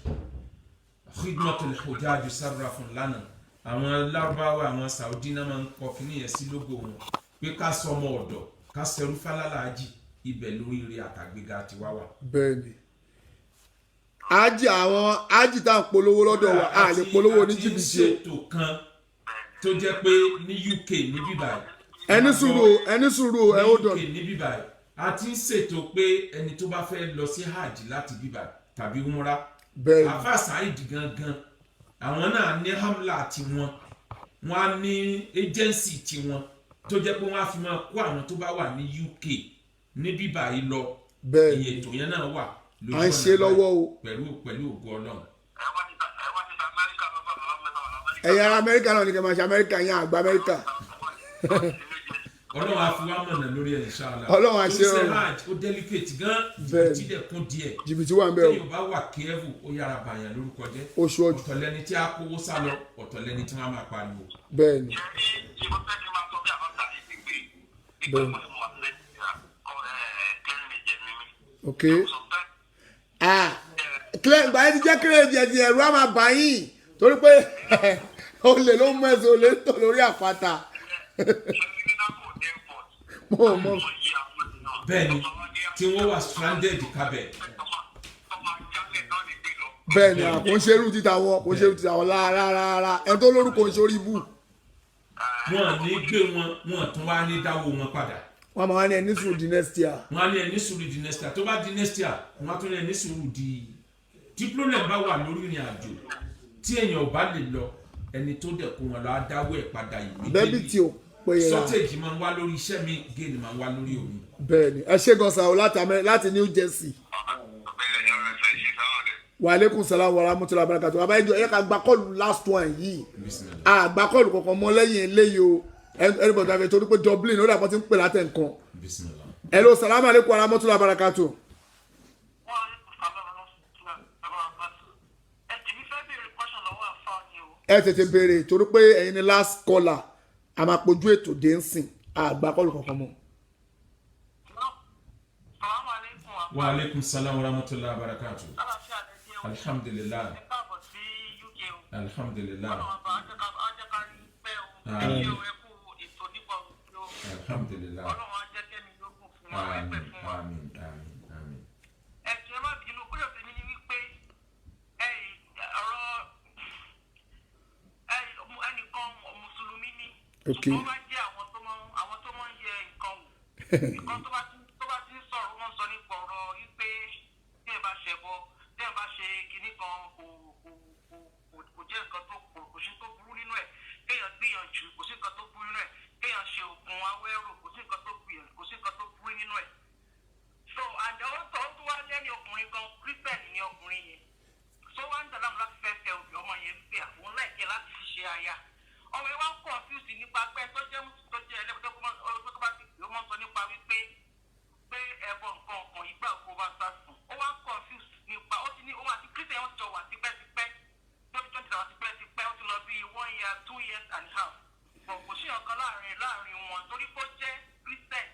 khidmatul hujaj sarra fún lánàá àwọn Lárúbáwá àwọn Saudi náà máa ń kọ kíní yẹn sí lógo wọn pé ká sọmọ ọ̀dọ̀ ká ṣẹrú fálálàájì ibẹ̀ lórí ire àtàgbéga tiwa wà. bẹ́ẹ̀ ni ájì tá à ń polówó lọ́dọ̀ wa a lè polówó ní jìbìtì o. àti ṣètò kan tó jẹ́ pé ní UK ní bíbáyìí. ẹni sùúrù ẹ ó dọ̀nù. ní UK ní bíbáyìí a ti ń ṣètò pé ẹni tó bá fẹ́ lọ sí hajj láti bíbáyìí tàbí umra. bẹ́ẹ̀ni àfa Saheed gangan àwọn náà ní hamla tiwọn wọn á ní agency tiwọn tó jẹ́ pé wọ́n á fi máa kó àwọn tó bá wà ní UK ní bíbáyìí lọ. bẹ́ẹ̀ni iye ètò yẹn náà wà. à ń ṣe lọ́wọ́ o. pẹ̀lú ògo Ọlọ́run. ẹ̀yin ará Amẹ́ríkà náà ní kẹ́ máa ṣe Amẹ́ríkà yẹn àgbà Amẹ́ríkà. ọlọ́run á fi wá mọ̀nà lórí ẹ̀ inshallah. Ọlọ́run á ṣe tó ṣe ọ̀run. hajj ó delicate gan Bẹ́ẹ̀. jìbìtì dẹ̀ kún díẹ̀ jìbìtì wà ń bẹ̀ o téèyàn bá wà careful ó yára bàyàn lórúkọ jẹ́ oṣù ọjọ́ ọ̀tọ̀ lẹni tí a kówó sá lọ ọ̀tọ̀ lẹni tí wọ́n máa pariwo. bẹ́ẹ̀ ni ṣe mo fẹ́ kí n máa sọ bí àbáta yìí ti gbé ìgbà Bẹ́ẹ̀. mo ti mọ̀ sílẹ̀ kẹrin lè jẹ mímí. ok kílẹ̀ ìgbà yẹn ti jẹ́ kílẹ̀ ìjẹ̀jẹ̀ ẹ̀rù á máa bà yín torí pé olè ló mú ẹsẹ̀ olè ń tọ̀ lórí àpáta mo mọ bẹ́ẹ̀ni tí wọ́n wà stranded kábẹ̀. bẹ́ẹ̀ ni kò ń ṣerú títa wọn kò ń ṣerú títa wọn rárá ẹni tó lórúkọ ń ṣorí bù wọn ní gbé wọn tún wá ní dáwọ́ wọn padà. wọn máa ní ẹni sùúrù di next year wọn á ní ẹni sùúrù di next year tó bá di next year wọn á tún ní ẹni sùúrù di tí problem bá wà lórí ìrìn àjò tí èèyàn ò bá lè lọ ẹni tó dẹ̀ kó wọn lọ á dáwọ́ ẹ̀ padà yìí. bẹ́ẹ̀bi tí o pé ya shortage máa ń wá lórí iṣẹ́ mi gain máa ń wá lórí omi. bẹ́ẹ̀ ni ẹ ṣe gan sa o láti New Jersey wa aleykum salaam wa rahmatulah barakatu baba ẹjọ ẹ ká gba kọlù last one yìí àgbà kọlù kankan mọ́ lẹ́yìn eléyìí o ẹnìbọdà fẹ torí pé Dublin ó dàpọ̀ tí ń pè látẹ̀ nǹkan hello salaam aleykum wa rahmatulah barakatu. ẹ tètè béèrè torí pé ẹ̀yin ni last caller a máa pojú ètò dé ń sìn àgbà kọlù kankan mọ́. wa aleykum salaam wa rahmatulah barakatu. alhamdulilayi alhamdulilayi alhamdulilayi amin amin amin. Okay. Nǹkan tó bá ti ń sọ̀rọ̀ wọ́n sọ nípa ọ̀rọ̀ wípé tí ẹ bá ṣẹbọ tí ẹ bá ṣe kinní kan kò jẹ́ nǹkan tó kò sí tó burú nínú ẹ̀ kéèyàn gbìyànjú kò sí nǹkan tó burú nínú ẹ̀ kéèyàn ṣe oògùn awẹ́rò kò sí nǹkan tó gbìyànjú kò sí nǹkan tó burú nínú ẹ̀. So àjọwọ́ tó tó wá lẹ́ni ọkùnrin kan Christian ni ọkùnrin yẹn so wá ń dàlámù láti fẹ́ fẹ́ ọmọ yẹn fẹ́ àwọn láìpẹ́ láti fi ṣe aya ọmọ yẹn wá ń confuse nípa pé tó jẹ́ ẹlẹ́gbẹ̀ẹ́ tó bá ti pè ó mọ́ sọ nípa wípé pé ẹ̀bọ̀ nǹkan ọ̀kan ìgbà òkú bá sá sùn ó wá ń confuse nípa ó ti ní òun àti Christian wọn ti jọ wà tipẹ́tipẹ́ tó ti jọ ti dà wà tipẹ́tipẹ́ ó ti lọ bí 1 year 2 years and a half bọ̀ kò sí ọ̀kan láàrin wọn torí pé ó jẹ́ Christian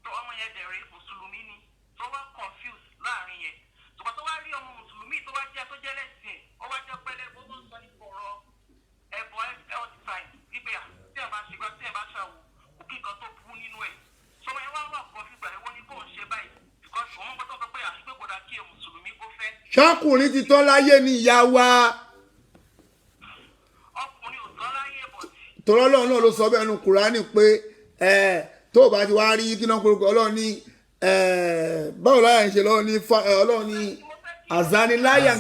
tó ọmọ yẹn dẹ̀rẹ̀ mùsùlùmí ni tó wá confuse láàrin yẹn ṣùgbọ́n tó wá rí ọmọ mùsùlùmí tó jẹ́ lẹ́sìn ó wá jẹ́ pẹ́lẹ́ ó tó ń sọ nípa ọ̀rọ̀ ẹ̀bọ̀ health science wípé tí ẹ̀ bá ṣe gbá tí ẹ̀ bá ṣàwò òkè kan tó burú nínú ẹ̀ sọmọ yẹn wá wà kọ́ fígbà ẹ̀wọ́n ní kò ń ṣe báyìí because òun gbọ́dọ̀ sọ pé àṣìpé kò dá kí ẹ̀ mùsùlùmí kó fẹ́. ṣọkùnrin ti tọ́ láyé ní ìyá wa. ọkùnrin ò tọ́ láyé bọ̀ tí. tọ́lọ́lọ́run náà ló sọ bẹ́ẹ̀ nu Kùránì pé tó o bá ti wá rí kí náà korúkọ Ọlọ́run ní báwo láyà ń ṣe Ọlọ́run ní azani lion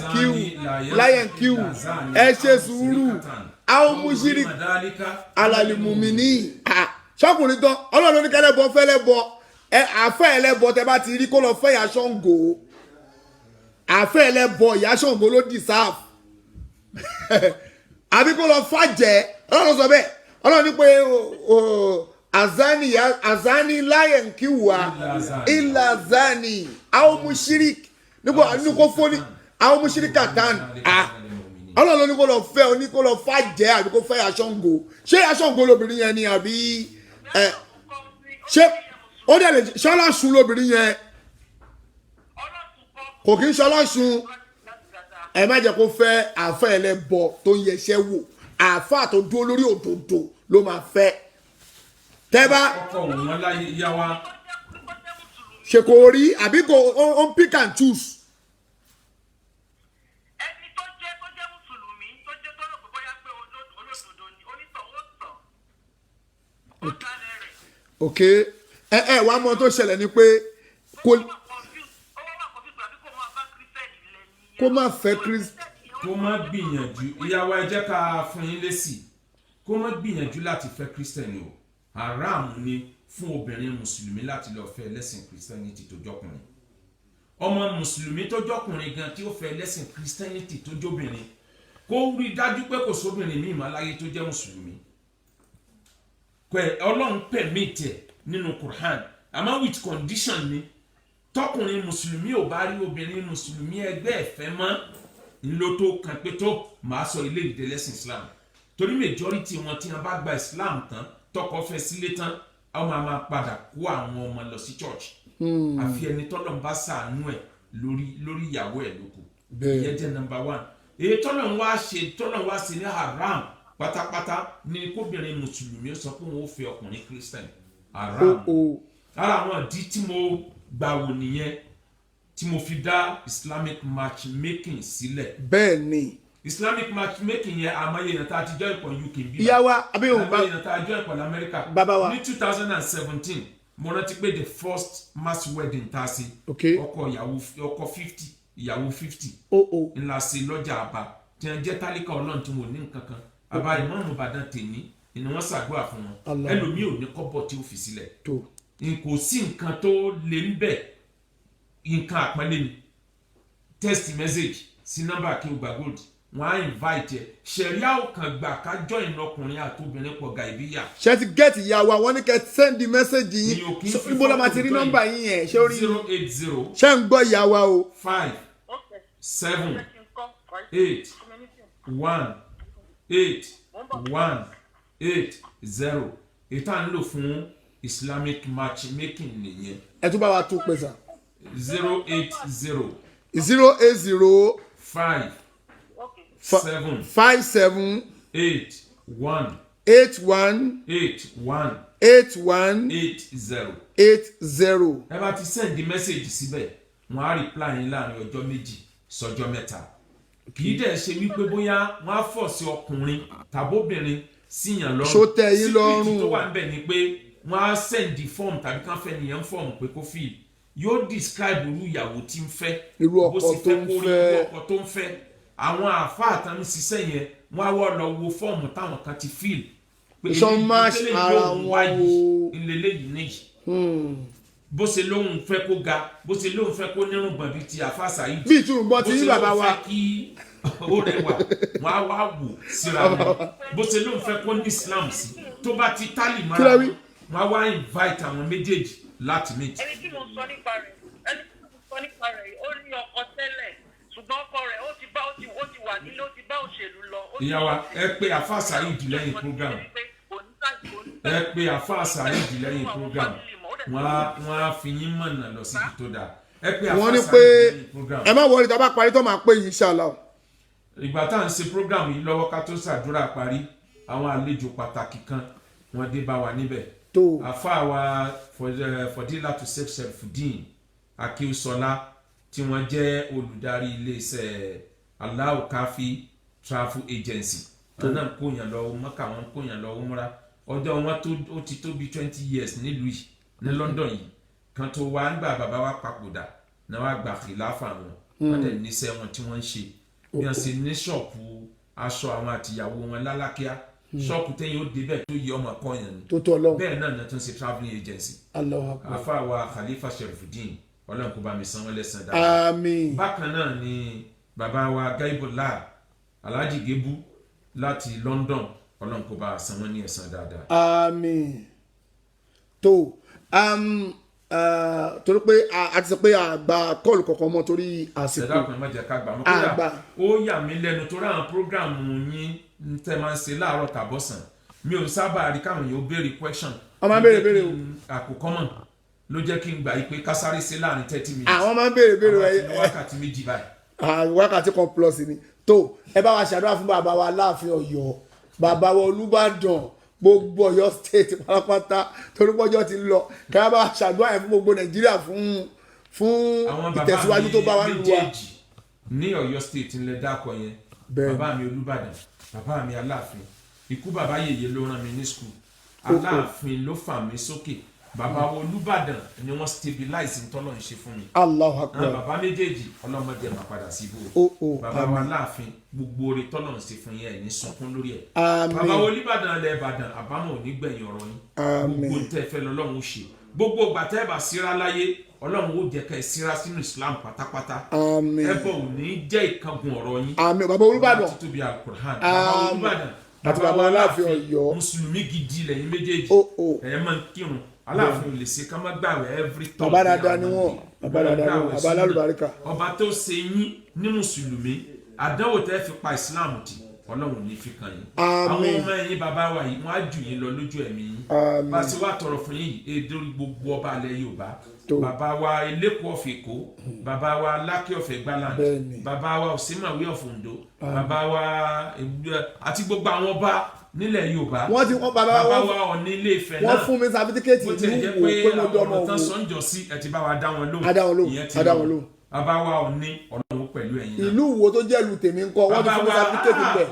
kill ẹ ṣe sùúrù àwọn mùsírì alalimumini ṣọkùnrin tán Ọlọ́run ní kẹlẹ́bọ fẹ́lẹ́bọ àfẹ́ ẹlẹ́bọ tẹ bá ti rí kó lọ fẹ́ ìyá Ṣàngó àfẹ́ ẹlẹ́bọ ìyá Ṣàngó ló deserve àbí kó lọ fàjẹ́ Ọlọ́run sọ bẹ́ẹ̀ Ọlọ́run ní pé azani lion kill wa illa zani àwọn mùsírì nígbà nínú kó fóní àwọn mùsírìkà tán Ọlọ́run ló ní kó lọ fẹ́ oní kó lọ fàjẹ́ àbí kó fẹ́ Ṣàngó ṣé Ṣàngó lóbìnrin yẹn ni àbí ṣé ó dẹ̀ lè ṣọláṣun lóbìnrin yẹn kò kí ń ṣọláṣun ẹ má jẹ́ kó fẹ́ àáfẹ́ ẹlẹ́bọ tó ń yẹsẹ́ wò àáfà tó dúró lórí òdòdó ló máa fẹ́ tẹ́ bá ṣe kò rí àbí kò ó ń pick and choose. ẹni tó jẹ́ mùsùlùmí tó jẹ́ tó lọ pé bóyá pé olódodo ni onítọ̀hún ó dálẹ̀ rẹ̀. ok wàá mọ tó ṣẹlẹ̀ ni pé kó má fẹ́ Christian. kó má gbìyànjú ìyàwó ẹ jẹ́ ká fún yín lésì kó má gbìyànjú láti fẹ́ Christian o haram ni fún obìnrin mùsùlùmí láti lọ fẹ́ ẹlẹ́sìn Christianity tó jọkùnrin ọmọ mùsùlùmí tó jọkùnrin gan tí ó fẹ́ ẹlẹ́sìn Christianity tó jóbìnrin kó rí dájú pé kò sóbìnrin míì má láyé tó jẹ́ mùsùlùmí Ọlọ́run permit ẹ̀ nínú Quran àmọ́ with condition ni tọkùnrin mùsùlùmí ò bá rí obìnrin mùsùlùmí ẹgbẹ́ ẹ̀fẹ́ mọ́ ńlọ tó kàn pé tó máa sọ ilé ìdè lẹ́sìn Islam torí majority wọn tí wọn bá gba Islam tán tọkọ fẹ́ sílé tán àwọn máa padà kó àwọn ọmọ lọ sí church àfi ẹni tọ́lọ́run bá ṣàánú ẹ̀ lórí ìyàwó ẹ̀ lóko ìyẹn jẹ́ number 1 èyí tọ́lọ́run wá ṣe ní haram pátápátá ní kóbìnrin mùsùlùmí sọ pé wọn ò fẹ́ ọkùnrin Christian haram ara àwọn ìdí tí mo gbà wò nìyẹn tí mo fi dá Islamic matchmaking sílẹ̀. bẹ́ẹ̀ ni Islamic matchmaking yẹn àmọye yẹn tá a ti jọ ìpọ̀ UK bí ìyáwá abẹ́yẹ̀wò àmọye yẹn tá a jọ ìpọ̀ lamẹ́ríkà bàbá wa ní 2017 mo rántí pé the first mass wedding tá a ṣe ọkọ 50 ìyàwó 50 ńlá ṣe lọ́jà àbá tí wọ́n jẹ́ tálíkà ọlọ́run tí wọ́n ní nǹkan kan àbá ìmọ̀ọ́nù Ìbàdàn tèmi ni wọ́n ṣàdúrà fún wọn ẹlòmíì ò ní kọ́bọ̀ tí ó fi sílẹ̀ kò sí nǹkan tó lè ń bẹ̀ nǹkan àpẹẹlẹ ni text message sí nọ́mbà kí o gbà gold wọ́n á invite ẹ ṣẹ̀ríà ò kàn gbà ká join ọkùnrin àti obìnrin pọ̀ gàìbíyà. ṣe ti gẹ́ẹ̀tì ìyá wa wọ́n ní kẹ́ send the message yín ibo la ma ti rí nọ́mbà yín yẹn ṣé ó rí 080 ṣé ń gbọ́ ìyá wa o 5 7 8 1 8 1 8 0 ìta ń lò fún Islamic matchmaking nìyẹn. ẹ tún bá wa tún pè sá. 080 080 5 7 57 8 1 81 81 81 80. 80. ẹ bá ti send the message síbẹ̀ wọ́n á reply yín láàrin ọjọ́ méjì sọ́jọ́ mẹ́ta kì í dẹ̀ ṣe wípé bóyá wọ́n á fọ̀ sí ọkùnrin tàbóbìnrin síyàn lọ́rùn ṣó tẹ́ yín lọ́rùn sípìtì tó wà níbẹ̀ ni pé wọ́n á send the form tàbí kán fẹ́ nìyẹn form pé kó fill yóò describe irú ìyàwó tí ń fẹ́ irú ọkọ tó ń fẹ́ àwọn àáfàá tán ń ṣiṣẹ́ yẹn wọ́n á wọ́ lọ wo fọ́ọ̀mù táwọn kan ti fill pé ilé ara wọn ìlélẹ́yìn níyì bó ṣe lóhùn fẹ́ kó ga bó ṣe lóhùn fẹ́ kó nírùngbọ̀n bíi ti àáfàá Saheed bí ìtúrùngbọ̀n ti ní bàbá wa bó ṣe lóhùn fẹ́ kí ó rẹwà wọ́n á wá wò síra wọn bó ṣe lóhùn fẹ́ kó ní Islam sí tó bá ti tálì mọ́ra wọ́n á wá invite àwọn méjèèjì láti meet. ẹni tí mo sọ nípa rẹ̀ ó ní ọkọ tẹ́lẹ̀ ṣùgbọ́n ọkọ rẹ̀ ó ti wà nílé ó ti bá òṣèlú lọ. ìyá wa ẹ pé àáfàá Saheed lẹ́yìn program ẹ pé àáfàá Saheed lẹ́yìn program wọ́n á fi yín mọ̀nà lọ síbi tó dáa ẹ pé àáfàá Saheed lẹ́yìn program. ẹ má wọlé tá a bá parí tó máa pé yìí inshallah. ìgbà tá à ń ṣe program yìí lọ́wọ́ ká tó ṣàdúrà parí àwọn àlejò pàtàkì kan wọ́n dé bá wa níbẹ̀. àáfàá wa Fọdílátù Sheikh Sharifuddin Akínsọ́lá tí wọ́n jẹ́ olùdarí iléeṣẹ́ Allahu Kafi Travel Agency wọn náà kóyàn lọ Mọ́kà wọn kóyàn lọ Umrah ọjọ́ wọn ó ti tó bí 20 years nílùú yìí ní London yìí kan tó wá nígbà bàbá wa papòdà náà wá gbà khilafa wọn dẹ̀ níṣẹ́ wọn tí wọ́n ń ṣe bí wọ́n ṣe ní ṣọ́ọ̀pù aṣọ àwọn àtìyàwó wọn lálákíá ṣọ́ọ̀pù tẹ́yìn ó débẹ̀ tó yẹ ọmọ kọ́yàn ni bẹ́ẹ̀ náà náà tún ṣe travelling agency àfa wa Khalifa Sharifuddin Ọlọ́run kó bá mi san wọ́n lẹ́san dáadáa. Àmín. bákan náà ni bàbá wa Gaibullah Alhaji Gebu láti London Ọlọ́run kó bá san wọ́n ní ẹ̀san dáadáa. Àmín. tó torí pé a ti sọ pé àgbà kọ́ọ̀lù kọ̀ọ̀kan mọ́ torí àsìkò. ṣẹ̀dá ọkùnrin má jẹ́ ká gbà mọ́ kódà ó yà mí lẹ́nu torí àwọn prógráàmù yín tẹ́ máa ń ṣe láàárọ̀ tàbọ̀sán mi ò sábà rí káwọn yóò béèrè question. wọ́n máa ń béèrè o. àkókò mọ̀ ló jẹ́ kí n gbà yí pé kásáré ṣe láàrin 30 minutes. àwọn máa ń béèrè àwọn wákàtí méjì báyìí. wákàtí kan plus ni tó ẹ bá wa ṣàdúrà fún bàbá wa Láàfin Ọ̀yọ́ bàbá wa Olúbàdàn gbogbo Ọ̀yọ́ state pátápátá torí pọ́jọ́ ti lọ kí wọ́n bá wa ṣàdúrà yẹn fún gbogbo Nàìjíríà fún ìtẹ̀síwájú tó bá wà lù wá. ní Ọ̀yọ́ state ńlẹ̀ dákọ̀ yẹn bàbá mi Olúbàdàn bàbá mi Aláàfin ikú bàbá yèyé ló rán mi ní school Aláàfin ló fà mí sókè bàbá Olúbàdàn ni wọ́n stabilize ntọ́lọ̀ ń ṣe fún mi. Allahu Akbar. bàbá méjèèjì ọlọ́mọdé máa padà sí ibò. bàbá wa Láàfin gbogbo oore tọ́lọ̀ ń ṣe fún yẹn ní sunkún lórí ẹ̀. bàbá Olúbàdàn lẹ Ìbàdàn àbámọ̀ ò ní gbẹ̀yìn ọ̀rọ̀ yín. gbogbo tẹ́ fẹ́ lọ́lọ́run ṣe gbogbo ìgbà tẹ́ bá síra láyé Ọlọ́run ó jẹ́ ká ẹ síra sínú Islam pátápátá. ẹbọ ò ní jẹ́ ìkángun ọ̀rọ̀ yín. bàbá Olúbàdàn. bàbá Olúbàdàn àti bàbá Aláàfin Ọ̀yọ́ mùsùlùmí gidi lẹ́yìn méjèèjì ẹ̀ máa ń kírun Aláàfin ò lè ṣe ká má gbààwẹ̀ every time. bàbá dáadáa ni wọ́n bàbá dáadáa ni wọ́n bàbá alálùbáríkà. ọba tó ṣe yín ní mùsùlùmí àdánwò tẹ́ fi pa ìsìláàmù tì Ọlọ́run ní fi kàn yín. àwọn ọmọ ẹ̀yin bàbá wa yìí wọ́n á jù yín lọ lójú ẹ̀mí yín. bá a ṣe wá tọrọ fún yín yìí èdè gbogbo ọba alẹ́ Yorùbá bàbá wa Eléko of Èkó bàbá wa Lákè of Ẹ̀gbáland bàbá wa Òsínmàwé of Oǹdó bàbá wa àti gbogbo àwọn ọba nílẹ̀ Yorùbá wọ́n ti wọ́n bàbá wa Ọ̀ọ̀ni Ilé Ifẹ̀ náà wọ́n fún mi sábítíkẹ́ẹ̀tì ìlú wo pé mo dọ́mọ wo. bó ti ẹ̀ jẹ́ pé àwọn ọ̀rọ̀ tán sọ́njọ́ sí ẹ ti bá wa dá wọn lóhùn ìyẹn ti lọ bàbá wa Ọ̀ọ̀ni Ọlọ́run pẹ̀lú ẹ̀yin náà. ìlú wo tó jẹ́ ìlú tèmi ńkọ́ wọ́n ti fún mi sábítíkẹ́ẹ̀tì bẹ̀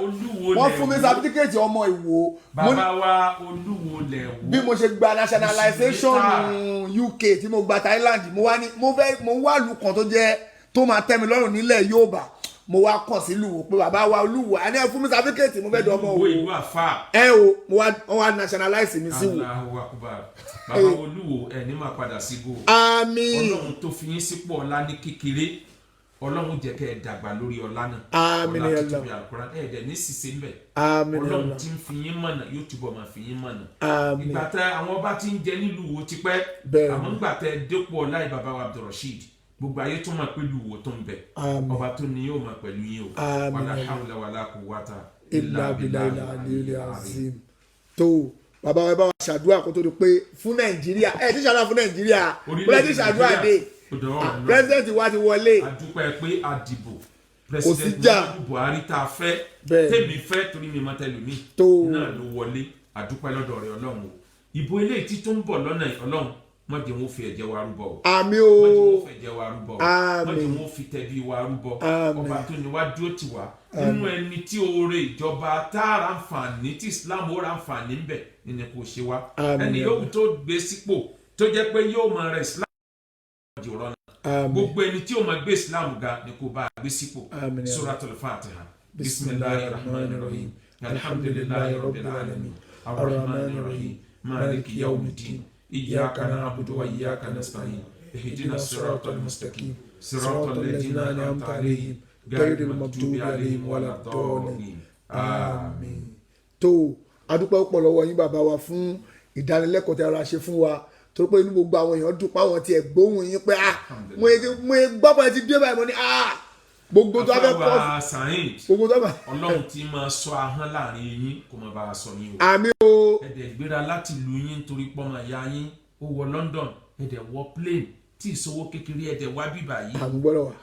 wọ́n fún mi sábítíkẹ́ẹ̀tì ọmọ Ìwó. bàbá wa Olúwo lẹ̀ wò. bí mo ṣe gba nationalization UK tí mo gba Thailand mo wá ìlú kan tó máa tẹ́ mi lọ́rùn nílẹ̀ Yorùbá mo wá kàn sí Olúwo pé bàbá wa Olúwo àní ẹ fún mi sábítíkẹ́ẹ̀tì mo fẹ́ di ọmọ Ìwó mo wá nationalize mi sí Ìwó. Allahu Akbar bàbá Olúwo ẹni máa padà sí Ìwó. àmín. Ọlọ́run tó fi yín sípò ọlá ní kékeré Ọlọ́run jẹ́ kẹ́ ẹ dàgbà lórí ọlá náà. àmín ọlá tuntun bí Al-Qur'an ẹ̀ẹ́dẹ̀ ní ṣiṣẹ́ ń bẹ̀. àmín. Ọlọ́run tí ń fi yín mọ̀nà yóò túbọ̀ máa fi yín mọ̀nà. àmín. ìgbà tẹ àwọn ọba tí ń jẹ nílùú Ìwó ti pẹ́ àmọ́ ńgbà tẹ dépò ọlá bàbá wa Abdulrasheed gbogbo ayé tó máa pẹ̀lú Ìwó tó ń bẹ ọba tó ní yóò máa pẹ̀lú yín o wàlá hawla wàlá quwwata illa billahi al-aliyyil azim. tó bàbá wa bá wa ṣàdúrà kó tó di pé fún Nàìjíríà ti ṣàdúrà fún Nàìjíríà bóyá ti ṣàdúrà dé president wa ti wọlé. a dúpẹ́ pé a dìbò president Muhammadu Buhari tá a fẹ́ tèmi fẹ́ torí mi máa tẹ̀lé mi náà ló wọlé a dúpẹ́ lọ́dọ̀ rẹ̀ Ọlọ́run o ìbò eléyìí tí tó ń bọ̀ lọ́nà Ọlọ́run má jẹ́ wọn fi ẹ̀jẹ̀ wa rúbọ o. àmín o. má jẹ́ wọn fi ẹ̀jẹ̀ wa rúbọ o. àmín. má jẹ́ wọn fi tẹ̀bí wa rúbọ. àmín. ọba tó ní wá dúró tì wá. nínú ẹni tí oore ìjọba tá a ra nfààní tí Islam ó ra nfààní ńbẹ nínú kò ṣe wá. àmín. ẹni yóò tó gbé sípò tó jẹ́ pé yóò máa rẹ Islam jòrọ náà. gbogbo ẹni tí yóò máa gbé Islam ga ni kò bá gbé sípò. àmín. Suratul Fatiha. bismillahir rahmanir rahim. alhamdulillahi rabbil alamin. arrahmanir rahim. maliki yawmiddin. إياك نعبد وإياك نستعين اهدنا الصراط المستقيم صراط الذين أنعمت عليهم غير المغضوب عليهم ولا الضالين آمين. tó adúpẹ́ pọ̀ lọ́wọ́ yín bàbá wa fún ìdánilẹ́kọ̀ọ́ tí ara ṣe fún wa torí pé inú gbogbo àwọn èèyàn dùn páwọn tiẹ̀ gbóhùn yín pé mo gbọ́ pé ti dé báyìí mo ní gbogbo tó a fẹ́ kọ́ gbogbo tó a fẹ́. Ọlọ́run tí máa sọ ahọ́n láàrin yín kó máa bá a sọ yín o. àmín o. ẹ̀dẹ̀ gbéra láti lu yín torí pọ́nmọ́ ya yín ó wọ London ẹ̀dẹ̀ wọ plane tí ìṣòwò kékeré ẹ̀dẹ̀ wá bíbà yìí. àgbọ̀dọ̀ wa.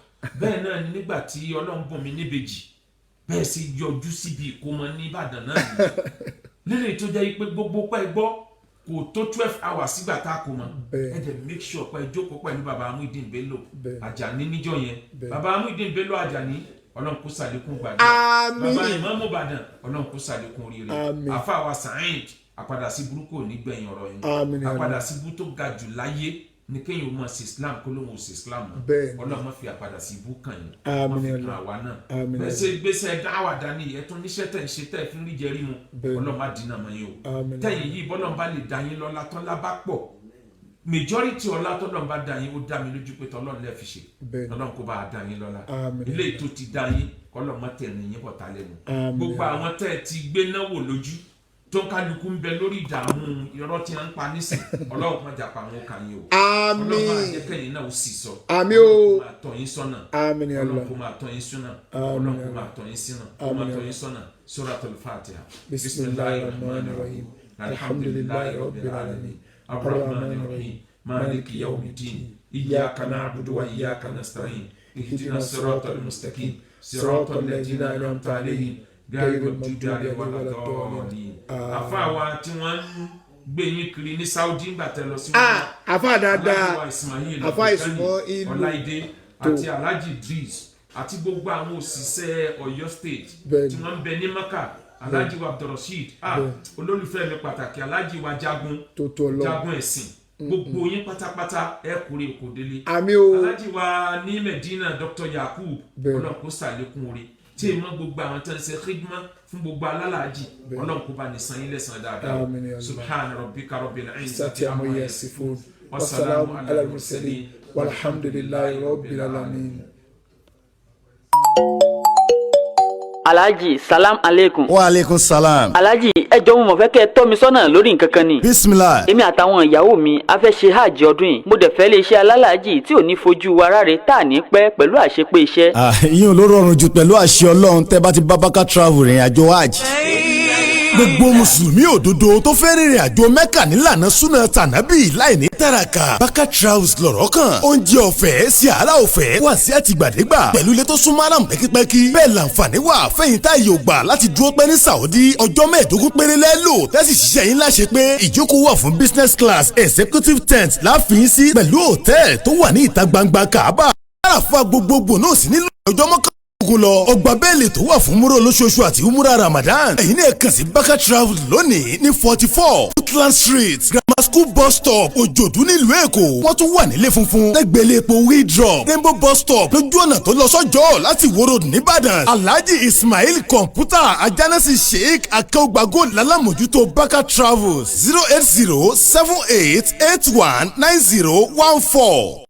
bẹ́ẹ̀ náà ni nígbà tí Ọlọ́run bùn mí níbejì bẹ́ẹ̀ sì yọjú síbi ìkómọ ní Ìbàdàn náà nìyí lẹ́yìn tó jẹ́ pé gbogbo pẹ́ gbọ́ kò tó 12 hours sígbà tá a kò mọ̀ ẹ dẹ̀ make sure pé jókòó pẹ̀lú baba Muideen Bello Ajani níjọ́ yẹn baba Muideen Bello Ajani Ọlọ́run kó ṣàlékún gbàdúrà baba Ìmáàmù Ìbàdàn Ọlọ́run kó ṣàlékún oríire àfa wa Saheed àpadà sí burúkú nígbẹ̀yìn ọ̀rọ̀ yẹn àpadà sí ibú tó ga jù láyé ní kéèyàn ó máa ṣe Islam kó ló ń ṣe Islam Ọlọ́run má fi àpadà sí ibú kàn yín má fi kàn àwa náà bẹ́ẹ̀ ṣe gbèsè dáwà dání ẹ̀ tún níṣẹ́ tẹ̀ ń ṣe tẹ̀ fi ń rí jẹrí mu Ọlọ́run má dínà mọ́ yín o tẹ̀yìn yìí bọ́lọ́run bá lè dá yín lọ́lá tán lábá pọ̀ majority ọlá tọ́lọ́run bá dá yín ó dá mi lójú pé tọ́lọ́run lè fi ṣe Ọlọ́run kó bá a dá yín lọ́lá ilé ètò ti dá yín kọ́lọ́run má tẹ̀ ní yín bọ̀tá lẹ́nu gbogbo àwọn tẹ́ ti gbé náwó lójú tó ń kálukú ń bẹ lórí ìdààmú irọ́ tí wọ́n ń pa nísìn Ọlọ́run má jà pa àwọn kan yìí o Ọlọ́run máa jẹ́ kẹ́yìn náà ó sì sọ Ọlọ́run máa tọ́ yín sọ́nà Ọlọ́run kó máa tọ́ yín sọ́nà Ọlọ́run kó máa tọ́ yín sínà kó máa tọ́ yín sọ́nà Suratul Fatiha bismillahir rahmanir rahim alhamdulillahi rabbil alamin arrahmanir rahim maliki yawmiddin iyyaka na'budu wa iyyaka nasta'in ihdinas siratal mustaqim siratal ladzina an'amta alayhim gẹ́gẹ́ júdà rẹ̀ wà lọ́dọ̀ọ́ni. àfa wa tí wọ́n ń gbé yín kiri ní Saudi ńgbà tẹ́ lọ sí wọn. àfa dáadáa àfa Ismail Ọláìdé àti Alhaji Idris àti gbogbo àwọn òṣìṣẹ́ Ọ̀yọ́ state tí wọ́n ń bẹ ní Maka Alhaji wa Abdulrasheed olólùfẹ́ mi pàtàkì Alhaji wa jagun ẹ̀sìn gbogbo yín pátápátá ẹ kúrè kò délé. Alhaji wa ní Medina Dr. Yakub ọlọ́kùn sàlékún orí tí èèmọ̀ gbogbo àwọn tó ń ṣe khidma fún gbogbo alálàájì Ọlọ́run kó bá ní san yín lẹ́san dáadáa subhana rabbika rabbil izzati amma yasifun wasalaamu ala al-mursalin walhamdulillahi rabbil alamin. Alhaji salam aleikum. wa aleykum salam. Alhaji ẹ jọ̀ọ́ mo mọ̀ fẹ́ kẹ́ ẹ tọ́ mi sọ́nà lórí nǹkan kan ni. bisimilah. èmi àtàwọn ìyàwó mi a fẹ́ ṣe hajj ọdún yìí mo dẹ̀ fẹ́ lè ṣe alálàájì tí ò ní fojú wa ráre tá à ní pẹ́ pẹ̀lú àṣepé iṣẹ́. ìyẹn ló rọrùn jù pẹ̀lú àṣẹ ọlọ́run tẹ́ bá ti bá Baka Travel ìrìn àjò hajj. gbogbo mùsùlùmí òdodo tó fẹ́ rìnrìn àjò mẹ́kà nílànà súnà tànábì láì ní tàràkà Baka Travels lọ̀rọ̀ kan oúnjẹ ọ̀fẹ́ sìárà ọ̀fẹ́ wà sí àtìgbàdégbà pẹ̀lú ilé tó súnmọ́ aram pẹ́kípẹ́kí bẹ́ẹ̀ làǹfààní wà fẹ́yìn tá yóò gbà láti dúró pẹ́ ní Saudi ọjọ́ 15 péré lẹ́lò tẹ́sí ṣiṣẹ́ yín láṣẹ pé ìjókòó wà fún business class executive tent láàfin sí pẹ̀lú hòtẹ́ẹ̀lì tó wà ní ìta gbangba Kaaba àràfà gbogbogbò náà sí nílò ọjọ́ mọ́kànlá lọ ọgbà bẹ́ẹ̀lì tó wà fún múrò lóṣooṣù àti umura Ramadan ẹ̀yin náà kàn sí Baka Travel lónìí ní 44 Woodland Street Grammar School bus stop Òjòdú nílùú Èkó wọ́n tún wà nílé funfun lẹ́gbẹ̀lẹ́ epo Wheeldrop Rainbow bus stop lójú ọ̀nà tó lọ sọ́jọ́ láti Ìwó Road nìbàdàn Alhaji Ismail Kọ̀ǹpútà Ajánásì Sheikh Akeugbago lálámójútó Baka Travels 08078819014.